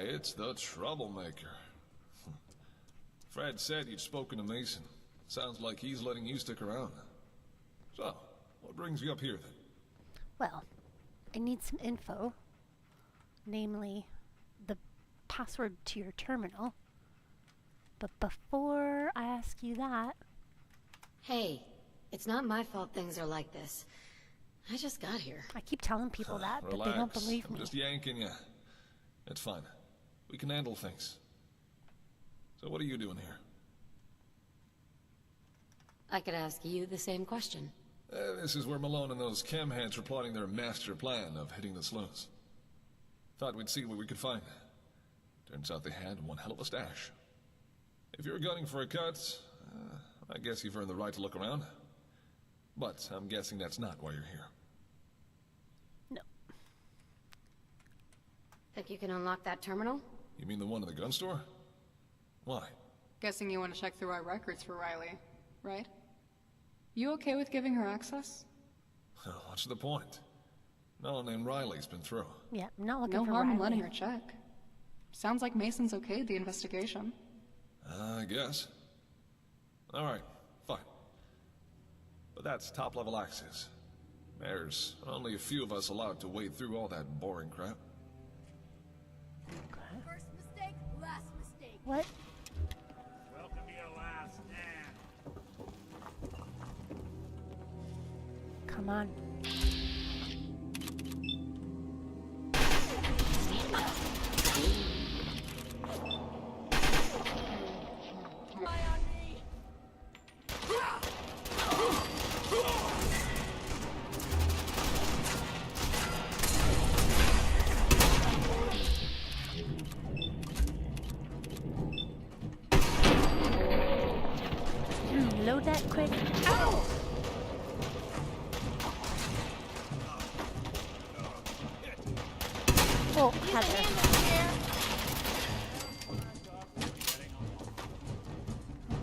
It's the troublemaker. Fred said you'd spoken to Mason. Sounds like he's letting you stick around. So, what brings you up here then? Well, I need some info. Namely, the password to your terminal. But before I ask you that... Hey, it's not my fault things are like this. I just got here. I keep telling people that, but they don't believe I'm me. just yanking you. It's fine. We can handle things. So what are you doing here? I could ask you the same question. This is where Malone and those chem heads were plotting their master plan of hitting the sluice. Thought we'd see what we could find. Turns out they had one hell of a stash. If you're gunning for a cut, I guess you've earned the right to look around. But I'm guessing that's not why you're here. Think you can unlock that terminal? You mean the one in the gun store? Why? Guessing you want to check through our records for Riley, right? You okay with giving her access? What's the point? No one named Riley's been through. Yeah, I'm not looking No for harm in Riley. letting her check. Sounds like Mason's okayed the investigation. I guess. Alright, fine. But that's top-level access. There's only a few of us allowed to wade through all that boring crap. First mistake, last mistake. What? Welcome to your last stand. Come on. Load that quick. Ow! Oh, Heather.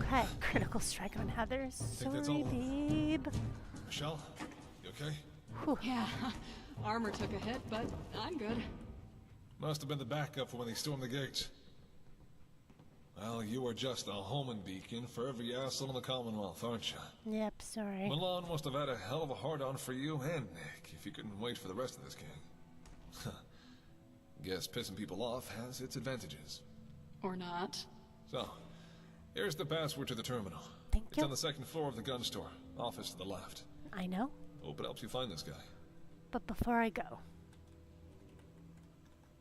Okay, critical strike on Heather. that's Sorry, all. babe. Michelle, you okay? Whew. Yeah, armor took a hit, but I'm good. Must have been the backup for when they stormed the gates. Well, you are just a homing beacon for every asshole in the Commonwealth, aren't you? Yep, sorry. Milan must have had a hell of a hard-on for you and Nick, if you couldn't wait for the rest of this gang. Guess pissing people off has its advantages. Or not. So, here's the password to the terminal. Thank It's you. on the second floor of the gun store. Office to the left. I know, Hope it helps you find this guy. but before I go,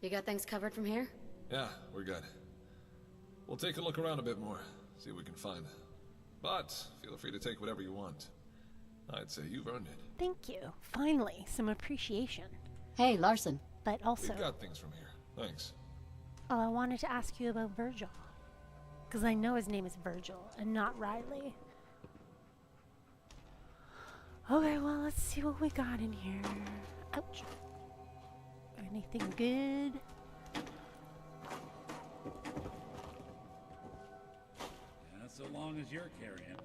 You got things covered from here? Yeah, we're good. We'll take a look around a bit more, see what we can find. But, feel free to take whatever you want. I'd say you've earned it. thank you. Finally, some appreciation. Hey, Larsen. But also, We've got things from here. Thanks. oh, I wanted to ask you about Virgil. Because I know his name is Virgil and not Riley. Okay, well, let's see what we got in here. Ouch. Anything good? Yeah, so long as you're carrying.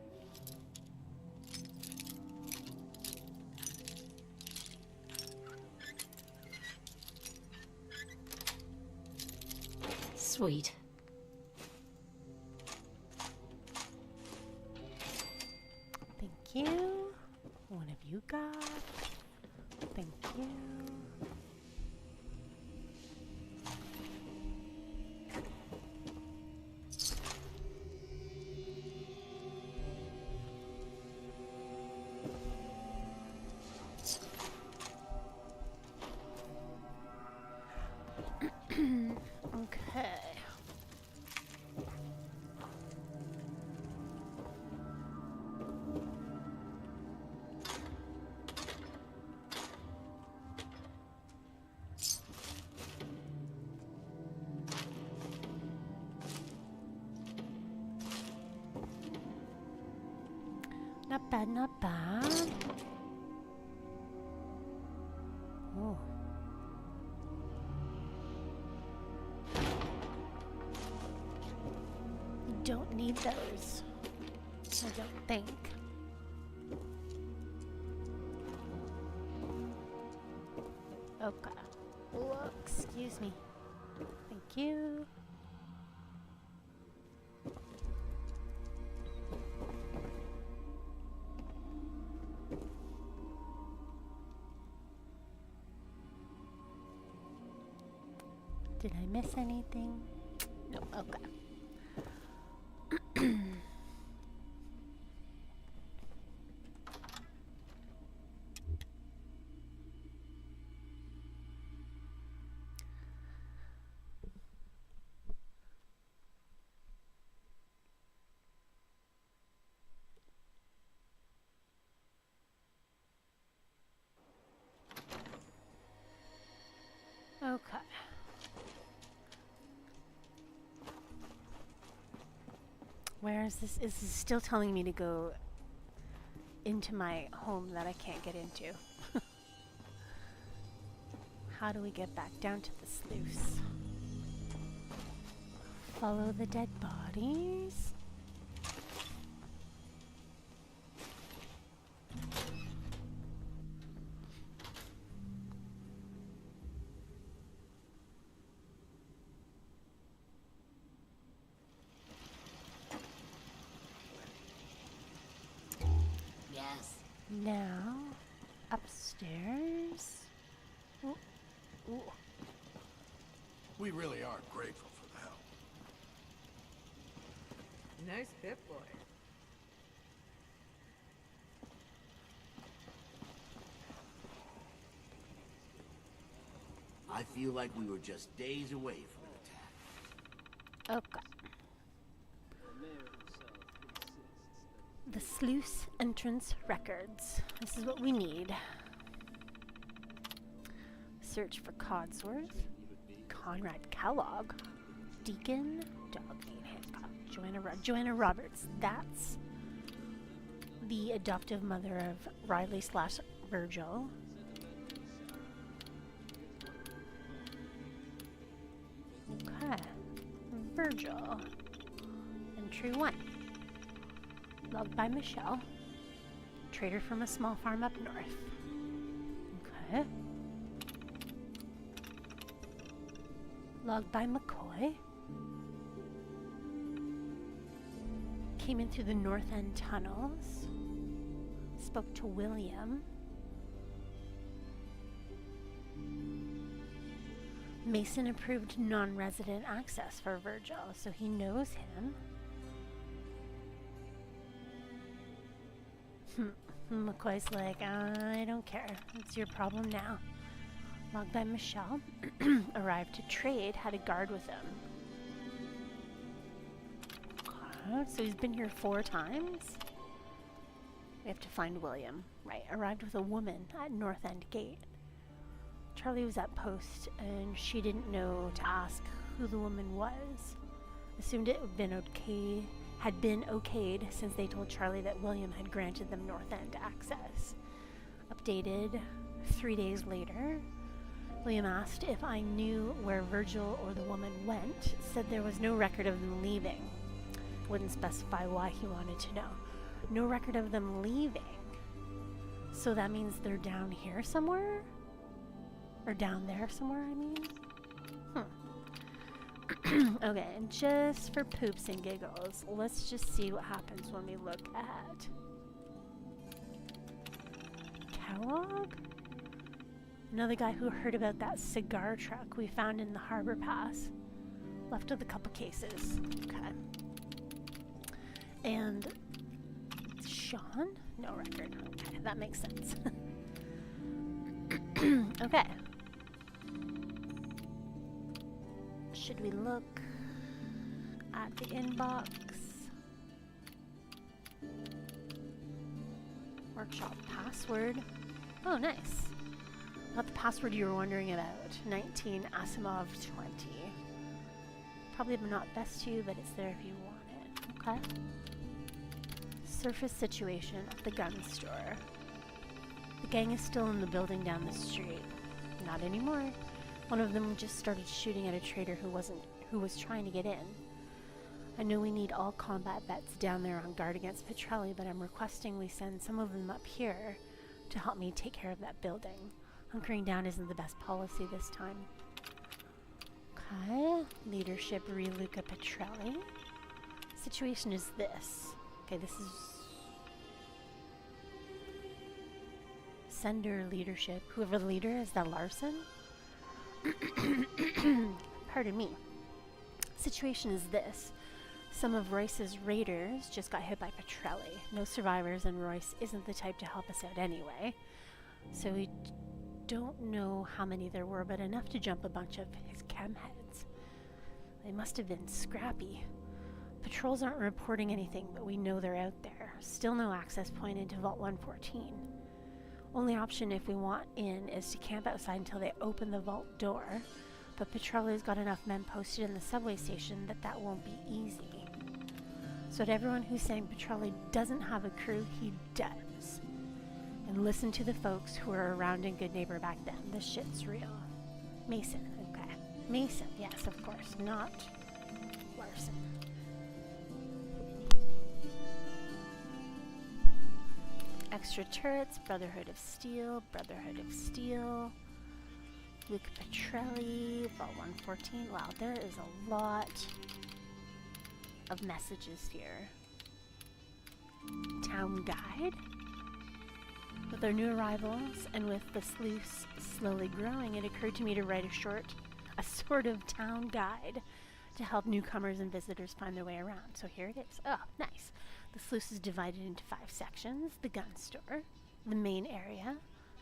Sweet. Thank you. What have you got? Thank you. Okay. Not bad, not bad. Oh. You don't need those. I don't think. Okay. Oh, excuse me. Thank you. Did I miss anything? No, okay. Okay. Where is this? Is this still telling me to go into my home that I can't get into? How do we get back down to the sluice? Follow the dead bodies. Yes. Now, upstairs. Ooh. Ooh. We really are grateful for the help. Nice pip boy. I feel like we were just days away from an attack. Okay. The Sluice entrance records. This is what we need. Search for Codsworth, Conrad Kellogg, Deacon, Dogmeat Hancock, Joanna Roberts. That's the adoptive mother of Riley / Virgil. Okay. Virgil. Entry 1. Logged by Michelle. Trader from a small farm up north. Okay. Logged by McCoy. Came in through the north end tunnels. Spoke to William. Mason approved non-resident access for Virgil, so he knows him. McCoy's like, I don't care. It's your problem now. Logged by Michelle. Arrived to trade, had a guard with him. Okay, so he's been here 4 times. We have to find William. Right, arrived with a woman at North End Gate. Charlie was at post, and she didn't know to ask who the woman was. Assumed it had been okayed since they told Charlie that William had granted them North End access. Updated 3 days later. William asked if I knew where Virgil or the woman went. Said there was no record of them leaving. Wouldn't specify why he wanted to know. No record of them leaving. So that means they're down here somewhere? Or down there somewhere, I mean? Okay, and just for poops and giggles, let's just see what happens when we look at Kellogg? Another guy who heard about that cigar truck we found in the Harbor Pass. Left with a couple cases. Okay. And Sean? No record. Okay, that makes sense. Okay. Should we look at the inbox? Workshop password. Oh, nice. Not the password you were wondering about. 19 Asimov 20. Probably not best to you, but it's there if you want it. Okay. Surface situation at the gun store. The gang is still in the building down the street. Not anymore. One of them just started shooting at a trader who was trying to get in. I know we need all combat vets down there on guard against Petrelli, but I'm requesting we send some of them up here to help me take care of that building. Hunkering down isn't the best policy this time. Okay. Leadership Luca Petrelli. Situation is this. Okay, this is sender leadership. Whoever the leader is, that Larsen? Pardon me. Situation is this. Some of Royce's raiders just got hit by Petrelli. No survivors, and Royce isn't the type to help us out anyway. So we don't know how many there were, but enough to jump a bunch of his chem heads. They must have been scrappy. Patrols aren't reporting anything, but we know they're out there. Still no access point into Vault 114. Only option if we want in is to camp outside until they open the vault door, but Petrelli's got enough men posted in the subway station that won't be easy. So to everyone who's saying Petrelli doesn't have a crew, he does. And listen to the folks who were around in Good Neighbor back then. This shit's real. Mason, okay. Mason, yes, of course. Not Larsen. Extra turrets, Brotherhood of Steel, Luke Petrelli, Vault 114. Wow, there is a lot of messages here. Town guide. With our new arrivals and with the sluice slowly growing, it occurred to me to write a sort of town guide to help newcomers and visitors find their way around. So here it is. Oh, nice. The sluice is divided into 5 sections: the gun store, the main area,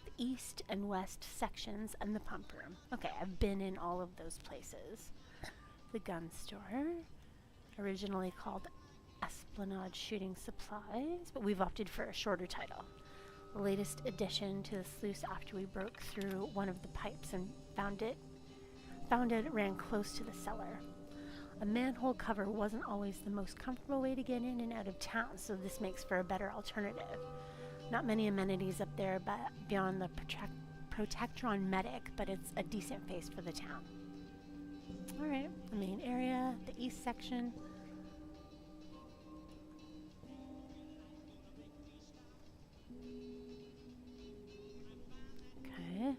the east and west sections, and the pump room. Okay, I've been in all of those places. The gun store, originally called Esplanade Shooting Supplies, but we've opted for a shorter title. The latest addition to the sluice after we broke through one of the pipes and found it ran close to the cellar. A manhole cover wasn't always the most comfortable way to get in and out of town, so this makes for a better alternative. Not many amenities up there but beyond the Protectron medic, but it's a decent face for the town. Alright, the main area, the east section. Okay.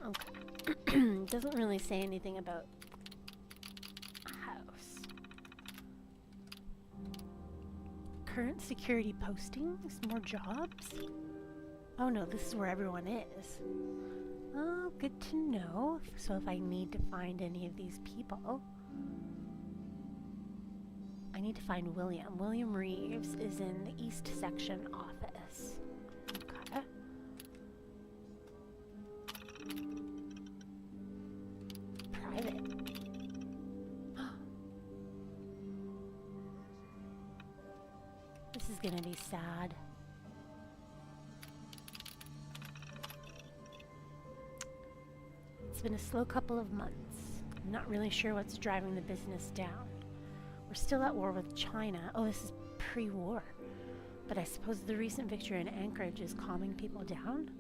Okay. Doesn't really say anything about a house. Current security postings? More jobs? Oh no, this is where everyone is. Oh, good to know. So if I need to find any of these people, I need to find William. William Reeves is in the east section office. Okay. Private. This is gonna be sad. It's been a slow couple of months. I'm not really sure what's driving the business down. We're still at war with China. Oh, this is pre-war. But I suppose the recent victory in Anchorage is calming people down?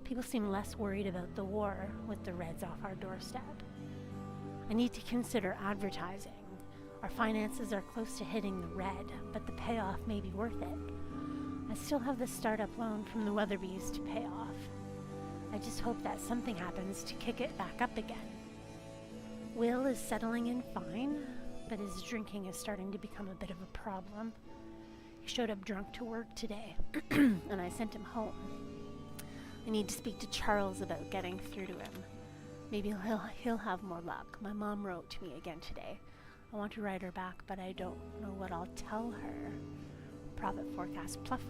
People seem less worried about the war with the Reds off our doorstep. I need to consider advertising. Our finances are close to hitting the red, but the payoff may be worth it. I still have the startup loan from the Weatherbees to pay off. I just hope that something happens to kick it back up again. Will is settling in fine, but his drinking is starting to become a bit of a problem. He showed up drunk to work today, and I sent him home. I need to speak to Charles about getting through to him. Maybe he'll have more luck. My mom wrote to me again today. I want to write her back, but I don't know what I'll tell her. Profit forecast plus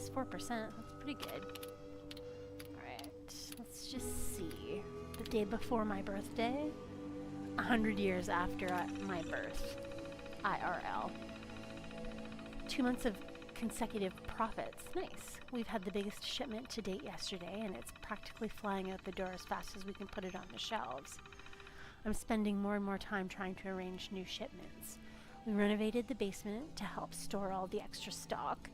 4%. That's pretty good. Alright, let's just see. The day before my birthday, 100 years after my birth. IRL. 2 months of consecutive profits. Nice. We've had the biggest shipment to date yesterday, and it's practically flying out the door as fast as we can put it on the shelves. I'm spending more and more time trying to arrange new shipments. We renovated the basement to help store all the extra stock.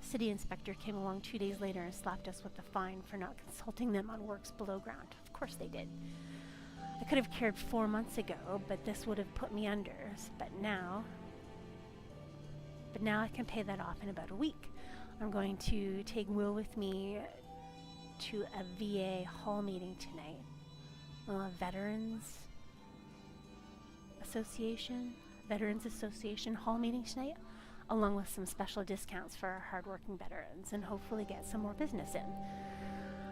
A city inspector came along 2 days later and slapped us with a fine for not consulting them on works below ground. Of course they did. I could have cared 4 months ago, but this would have put me under. But now I can pay that off in about a week. I'm going to take Will with me to a VA hall meeting tonight. Veterans Association hall meeting tonight, along with some special discounts for our hardworking veterans, and hopefully get some more business in.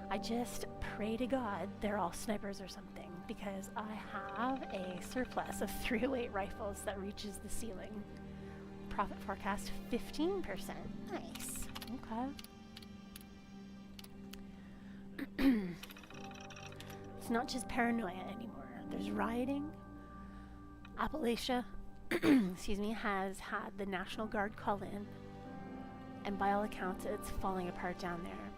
I just pray to God they're all snipers or something, because I have a surplus of 308 rifles that reaches the ceiling. Profit forecast 15%. Nice. Okay. It's not just paranoia anymore. There's rioting. Appalachia, excuse me, has had the National Guard call in, and by all accounts, it's falling apart down there.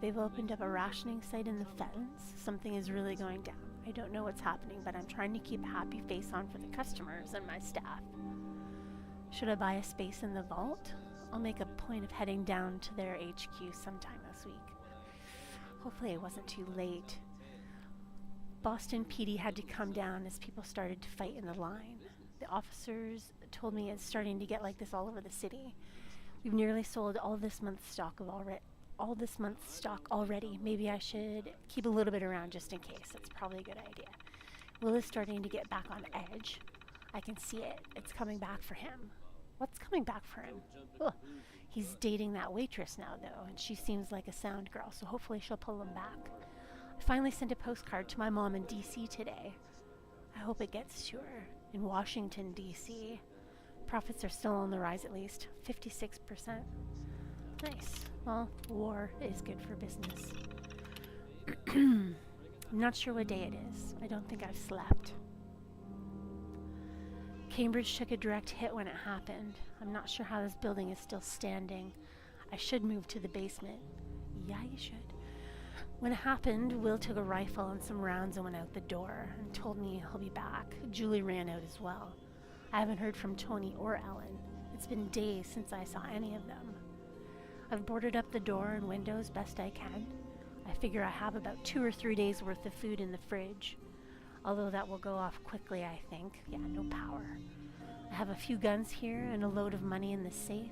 They've opened up a rationing site in the fens. Something is really going down. I don't know what's happening, but I'm trying to keep a happy face on for the customers and my staff. Should I buy a space in the vault? I'll make a point of heading down to their HQ sometime this week. Hopefully it wasn't too late. Boston PD had to come down as people started to fight in the line. The officers told me it's starting to get like this all over the city. We've nearly sold all this month's stock already. Maybe I should keep a little bit around just in case. It's probably a good idea. Will is starting to get back on edge. I can see it. It's coming back for him. What's coming back for him? Ugh. He's dating that waitress now, though, and she seems like a sound girl, so hopefully she'll pull him back. I finally sent a postcard to my mom in D.C. today. I hope it gets to her. In Washington, D.C. Profits are still on the rise, at least. 56%. Nice. Well, war is good for business. I'm not sure what day it is. I don't think I've slept. Cambridge took a direct hit when it happened. I'm not sure how this building is still standing. I should move to the basement. Yeah, you should. When it happened, Will took a rifle and some rounds and went out the door and told me he'll be back. Julie ran out as well. I haven't heard from Tony or Ellen. It's been days since I saw any of them. I've boarded up the door and windows best I can. I figure I have about 2 or 3 days worth of food in the fridge. Although that will go off quickly, I think. Yeah, no power. I have a few guns here and a load of money in the safe.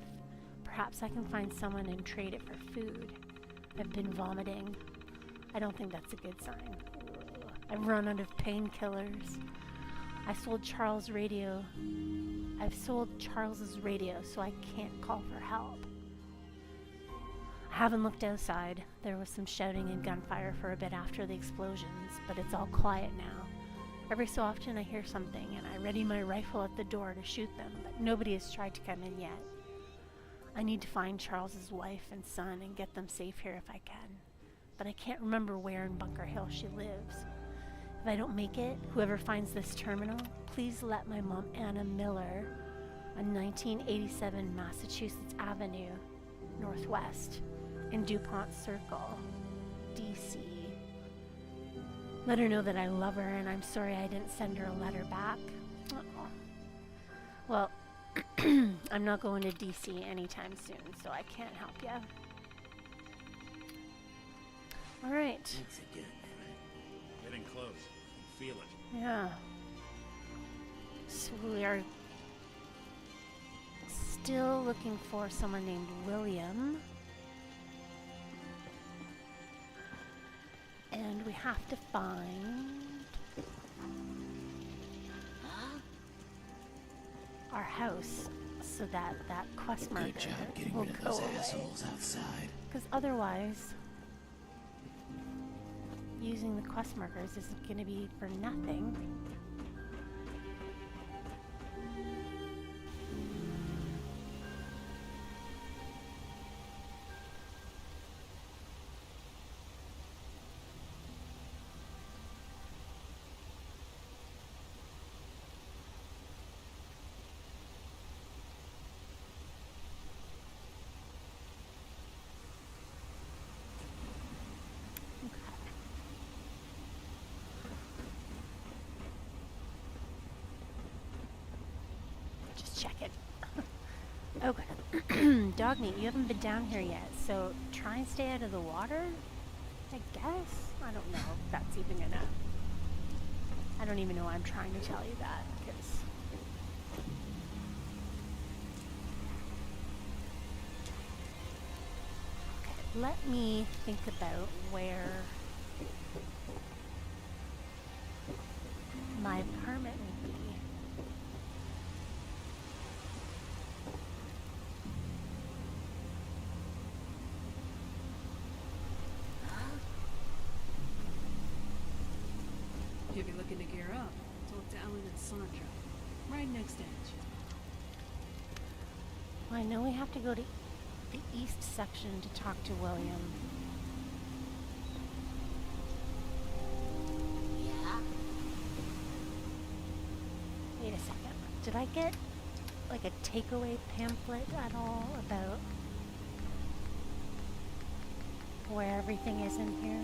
Perhaps I can find someone and trade it for food. I've been vomiting. I don't think that's a good sign. Ugh. I've run out of painkillers. I've sold Charles's radio, so I can't call for help. I haven't looked outside. There was some shouting and gunfire for a bit after the explosions, but it's all quiet now. Every so often I hear something, and I ready my rifle at the door to shoot them, but nobody has tried to come in yet. I need to find Charles's wife and son and get them safe here if I can. But I can't remember where in Bunker Hill she lives. If I don't make it, whoever finds this terminal, please let my mom Anna Miller on 1987 Massachusetts Avenue, Northwest, in DuPont Circle, D.C. Let her know that I love her and I'm sorry I didn't send her a letter back. Uh-oh. Well, I'm not going to D.C. anytime soon, so I can't help you. Alright. That's a good friend. Getting close. Feel it. Yeah. So we are still looking for someone named William. And we have to find our house so that that quest marker will go away. Assholes outside. Because otherwise, using the quest markers is going to be for nothing. Check it. Okay. Dogmeat, you haven't been down here yet, so try and stay out of the water? I guess? I don't know if that's even gonna... I don't even know why I'm trying to tell you that, because... Okay, let me think about where my apartment would be. If you're looking to gear up, talk to Ellen and Sandra. Right next to Angie. Well, I know we have to go to the east section to talk to William. Yeah? Wait a second. Did I get like a takeaway pamphlet at all about where everything is in here?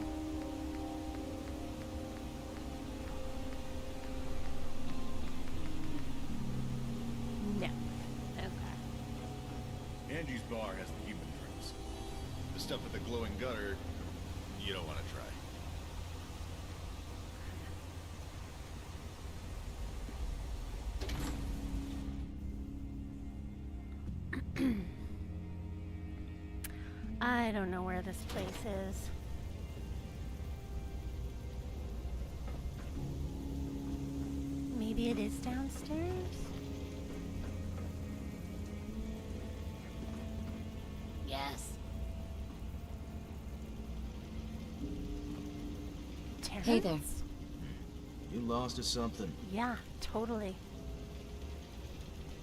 No. Okay. bar has the human drinks. The stuff with the glowing gutter, you don't want to try. I don't know where this place is. Maybe it is downstairs? Yes. Terrance? Hey there. You lost or something? Yeah, totally.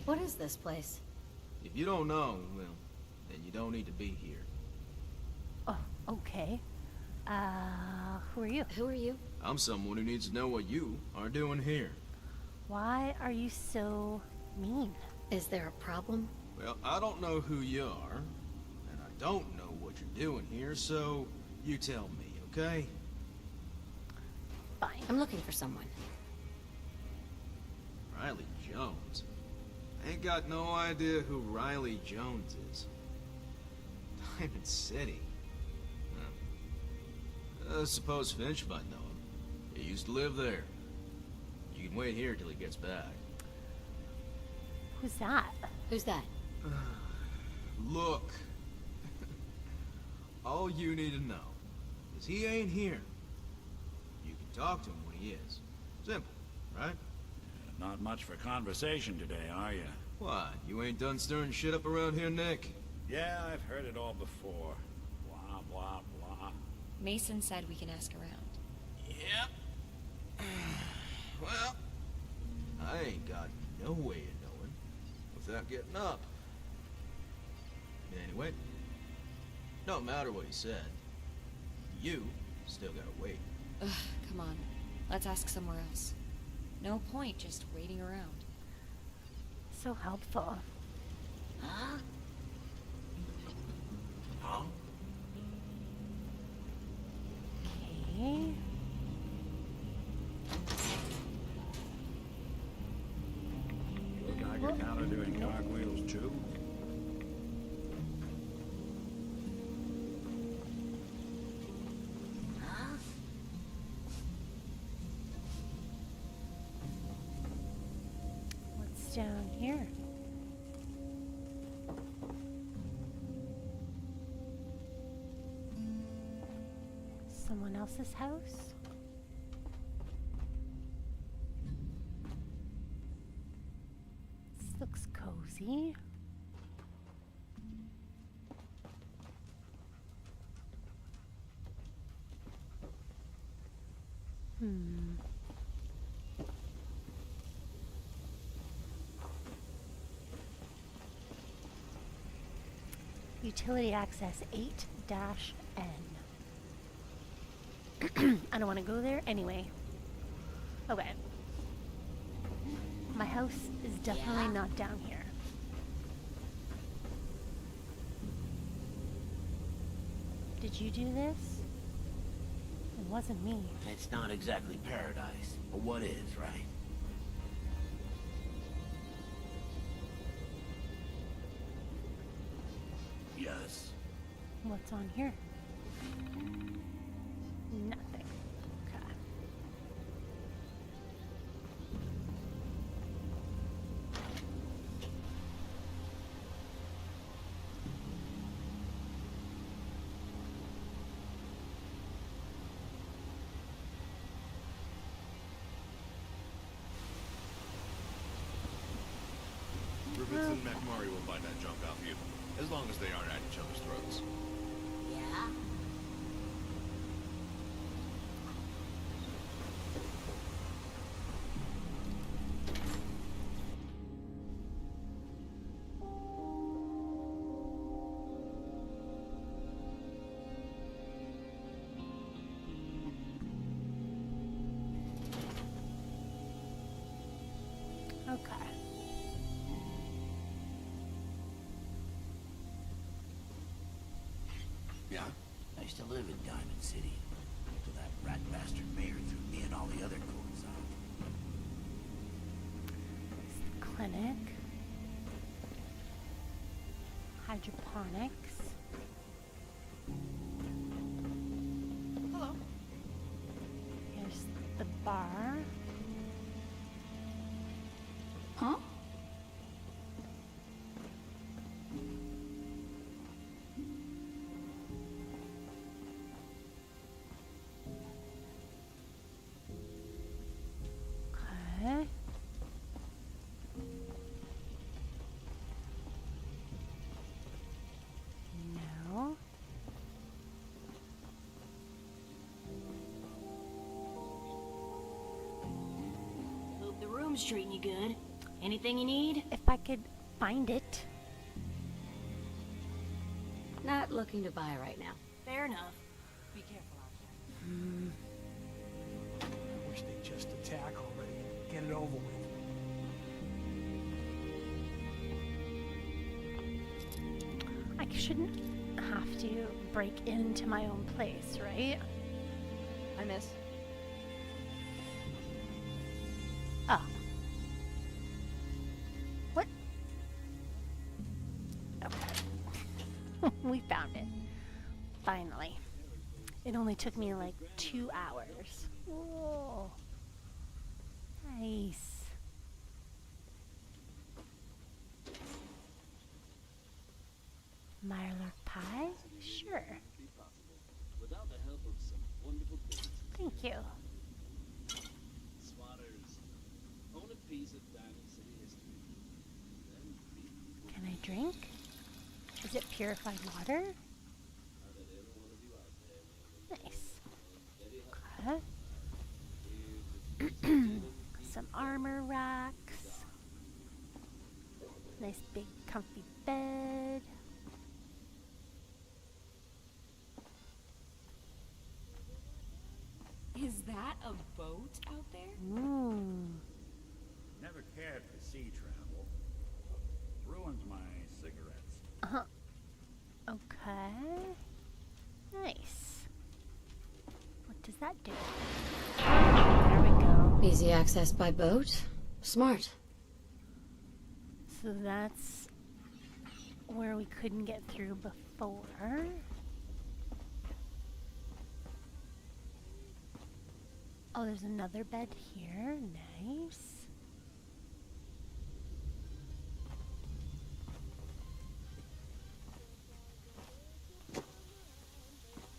What is this place? If you don't know, well, then you don't need to be here. Oh, okay. Who are you? Who are you? I'm someone who needs to know what you are doing here. Why are you so mean? Is there a problem? Well, I don't know who you are, and I don't know what you're doing here, so you tell me, okay? Fine. I'm looking for someone. Riley Jones? Ain't got no idea who Riley Jones is. Diamond City? Suppose Finch might know him. He used to live there. You can wait here till he gets back. Who's that? Who's that? Look. All you need to know is he ain't here. You can talk to him when he is. Simple, right? Not much for conversation today, are you? Why? You ain't done stirring shit up around here, Nick? Yeah, I've heard it all before. Blah, blah, blah. Mason said we can ask around. Yep. Well, I ain't got no way of knowing without getting up. Anyway, don't matter what he said. You still gotta wait. Ugh, come on. Let's ask somewhere else. No point just waiting around. So helpful. Huh? Huh? Okay. Your Geiger counter doing cartwheels too? What's down here? Someone else's house? This looks cozy. Utility access 8-N. I don't want to go there anyway. Okay. My house is definitely not down here. Did you do this? It wasn't me. It's not exactly paradise, but what is, right? Yes. What's on here? Nothing. Okay. Griffiths and MacMurray will buy that junk off you, as long as they aren't at each other's throats. Yeah? Okay. Yeah? I used to live in Diamond City. Until that rat bastard mayor threw me and all the other ghouls out. Clinic. High hydroponics. Hello. Here's the bar. Huh? Okay. No. Hope the room's treating you good. Anything you need? If I could find it. Not looking to buy right now. Fair enough. Be careful out there. I wish they'd just attack already. Get it over with. I shouldn't have to break into my own place, right? I miss. Oh. What? Okay. We found it. Finally. It only took me like 2 hours. Whoa. Nice. Mirelurk pie? Sure. Without the help of some wonderful business. Thank you. Swatters, own a piece of Diamond City history. Then be Can I drink? Is it purified water? Nice. Okay. Some armor racks. Nice big comfy bed. Is that a boat out there? Ooh. Never cared for sea travel. Ruins my cigarettes. Uh-huh. Okay. Nice. What does that do? There we go. Easy access by boat. Smart. So that's where we couldn't get through before. Oh, there's another bed here. Nice.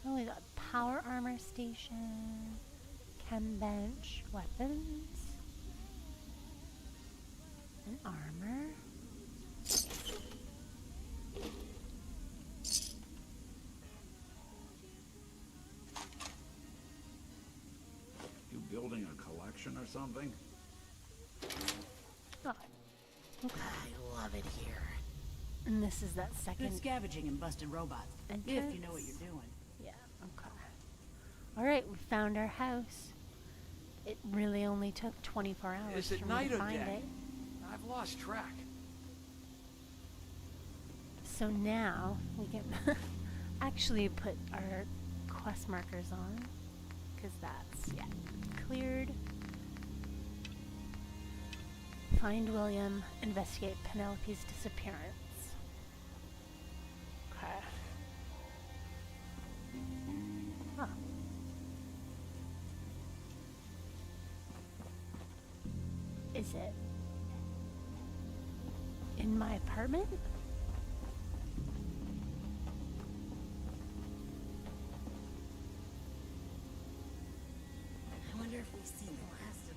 Oh, we got power armor station, chem bench, weapons, and armor. You building a collection or something? Oh. Okay. I love it here. And this is that second Good scavenging and busted robots. entrance. If you know what you're doing. Yeah, okay. Alright, we found our house. It really only took 24 hours Is it for night me to or find day? it. I've lost track. So now we can actually put our quest markers on, because that's, yeah, cleared. Find William, investigate Penelope's disappearance. Okay. Huh. Is it in my apartment? I wonder if we've seen the last of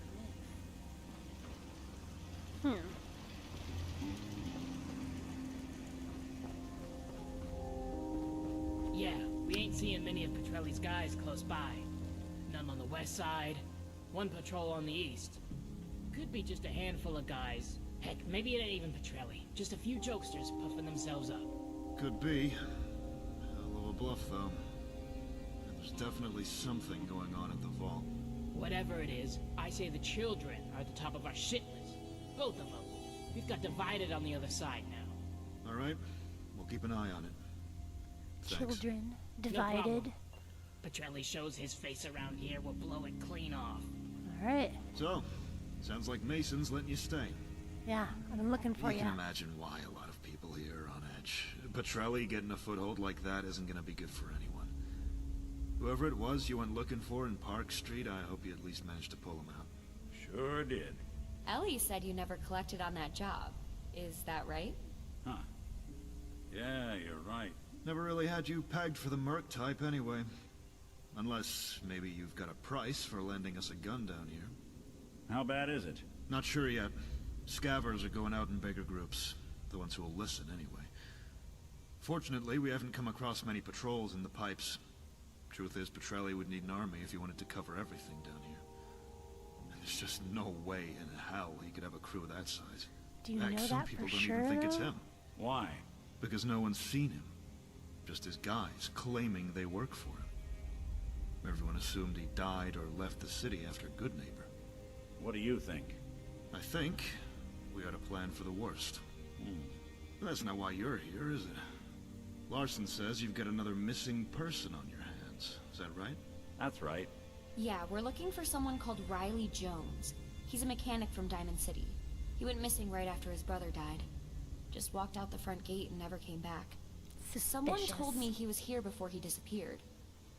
Nick. Yeah, we ain't seeing many of Petrelli's guys close by. None on the west side, one patrol on the east. Could be just a handful of guys. Heck, maybe it ain't even Petrelli. Just a few jokesters puffing themselves up. Could be. Hell of a bluff, though. There's definitely something going on at the vault. Whatever it is, I say the children are at the top of our shit list. Both of them. We've got divided on the other side now. All right, we'll keep an eye on it. Thanks. Children No divided. problem. Petrelli shows his face around here, we'll blow it clean off. Alright. So, sounds like Mason's letting you stay. Yeah, I'm looking for You you. can imagine why a lot of people here are on edge. Petrelli getting a foothold like that isn't gonna be good for anyone. Whoever it was you went looking for in Park Street, I hope you at least managed to pull him out. Sure did. Ellie said you never collected on that job. Is that right? Huh. Yeah, you're right. Never really had you pegged for the merc type anyway. Unless maybe you've got a price for lending us a gun down here. How bad is it? Not sure yet. Scavers are going out in bigger groups. The ones who will listen, anyway. Fortunately, we haven't come across many patrols in the pipes. Truth is, Petrelli would need an army if he wanted to cover everything down here. And there's just no way in hell he could have a crew that size. Do you Heck, know some that people for don't sure, even think it's though? him. Why? Because no one's seen him. Just his guys claiming they work for him. Everyone assumed he died or left the city after Good Neighbor. What do you think? I think we ought to plan for the worst. That's not why you're here, is it? Larsen says you've got another missing person on your hands. Is that right? That's right. Yeah, we're looking for someone called Riley Jones. He's a mechanic from Diamond City. He went missing right after his brother died. Just walked out the front gate and never came back. Someone told me he was here before he disappeared.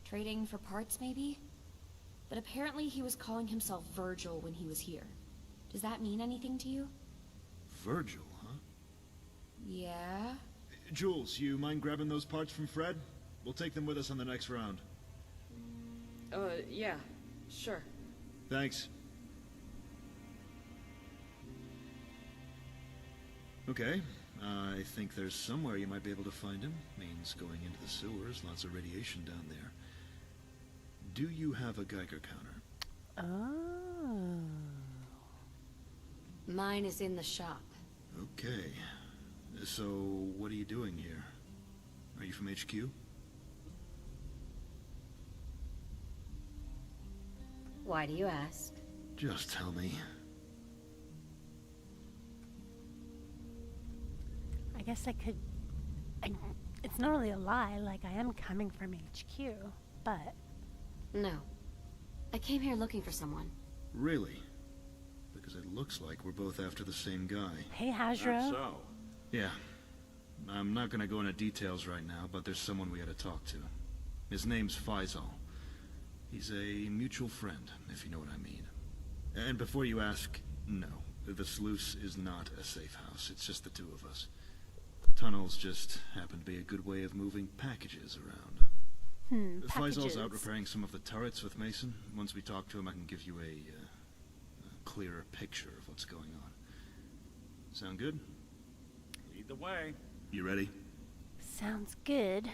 Trading for parts, maybe? But apparently he was calling himself Virgil when he was here. Does that mean anything to you? Virgil, huh? Yeah? Jules, you mind grabbing those parts from Fred? We'll take them with us on the next round. Yeah. Sure. Thanks. Okay. I think there's somewhere you might be able to find him. Means going into the sewers, lots of radiation down there. Do you have a Geiger counter? Oh. Mine is in the shop. Okay. So, what are you doing here? Are you from HQ? Why do you ask? Just tell me. I guess I could... it's not really a lie, like I am coming from HQ, but... No. I came here looking for someone. Really? Because it looks like we're both after the same guy. Hey, Hazro. That's so. Yeah. I'm not gonna go into details right now, but there's someone we gotta talk to. His name's Faizal. He's a mutual friend, if you know what I mean. And before you ask, no. The sluice is not a safe house. It's just the two of us. Tunnels just happen to be a good way of moving packages around. Faizal's out repairing some of the turrets with Mason. Once we talk to him, I can give you a clearer picture of what's going on. Sound good? Lead the way. You ready? Sounds good,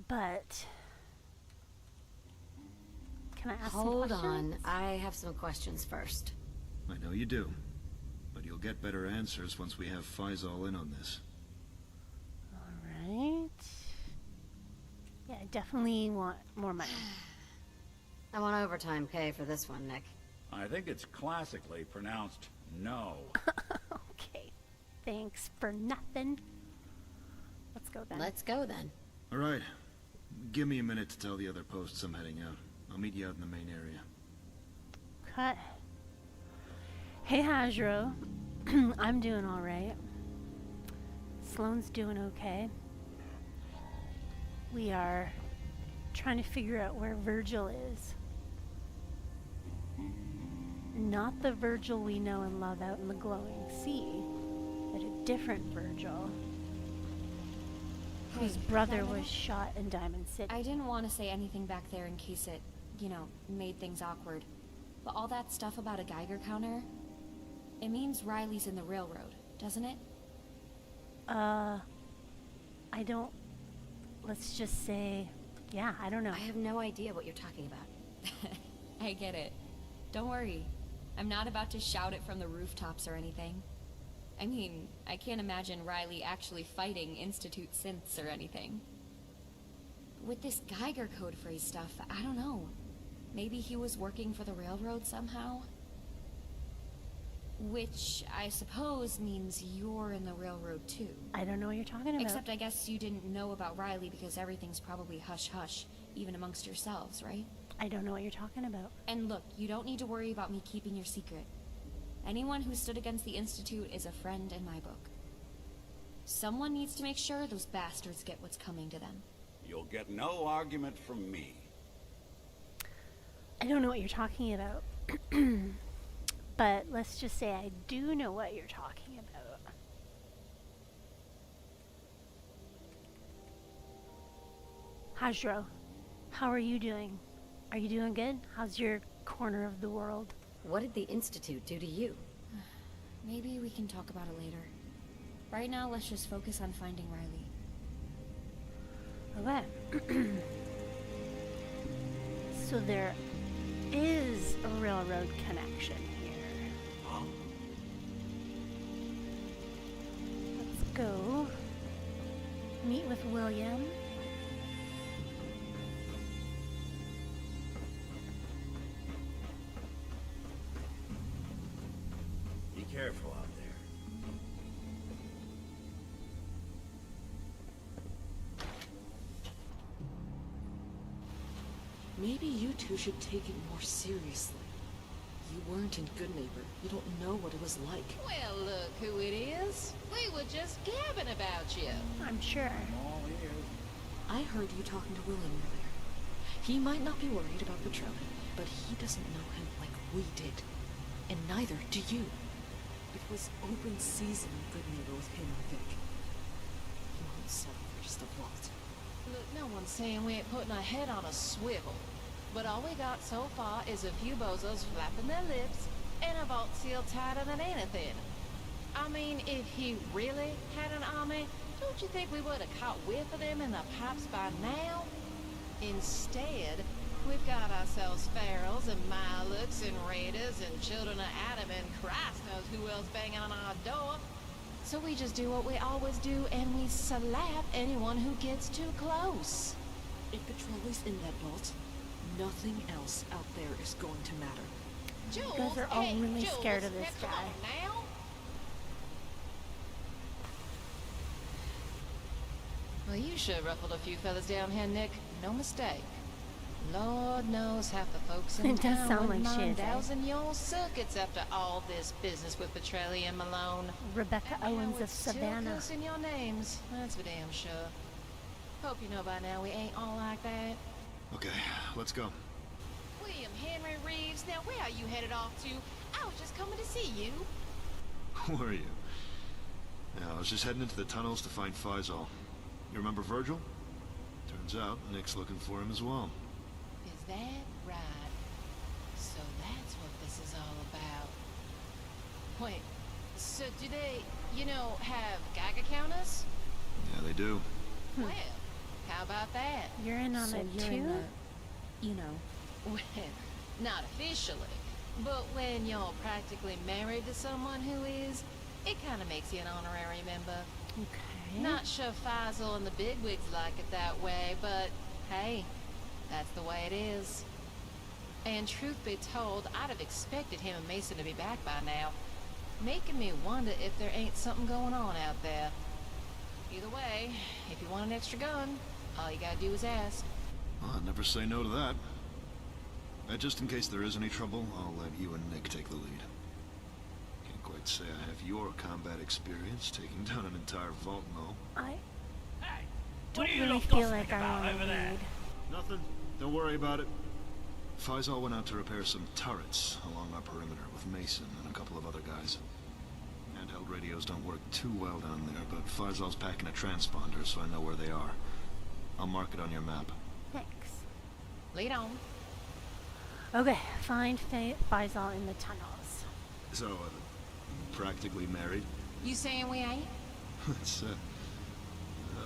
but... Can I ask some Hold questions? on, I have some questions first. I know you do. But you'll get better answers once we have Faizal in on this. Alright. Yeah, I definitely want more money. I want overtime pay for this one, Nick. I think it's classically pronounced no. Okay. Thanks for nothing. Let's go then. Let's go then. Alright. Give me a minute to tell the other posts I'm heading out. I'll meet you out in the main area. Cut. Hey, Hazro. I'm doing alright. Sloane's doing okay. We are trying to figure out where Virgil is. Not the Virgil we know and love out in the glowing sea, but a different Virgil. Whose brother was shot in Diamond City. I didn't want to say anything back there in case it, you know, made things awkward. But all that stuff about a Geiger counter, it means Riley's in the railroad, doesn't it? I don't... Let's just say... Yeah, I don't know. I have no idea what you're talking about. I get it. Don't worry. I'm not about to shout it from the rooftops or anything. I mean, I can't imagine Riley actually fighting Institute synths or anything. With this Geiger code phrase stuff, I don't know. Maybe he was working for the railroad somehow? Which, I suppose, means you're in the railroad too. I don't know what you're talking about. Except I guess you didn't know about Riley because everything's probably hush-hush, even amongst yourselves, right? I don't know what you're talking about. And look, you don't need to worry about me keeping your secret. Anyone who stood against the Institute is a friend in my book. Someone needs to make sure those bastards get what's coming to them. You'll get no argument from me. I don't know what you're talking about. But let's just say I do know what you're talking about. Hajro, how are you doing? Are you doing good? How's your corner of the world? What did the Institute do to you? Maybe we can talk about it later. Right now, let's just focus on finding Riley. Okay. So there is a railroad connection here. Let's go meet with William. Be careful out there. Maybe you two should take it more seriously. You weren't in Good Neighbor. You don't know what it was like. Well, look who it is. We were just gabbing about you. I'm sure. I heard you talking to William earlier. He might not be worried about Petrelli, but he doesn't know him like we did. And neither do you. It was open season in Good Neighbor with him, I think. He won't settle for just a vault. Look, no one's saying we ain't putting our head on a swivel. But all we got so far is a few bozos flapping their lips and a vault seal tighter than anything. I mean, if he really had an army, don't you think we would have caught whiff of them in the pipes by now? Instead, we've got ourselves pharaohs and Miluks and raiders and children of Adam and Christ knows who else banging on our door. So we just do what we always do and we slap anyone who gets too close. If Petrelli's in that vault, nothing else out there is going to matter. Jules, You guys are all hey, really Jules, scared of this now, come guy. on now. Well, you sure ruffled a few feathers down here, Nick. No mistake. Lord knows half the folks in It does town sound wouldn't like she mind is, eh? dousing your circuits after all this business with Petrelli and Malone. Rebecca Owens of It's still Savannah. cursing your names, that's for damn sure. Hope you know by now we ain't all like that. Okay, let's go. William Henry Reeves, now where are you headed off to? I was just coming to see you. Who are you? Yeah, I was just heading into the tunnels to find Faizal. You remember Virgil? Turns out Nick's looking for him as well. Is that right? So that's what this is all about. Wait, so do they, have Geiger counters? Yeah, they do. Well, how about that? You're in on So it you're too? in the, Well, not officially. But when you're practically married to someone who is, it kind of makes you an honorary member. Okay. Not sure Faizal and the bigwigs like it that way, but hey, that's the way it is. And truth be told, I'd have expected him and Mason to be back by now, making me wonder if there ain't something going on out there. Either way, if you want an extra gun, all you gotta do is ask. Well, I'd never say no to that. Just in case there is any trouble, I'll let you and Nick take the lead. Can't quite say I have your combat experience taking down an entire vault and all. I What don't are you really lot feel gossiping like I about want over to there? lead. Nothing. Don't worry about it. Faizal went out to repair some turrets along our perimeter with Mason and a couple of other guys. Handheld radios don't work too well down there, but Faizal's packing a transponder, so I know where they are. I'll mark it on your map. Thanks. Lead on. Okay, find Faizal in the tunnels. So, practically married? You saying we ain't?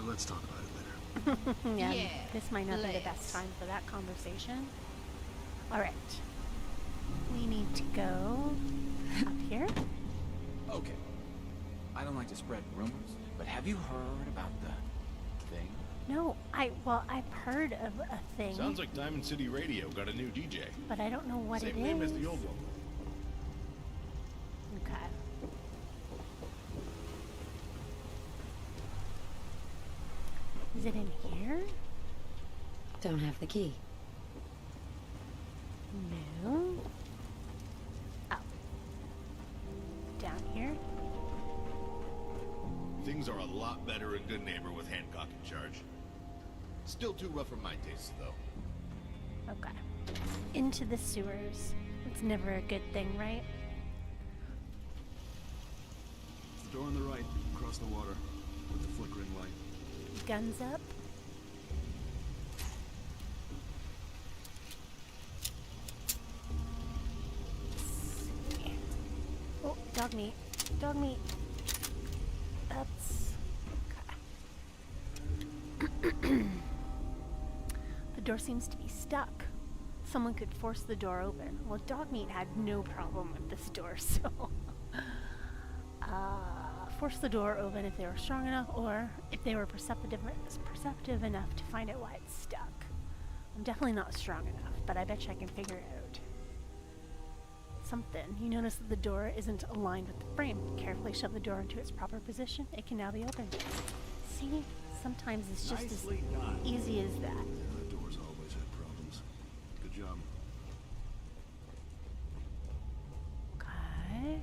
Let's talk about it later. Yeah, this might not be the best let's. time for that conversation. Alright. We need to go up here. Okay. I don't like to spread rumors, but have you heard about the thing? No, I've heard of a thing. Sounds like Diamond City Radio got a new DJ. But I don't know what Same it name is. as the old one. Okay. Is it in here? Don't have the key. No. Oh. Down here? Things are a lot better in Good Neighbor with Hancock in charge. Still too rough for my taste, though. Okay. Into the sewers. It's never a good thing, right? It's the door on the right, across the water, with the flickering light. Guns up. Let's see. Oh, dog meat. Dog meat. That's... okay. The door seems to be stuck. Someone could force the door open. Well, dog meat had no problem with this door, so... force the door open if they were strong enough, or if they were perceptive enough to find out why it's stuck. I'm definitely not strong enough, but I bet you I can figure it out. Something. You notice that the door isn't aligned with the frame. Carefully shove the door into its proper position. It can now be opened. See? Sometimes it's just as easy as that. The door's always had problems. Good job. Okay.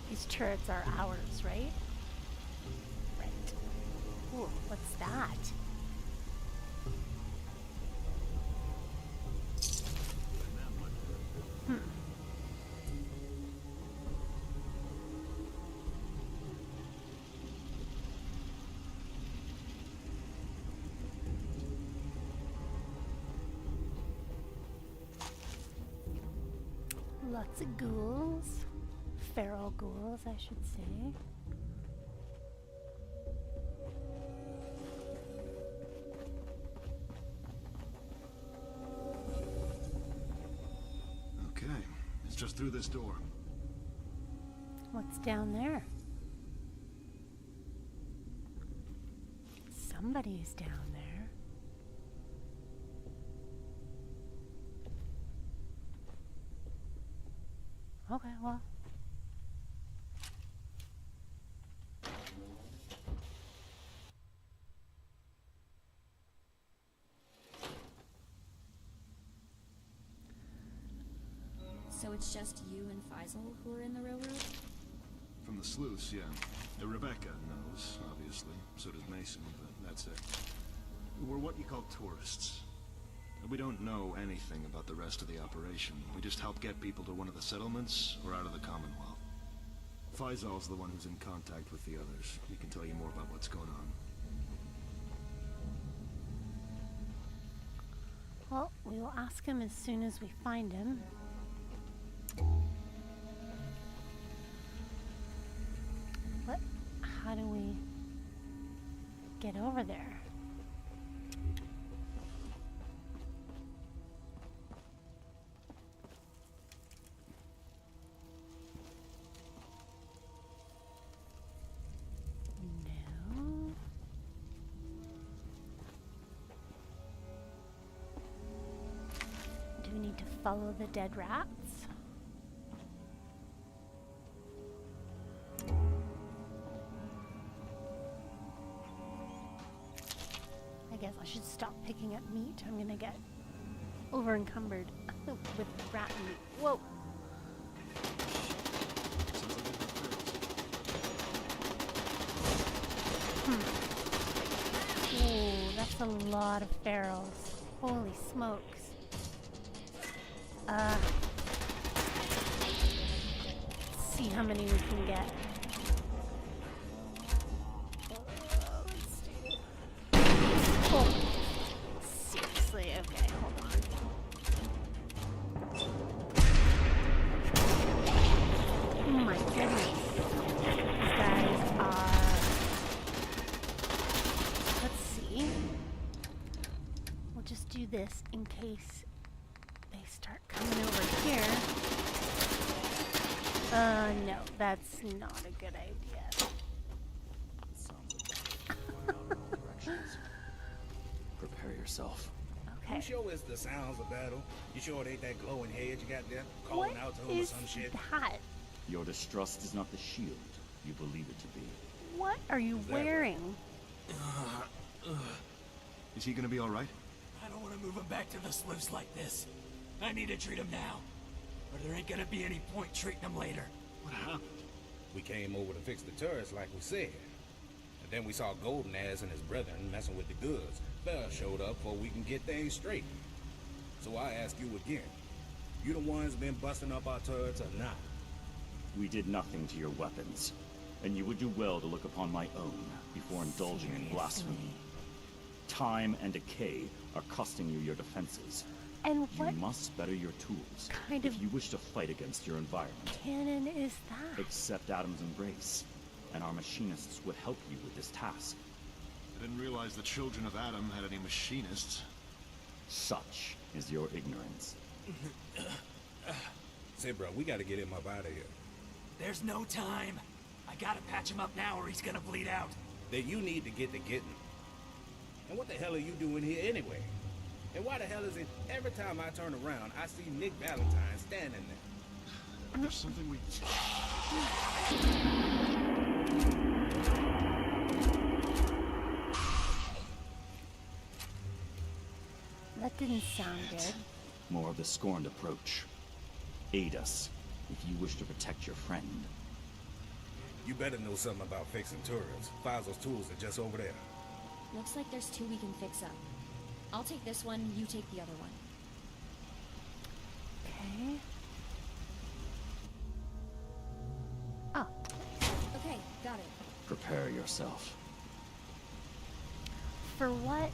These turrets are ours, right? Right. Ooh, what's that? Hmm. Lots of ghouls. Feral ghouls, I should say. Okay, it's just through this door. What's down there? Somebody's down there. Okay, well. So it's just you and Faizal who are in the railroad? From the sluice, yeah. Rebecca knows, obviously. So does Mason, but that's it. We're what you call tourists. We don't know anything about the rest of the operation. We just help get people to one of the settlements or out of the Commonwealth. Faizal's the one who's in contact with the others. He can tell you more about what's going on. Well, we will ask him as soon as we find him. How do we get over there? No. Do we need to follow the dead rats? I guess I should stop picking up meat. I'm gonna get over encumbered with rat meat. Whoa! Ooh, that's a lot of ferals. Holy smokes. Let's see how many we can get. Oh, seriously, okay, hold on. Oh my goodness. These guys are... Let's see. We'll just do this in case they start coming over here. No, that's not a good idea. Prepare yourself. Okay. You sure it's the sounds of battle? You sure it ain't that glowing head you got there calling out to him or some shit? That? Your distrust is not the shield you believe it to be. What are you wearing? Is he gonna be all right? I don't want to move him back to the sluice like this. I need to treat him now, or there ain't gonna be any point treating him later. What happened? We came over to fix the turrets like we said. And then we saw Golden Ass and his brethren messing with the goods. Bell showed up before we can get things straight. So I ask you again, you the ones been busting up our turrets or not? We did nothing to your weapons, and you would do well to look upon my own before indulging in blasphemy. Time and decay are costing you your defenses. And what you must better your tools kind if of you wish to fight against your environment. cannon is that? Accept Adam's embrace, and our machinists would help you with this task. I didn't realize the children of Adam had any machinists. Such is your ignorance. Say, bro, we gotta get him up out of here. There's no time. I gotta patch him up now or he's gonna bleed out. Then you need to get to getting. And what the hell are you doing here anyway? And why the hell is it every time I turn around, I see Nick Valentine standing there? There's something we... That didn't sound good. More of the scorned approach. Aid us, if you wish to protect your friend. You better know something about fixing turrets. Faizal's tools are just over there. Looks like there's 2 we can fix up. I'll take this one, you take the other one. Okay. Oh. Okay, got it. Prepare yourself. For what?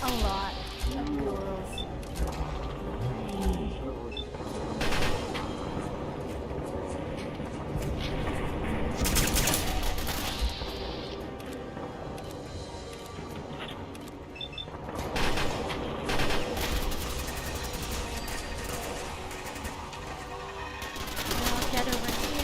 A lot of girls. Now get over here.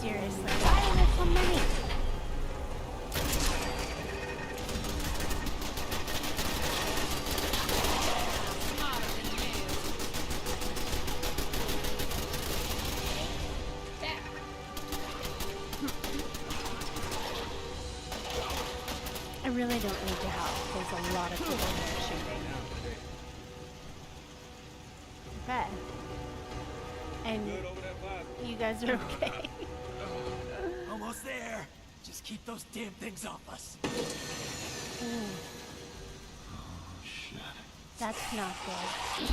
Seriously, why are there so many? I really don't need your help. There's a lot of people here shooting. Okay. And you guys are okay. Almost there. Just keep those damn things off us. Ooh. Oh, shit. That's not good.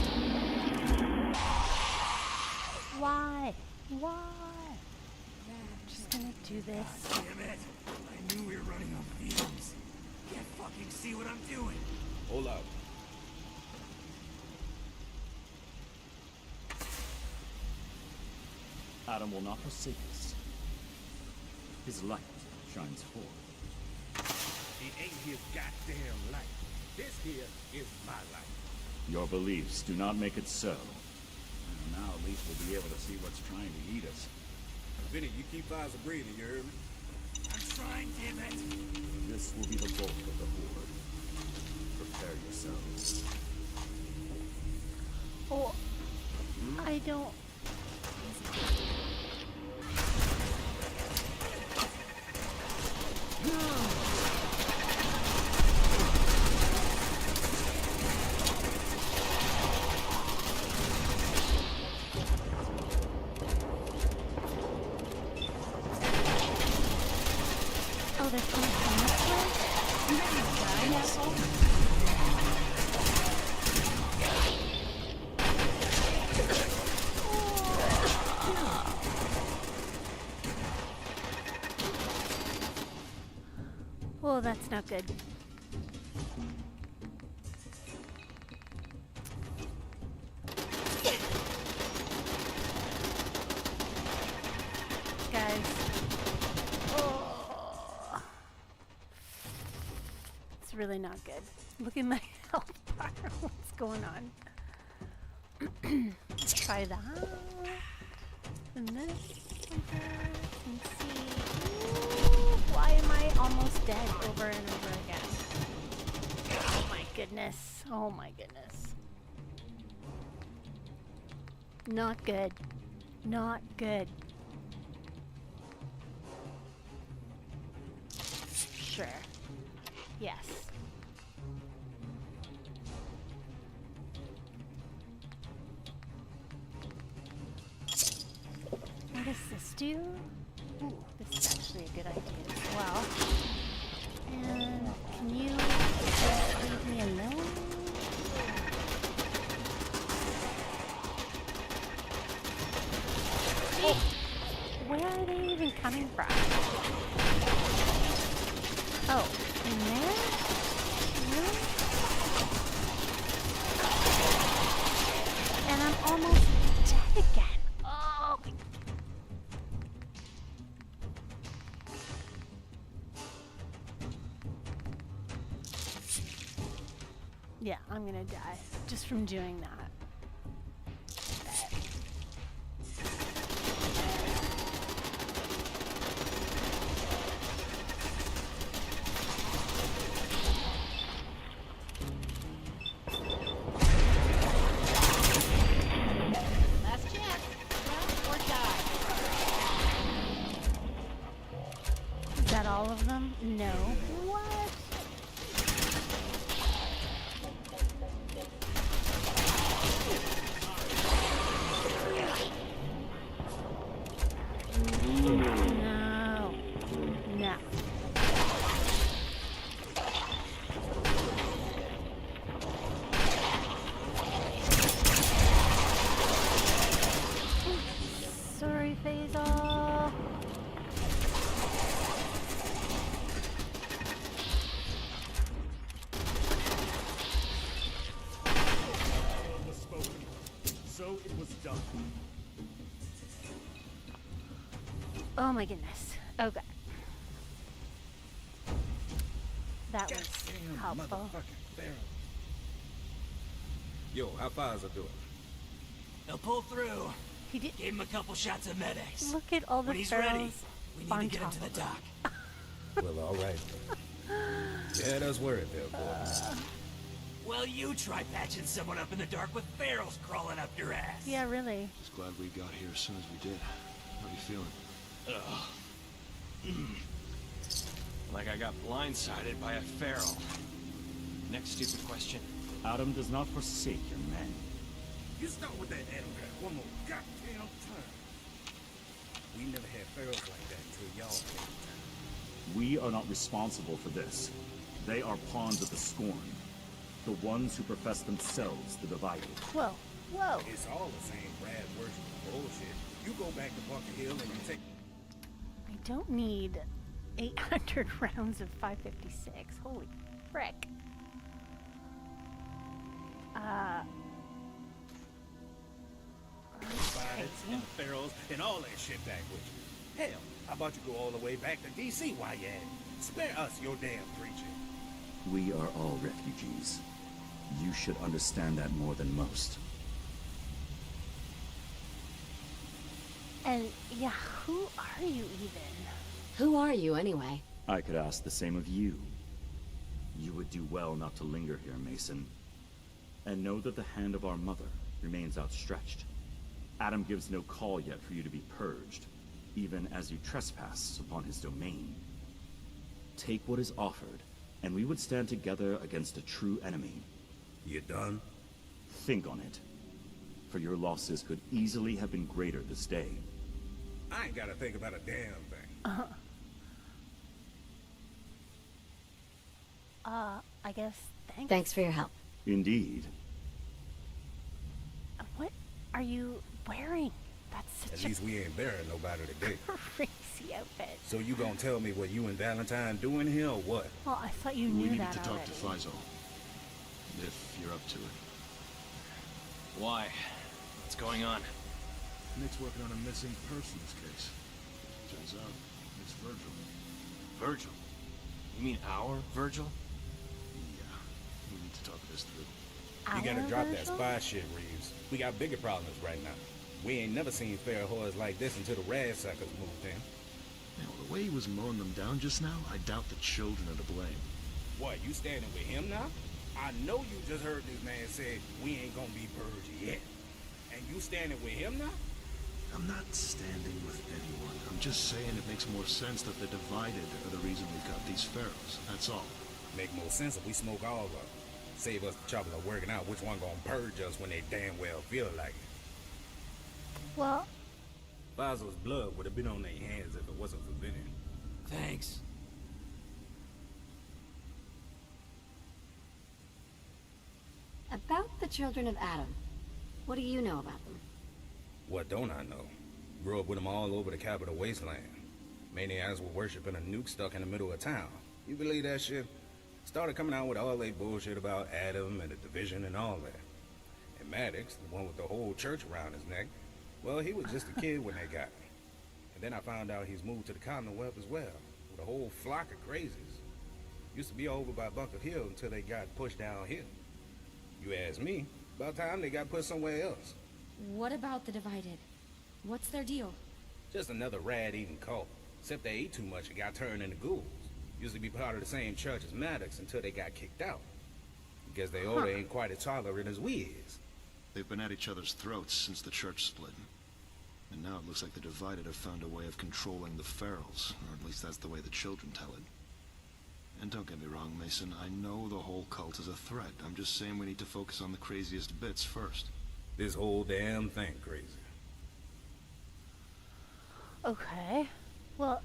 Why? Why? I'm just gonna do this. Damn it. I knew we were running on fumes. Can't fucking see what I'm doing. Hold up. Adam will not forsake us. His light shines forth. It ain't his goddamn light. This here is my light. Your beliefs do not make it so. Well, now at least we'll be able to see what's trying to eat us. Vinny, you keep Faizal breathing, you heard me? I'm trying, damn it. This will be the bulk of the horde. Prepare yourselves. Oh, I don't. Oh, they're coming from this way? You ready to die, asshole? Oh, that's not good. Guys. Oh. It's really not good. Look at my health bar. What's going on? Let's try that. And this. And see. Ooh, why am I almost dead over and over again? Oh my goodness. Oh my goodness. Not good. Not good. Sure. Yes. What does this do? Ooh, this is actually a good idea as well. And can you just leave me alone? Oh, where are they even coming from? Oh, in there? Really? And I'm almost dead again. Oh my. Yeah, I'm gonna die just from doing that. All of them? No. What? No. No. Sorry, Faizal. So it was done. Oh my goodness. Okay. That was helpful. Yo, how Faizal doing? They'll pull through. He did. Gave him a couple shots of medics. Look at all the When he's pharaohs ready, we on need to get him top to the of him. dock. Well, all right. Yeah, that's worried there, boy. Well, you try patching someone up in the dark with ferals crawling up your ass. Yeah, really. Just glad we got here as soon as we did. How you feeling? Like I got blindsided by a feral. Next stupid question. Adam does not forsake your men. You start with that Adam crap one more goddamn time. We never had ferals like that until y'all came. We are not responsible for this. They are pawns of the Scorn. The ones who profess themselves the divided. Whoa, whoa. It's all the same Brad worship bullshit. You go back to Bunker Hill and you take... I don't need 800 rounds of 556. Holy frick. Spiders and the pharaohs and all that shit back with you. Hell, how about you go all the way back to D.C. while you at it? Spare us your damn preaching. We are all refugees. You should understand that more than most. And yeah, who are you even? Who are you anyway? I could ask the same of you. You would do well not to linger here, Mason. And know that the hand of our mother remains outstretched. Adam gives no call yet for you to be purged, even as you trespass upon his domain. Take what is offered, and we would stand together against a true enemy. You done? Think on it. For your losses could easily have been greater this day. I ain't gotta think about a damn thing. I guess thanks. Thanks for your help. Indeed. What are you wearing? That's such At least we ain't burying nobody today. crazy crazy outfit. So you gonna tell me what you and Valentine doing here or what? Well, I thought you We knew need that to talk already. to Faizal. If you're up to it. Why? What's going on? Nick's working on a missing persons case. Turns out, it's Virgil. Virgil? You mean our Virgil? Yeah, we need to talk this through. You gotta Our drop that Virgil? spy shit, Reeves. We got bigger problems right now. We ain't never seen fair whores like this until the Radsuckers moved in. Yeah, well, the way he was mowing them down just now, I doubt the children are to blame. What, you standing with him now? I know you just heard this man say, we ain't gonna be purged yet. And you standing with him now? I'm not standing with anyone. I'm just saying it makes more sense that the divided are the reason we've got these pharaohs. That's all. Make more sense if we smoke all of them. Save us the trouble of working out which one gonna purge us when they damn well feel like it. Well, Faisal's blood would have been on their hands if it wasn't for Vinny. Thanks. About the children of Adam. What do you know about them? What don't I know? Grew up with them all over the capital wasteland. Maniacs were worshiping a nuke stuck in the middle of town. You believe that shit? Started coming out with all that bullshit about Adam and the division and all that. And Maddox, the one with the whole church around his neck, well, he was just a kid when they got him. And then I found out he's moved to the Commonwealth as well, with a whole flock of crazies. Used to be over by Bunker Hill until they got pushed down here. You ask me, about time they got put somewhere else. What about the divided? What's their deal? Just another rat-eating cult. Except they ate too much and got turned into ghouls. Used to be part of the same church as Maddox until they got kicked out. Guess they older ain't quite as tolerant as we is. They've been at each other's throats since the church split. And now it looks like the divided have found a way of controlling the ferals, or at least that's the way the children tell it. And don't get me wrong, Mason, I know the whole cult is a threat. I'm just saying we need to focus on the craziest bits first. This whole damn thing crazy. okay. Well,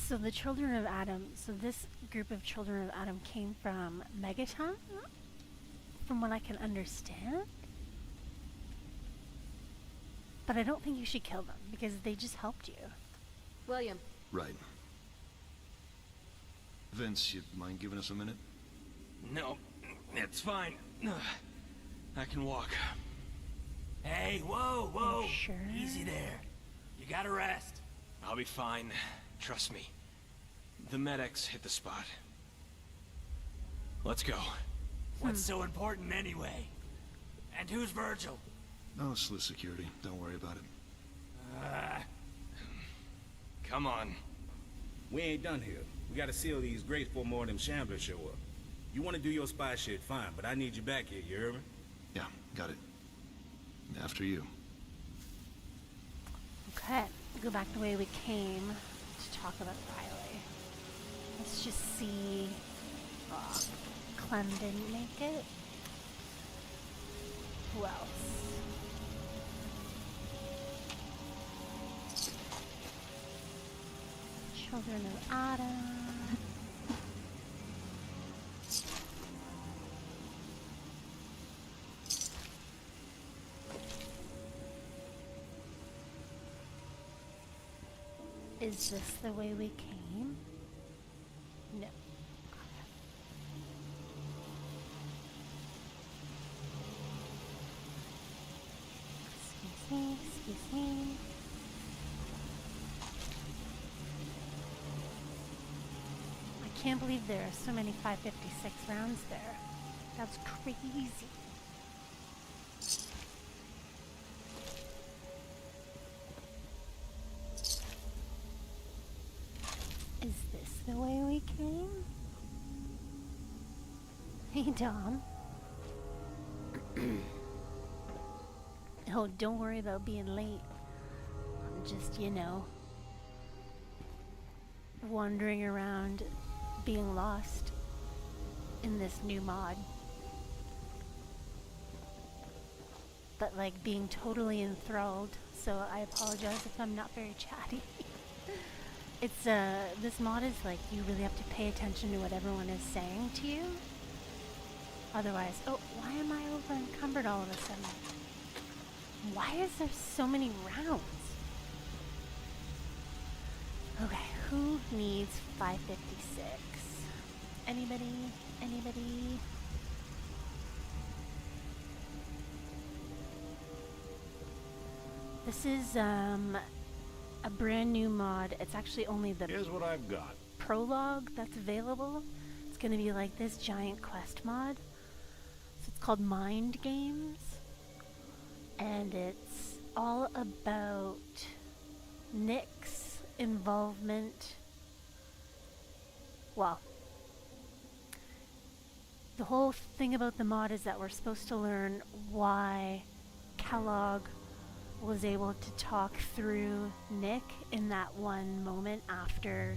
so the children of Adam, so this group of children of Adam came from Megaton? From what I can understand? But I don't think you should kill them, because they just helped you. William. Right. Vince, you mind giving us a minute? No, it's fine. I can walk. Hey, whoa, whoa. Sure. Easy there. You gotta rest. I'll be fine. Trust me. The medics hit the spot. Let's go. What's so important anyway? And who's Virgil? Oh, Sluice security. Don't worry about it. Come on. We ain't done here. We gotta seal these grates before more of them shamblers show up. You wanna do your spy shit, fine, but I need you back here, you hear me? Yeah, got it. After you. Okay, go back the way we came to talk about Riley. Let's just see. Clem didn't make it. Who else? Children of Adam. Is this the way we came? No. Excuse me. I can't believe there are so many 556 rounds there. That's crazy. Is this the way we came? Hey, Dom. Oh, don't worry about being late. I'm just, you know, wandering around, being lost in this new mod. But, like, being totally enthralled, so I apologize if I'm not very chatty. It's, this mod is like, you really have to pay attention to what everyone is saying to you. Otherwise, oh, why am I over encumbered all of a sudden? Why is there so many rounds? Who needs 556? Anybody? Anybody? This is a brand new mod. It's actually only the Here's what I've got. prologue that's available. It's going to be like this giant quest mod. So it's called Mind Games. And it's all about Nick's involvement. Well, the whole thing about the mod is that we're supposed to learn why Kellogg was able to talk through Nick in that one moment after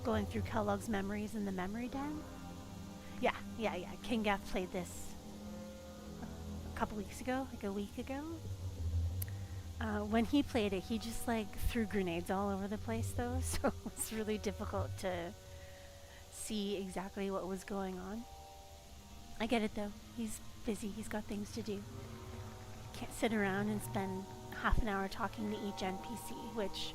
going through Kellogg's memories in the memory den. Yeah. King Gaff played this a couple weeks ago, like a week ago. When he played it, he just like threw grenades all over the place though, so it was really difficult to see exactly what was going on. I get it though. He's busy. He's got things to do. Can't sit around and spend half an hour talking to each NPC, which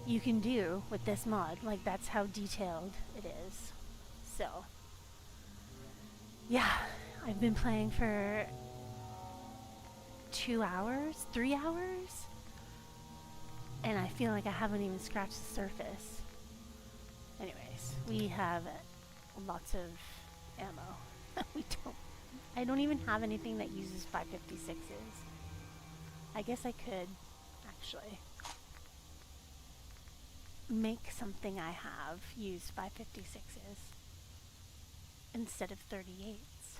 you can do with this mod. Like, that's how detailed it is. So, yeah, I've been playing for 2 hours, 3 hours, and I feel like I haven't even scratched the surface. Anyways, we have lots of ammo. I don't even have anything that uses 556s. I guess I could actually make something I have use 556s instead of 38s.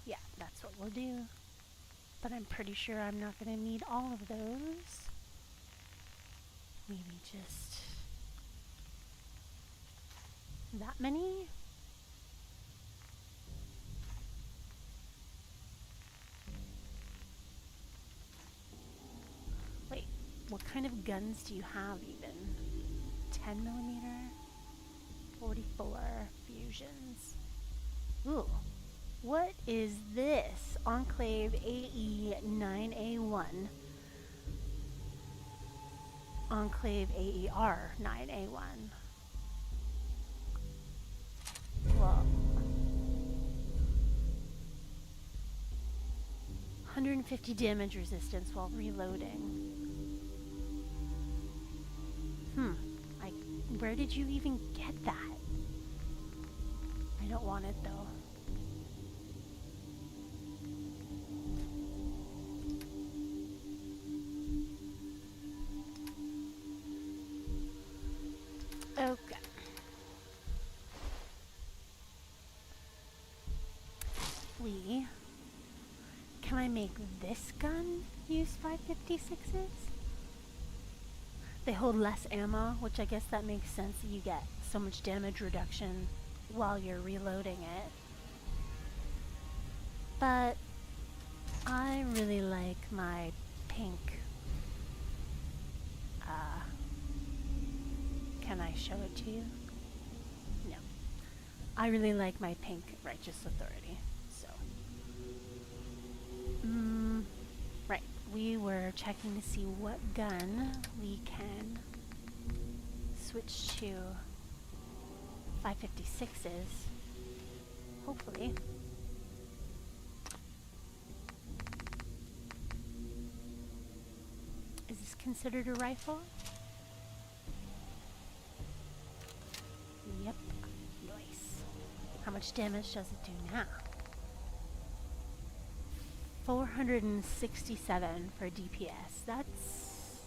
Yeah, that's what we'll do. But I'm pretty sure I'm not going to need all of those. Maybe just that many? Wait, what kind of guns do you have even? 10mm? 44 fusions. Ooh. What is this? Enclave AE 9A1. Enclave AER 9A1. Well, 150 damage resistance while reloading. Where did you even get that? I don't want it though. Okay. Can I make this gun use 556s? They hold less ammo, which I guess that makes sense. You get so much damage reduction while you're reloading it. But I really like my pink. Can I show it to you? No. I really like my pink Righteous Authority. So, right. We were checking to see what gun we can switch to 556s. Hopefully. Is this considered a rifle? Yep. Nice. How much damage does it do now? 467 for DPS. That's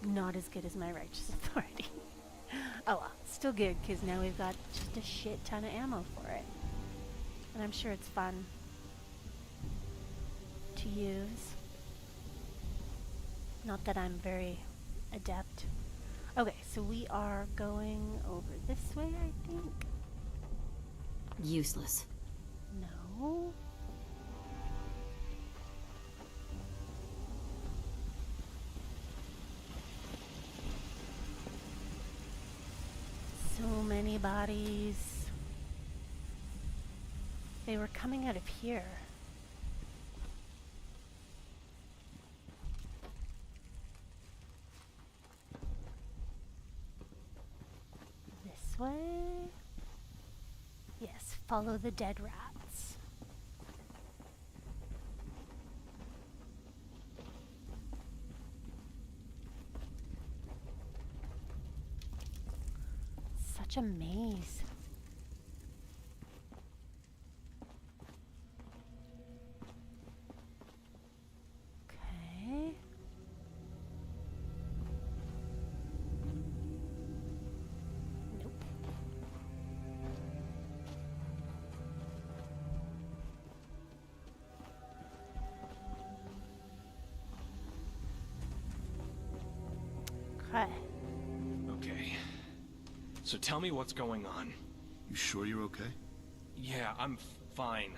not as good as my Righteous Authority. Oh well, still good because now we've got just a shit ton of ammo for it. And I'm sure it's fun to use. Not that I'm very adept. Okay, so we are going over this way, I think. Useless. No. So many bodies. They were coming out of here. This way? Yes, follow the dead rats. Such a maze. Okay. Nope. Okay. Okay. So tell me what's going on. You sure you're okay? Yeah, I'm fine.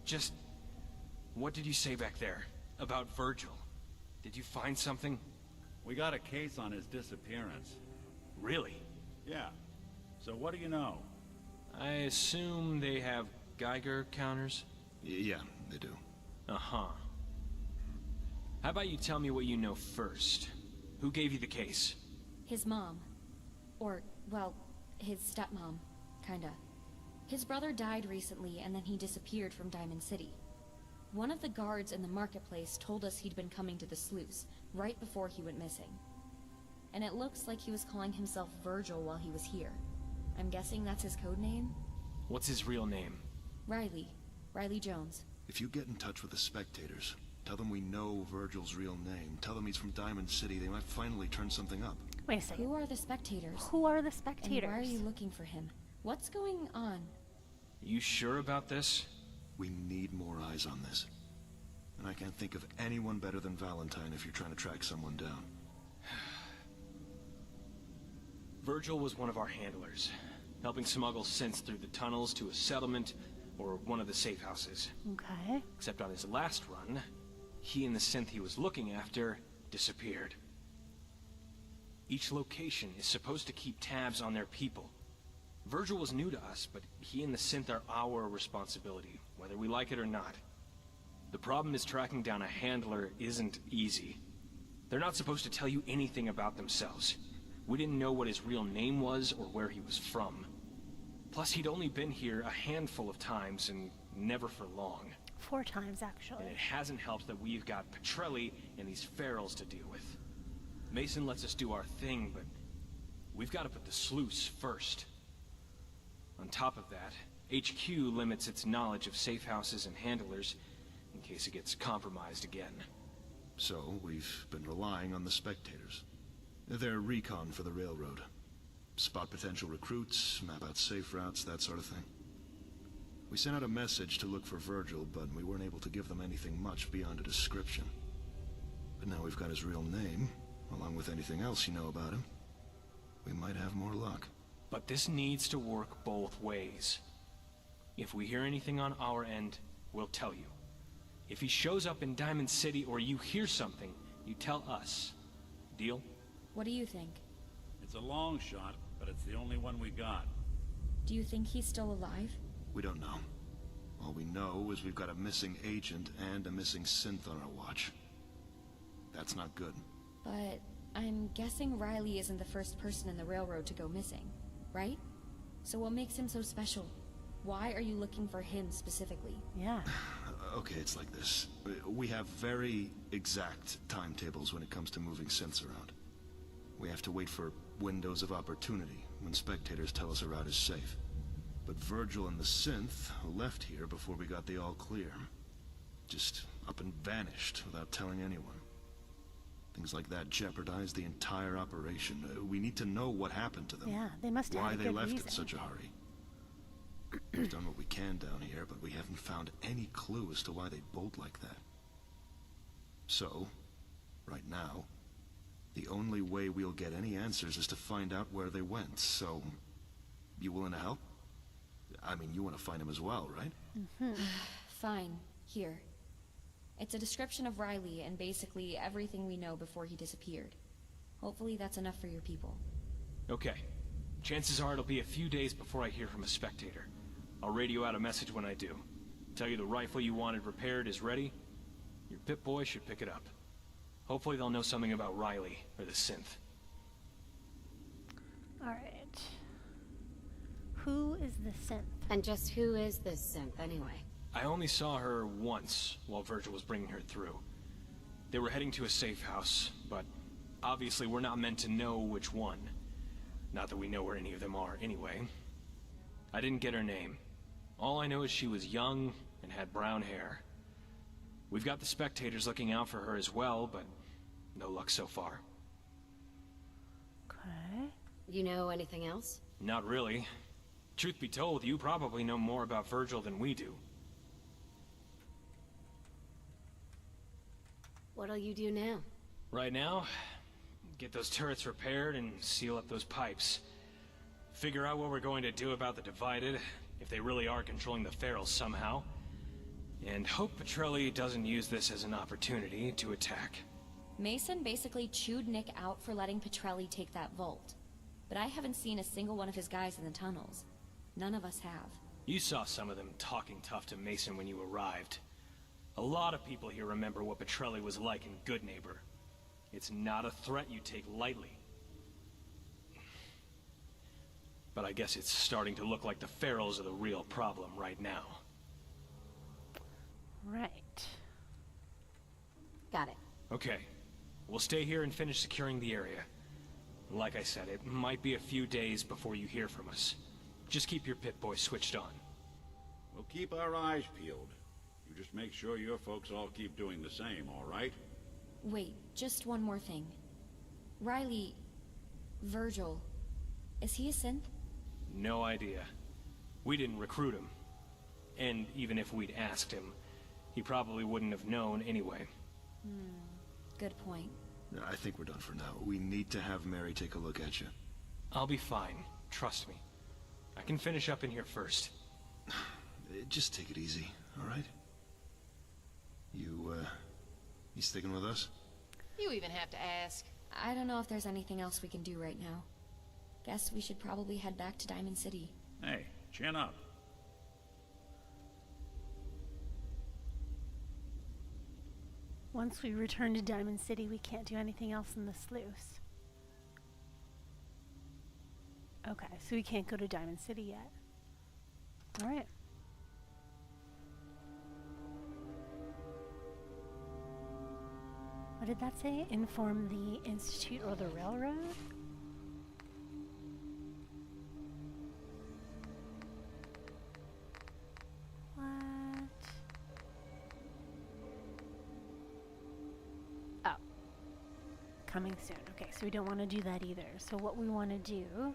Just... what did you say back there? About Virgil? Did you find something? We got a case on his disappearance. Really? Yeah. So what do you know? I assume they have Geiger counters? Yeah, they do. Uh-huh. How about you tell me what you know first? Who gave you the case? His mom. Or, well, his stepmom, kinda. His brother died recently and then he disappeared from Diamond City. One of the guards in the marketplace told us he'd been coming to the sluice right before he went missing. And it looks like he was calling himself Virgil while he was here. I'm guessing that's his code name? What's his real name? Riley. Riley Jones. If you get in touch with the spectators, tell them we know Virgil's real name. Tell them he's from Diamond City. They might finally turn something up. Wait a second. Who are the spectators? Who are the spectators? And why are you looking for him? What's going on? You sure about this? We need more eyes on this. And I can't think of anyone better than Valentine if you're trying to track someone down. Virgil was one of our handlers, helping smuggle synths through the tunnels to a settlement or one of the safe houses. Okay. Except on his last run, he and the synth he was looking after disappeared. Each location is supposed to keep tabs on their people. Virgil was new to us, but he and the synth are our responsibility, whether we like it or not. The problem is tracking down a handler isn't easy. They're not supposed to tell you anything about themselves. We didn't know what his real name was or where he was from. Plus, he'd only been here a handful of times and never for long. 4 times, actually. And it hasn't helped that we've got Petrelli and these ferals to deal with. Mason lets us do our thing, but we've got to put the sluice first. On top of that, HQ limits its knowledge of safe houses and handlers in case it gets compromised again. So, we've been relying on the spectators. They're recon for the railroad. Spot potential recruits, map out safe routes, that sort of thing. We sent out a message to look for Virgil, but we weren't able to give them anything much beyond a description. But now we've got his real name, along with anything else you know about him. We might have more luck. But this needs to work both ways. If we hear anything on our end, we'll tell you. If he shows up in Diamond City or you hear something, you tell us. Deal? What do you think? It's a long shot, but it's the only one we got. Do you think he's still alive? We don't know. All we know is we've got a missing agent and a missing synth on our watch. That's not good. But I'm guessing Riley isn't the first person in the railroad to go missing, right? So what makes him so special? Why are you looking for him specifically? Yeah. Okay, it's like this. We have very exact timetables when it comes to moving synths around. We have to wait for windows of opportunity when spectators tell us a route is safe. But Virgil and the synth left here before we got the all clear. Just up and vanished without telling anyone. Things like that jeopardize the entire operation. We need to know what happened to them. Yeah, they must have why had a they good left reason. in such a hurry. We've done what we can down here, but we haven't found any clue as to why they bolt like that. So, right now, the only way we'll get any answers is to find out where they went. So, you willing to help? I mean, you want to find him as well, right? Fine. Here. It's a description of Riley and basically everything we know before he disappeared. Hopefully that's enough for your people. Okay. Chances are it'll be a few days before I hear from a spectator. I'll radio out a message when I do. Tell you the rifle you wanted repaired is ready. Your Pip-Boy should pick it up. Hopefully they'll know something about Riley, or the synth. Alright. who is the synth? And just who is this synth, anyway? I only saw her once while Virgil was bringing her through. They were heading to a safe house, but obviously we're not meant to know which one. Not that we know where any of them are anyway. I didn't get her name. All I know is she was young and had brown hair. We've got the spectators looking out for her as well, but no luck so far. Okay. You know anything else? Not really. Truth be told, you probably know more about Virgil than we do. What'll you do now? Right now, get those turrets repaired and seal up those pipes. Figure out what we're going to do about the Divided, if they really are controlling the Ferals somehow. And hope Petrelli doesn't use this as an opportunity to attack. Mason basically chewed Nick out for letting Petrelli take that vault. But I haven't seen a single one of his guys in the tunnels. None of us have. You saw some of them talking tough to Mason when you arrived. A lot of people here remember what Petrelli was like in Good Neighbor. It's not a threat you take lightly. But I guess it's starting to look like the Ferals are the real problem right now. Right. Got it. Okay. We'll stay here and finish securing the area. Like I said, it might be a few days before you hear from us. Just keep your Pit-Boy switched on. We'll keep our eyes peeled. You just make sure your folks all keep doing the same, all right? Wait, just one more thing. Riley... Virgil... Is he a synth? No idea. We didn't recruit him. And even if we'd asked him, he probably wouldn't have known anyway. Good point. I think we're done for now. We need to have Mary take a look at you. I'll be fine. Trust me. I can finish up in here first. Just take it easy, all right? You sticking with us? You even have to ask. I don't know if there's anything else we can do right now. Guess we should probably head back to Diamond City. Hey, chin up. Once we return to Diamond City, we can't do anything else in the sluice. Okay, so we can't go to Diamond City yet. Alright. What did that say? Inform the Institute or the Railroad? What? Oh. Coming soon. Okay, so we don't want to do that either. So what we want to do...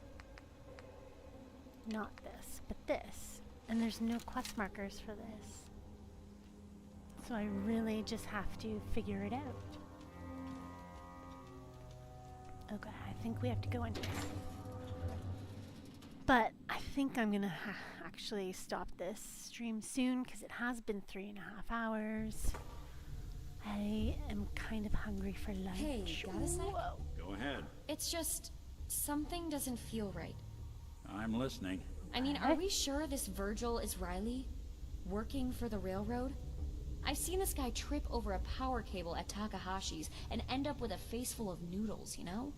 Not this, but this. And there's no quest markers for this. So I really just have to figure it out. Okay, I think we have to go into this. But I think I'm gonna actually stop this stream soon because it has been 3.5 hours. I am kind of hungry for lunch. Hey, got a sec? Whoa. Go ahead. It's just... something doesn't feel right. I'm listening. I mean, are we sure this Virgil is Riley? Working for the railroad? I've seen this guy trip over a power cable at Takahashi's and end up with a face full of noodles, you know?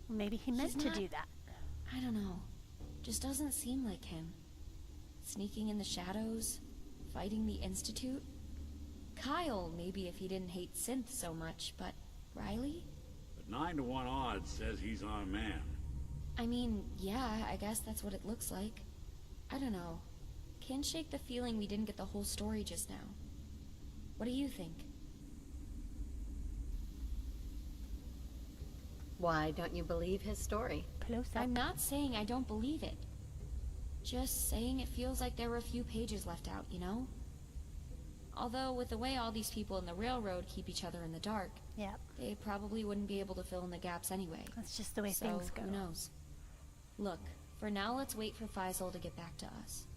Maybe he meant to do that. I don't know. Just doesn't seem like him. Sneaking in the shadows, fighting the Institute. Kyle, maybe if he didn't hate synth so much, but Riley? But 9 to 1 odds says he's our man. I mean, yeah, I guess that's what it looks like. I don't know. Can't shake the feeling we didn't get the whole story just now. What do you think? Why don't you believe his story? Close up. I'm not saying I don't believe it. Just saying it feels like there were a few pages left out, you know? Although, with the way all these people in the railroad keep each other in the dark, yep, they probably wouldn't be able to fill in the gaps anyway. That's just the way things go. Who knows? Look, for now let's wait for Faizal to get back to us.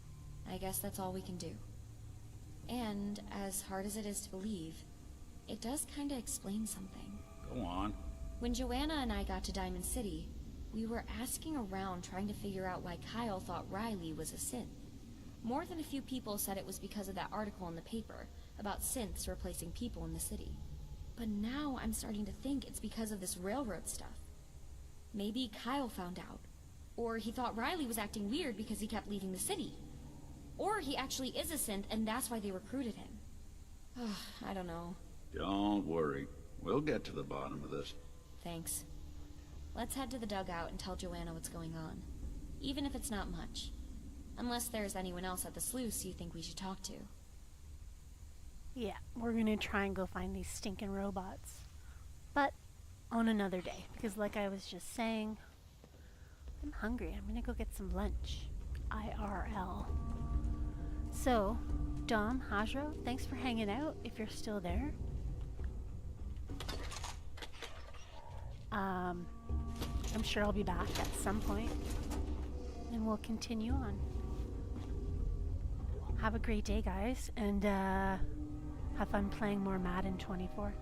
I guess that's all we can do. And, as hard as it is to believe, it does kinda explain something. Go on. When Joanna and I got to Diamond City, we were asking around trying to figure out why Kyle thought Riley was a synth. More than a few people said it was because of that article in the paper about synths replacing people in the city. But now I'm starting to think it's because of this railroad stuff. Maybe Kyle found out. Or he thought Riley was acting weird because he kept leaving the city. Or he actually is a synth and that's why they recruited him. I don't know. Don't worry. We'll get to the bottom of this. Thanks. Let's head to the dugout and tell Joanna what's going on. Even if it's not much. Unless there's anyone else at the sluice you think we should talk to. Yeah, we're gonna try and go find these stinking robots. But on another day. Because like I was just saying, I'm hungry. I'm gonna go get some lunch. IRL. So, Dom, Hajro, thanks for hanging out if you're still there. I'm sure I'll be back at some point. And we'll continue on. Have a great day, guys. And have fun playing more Madden 24.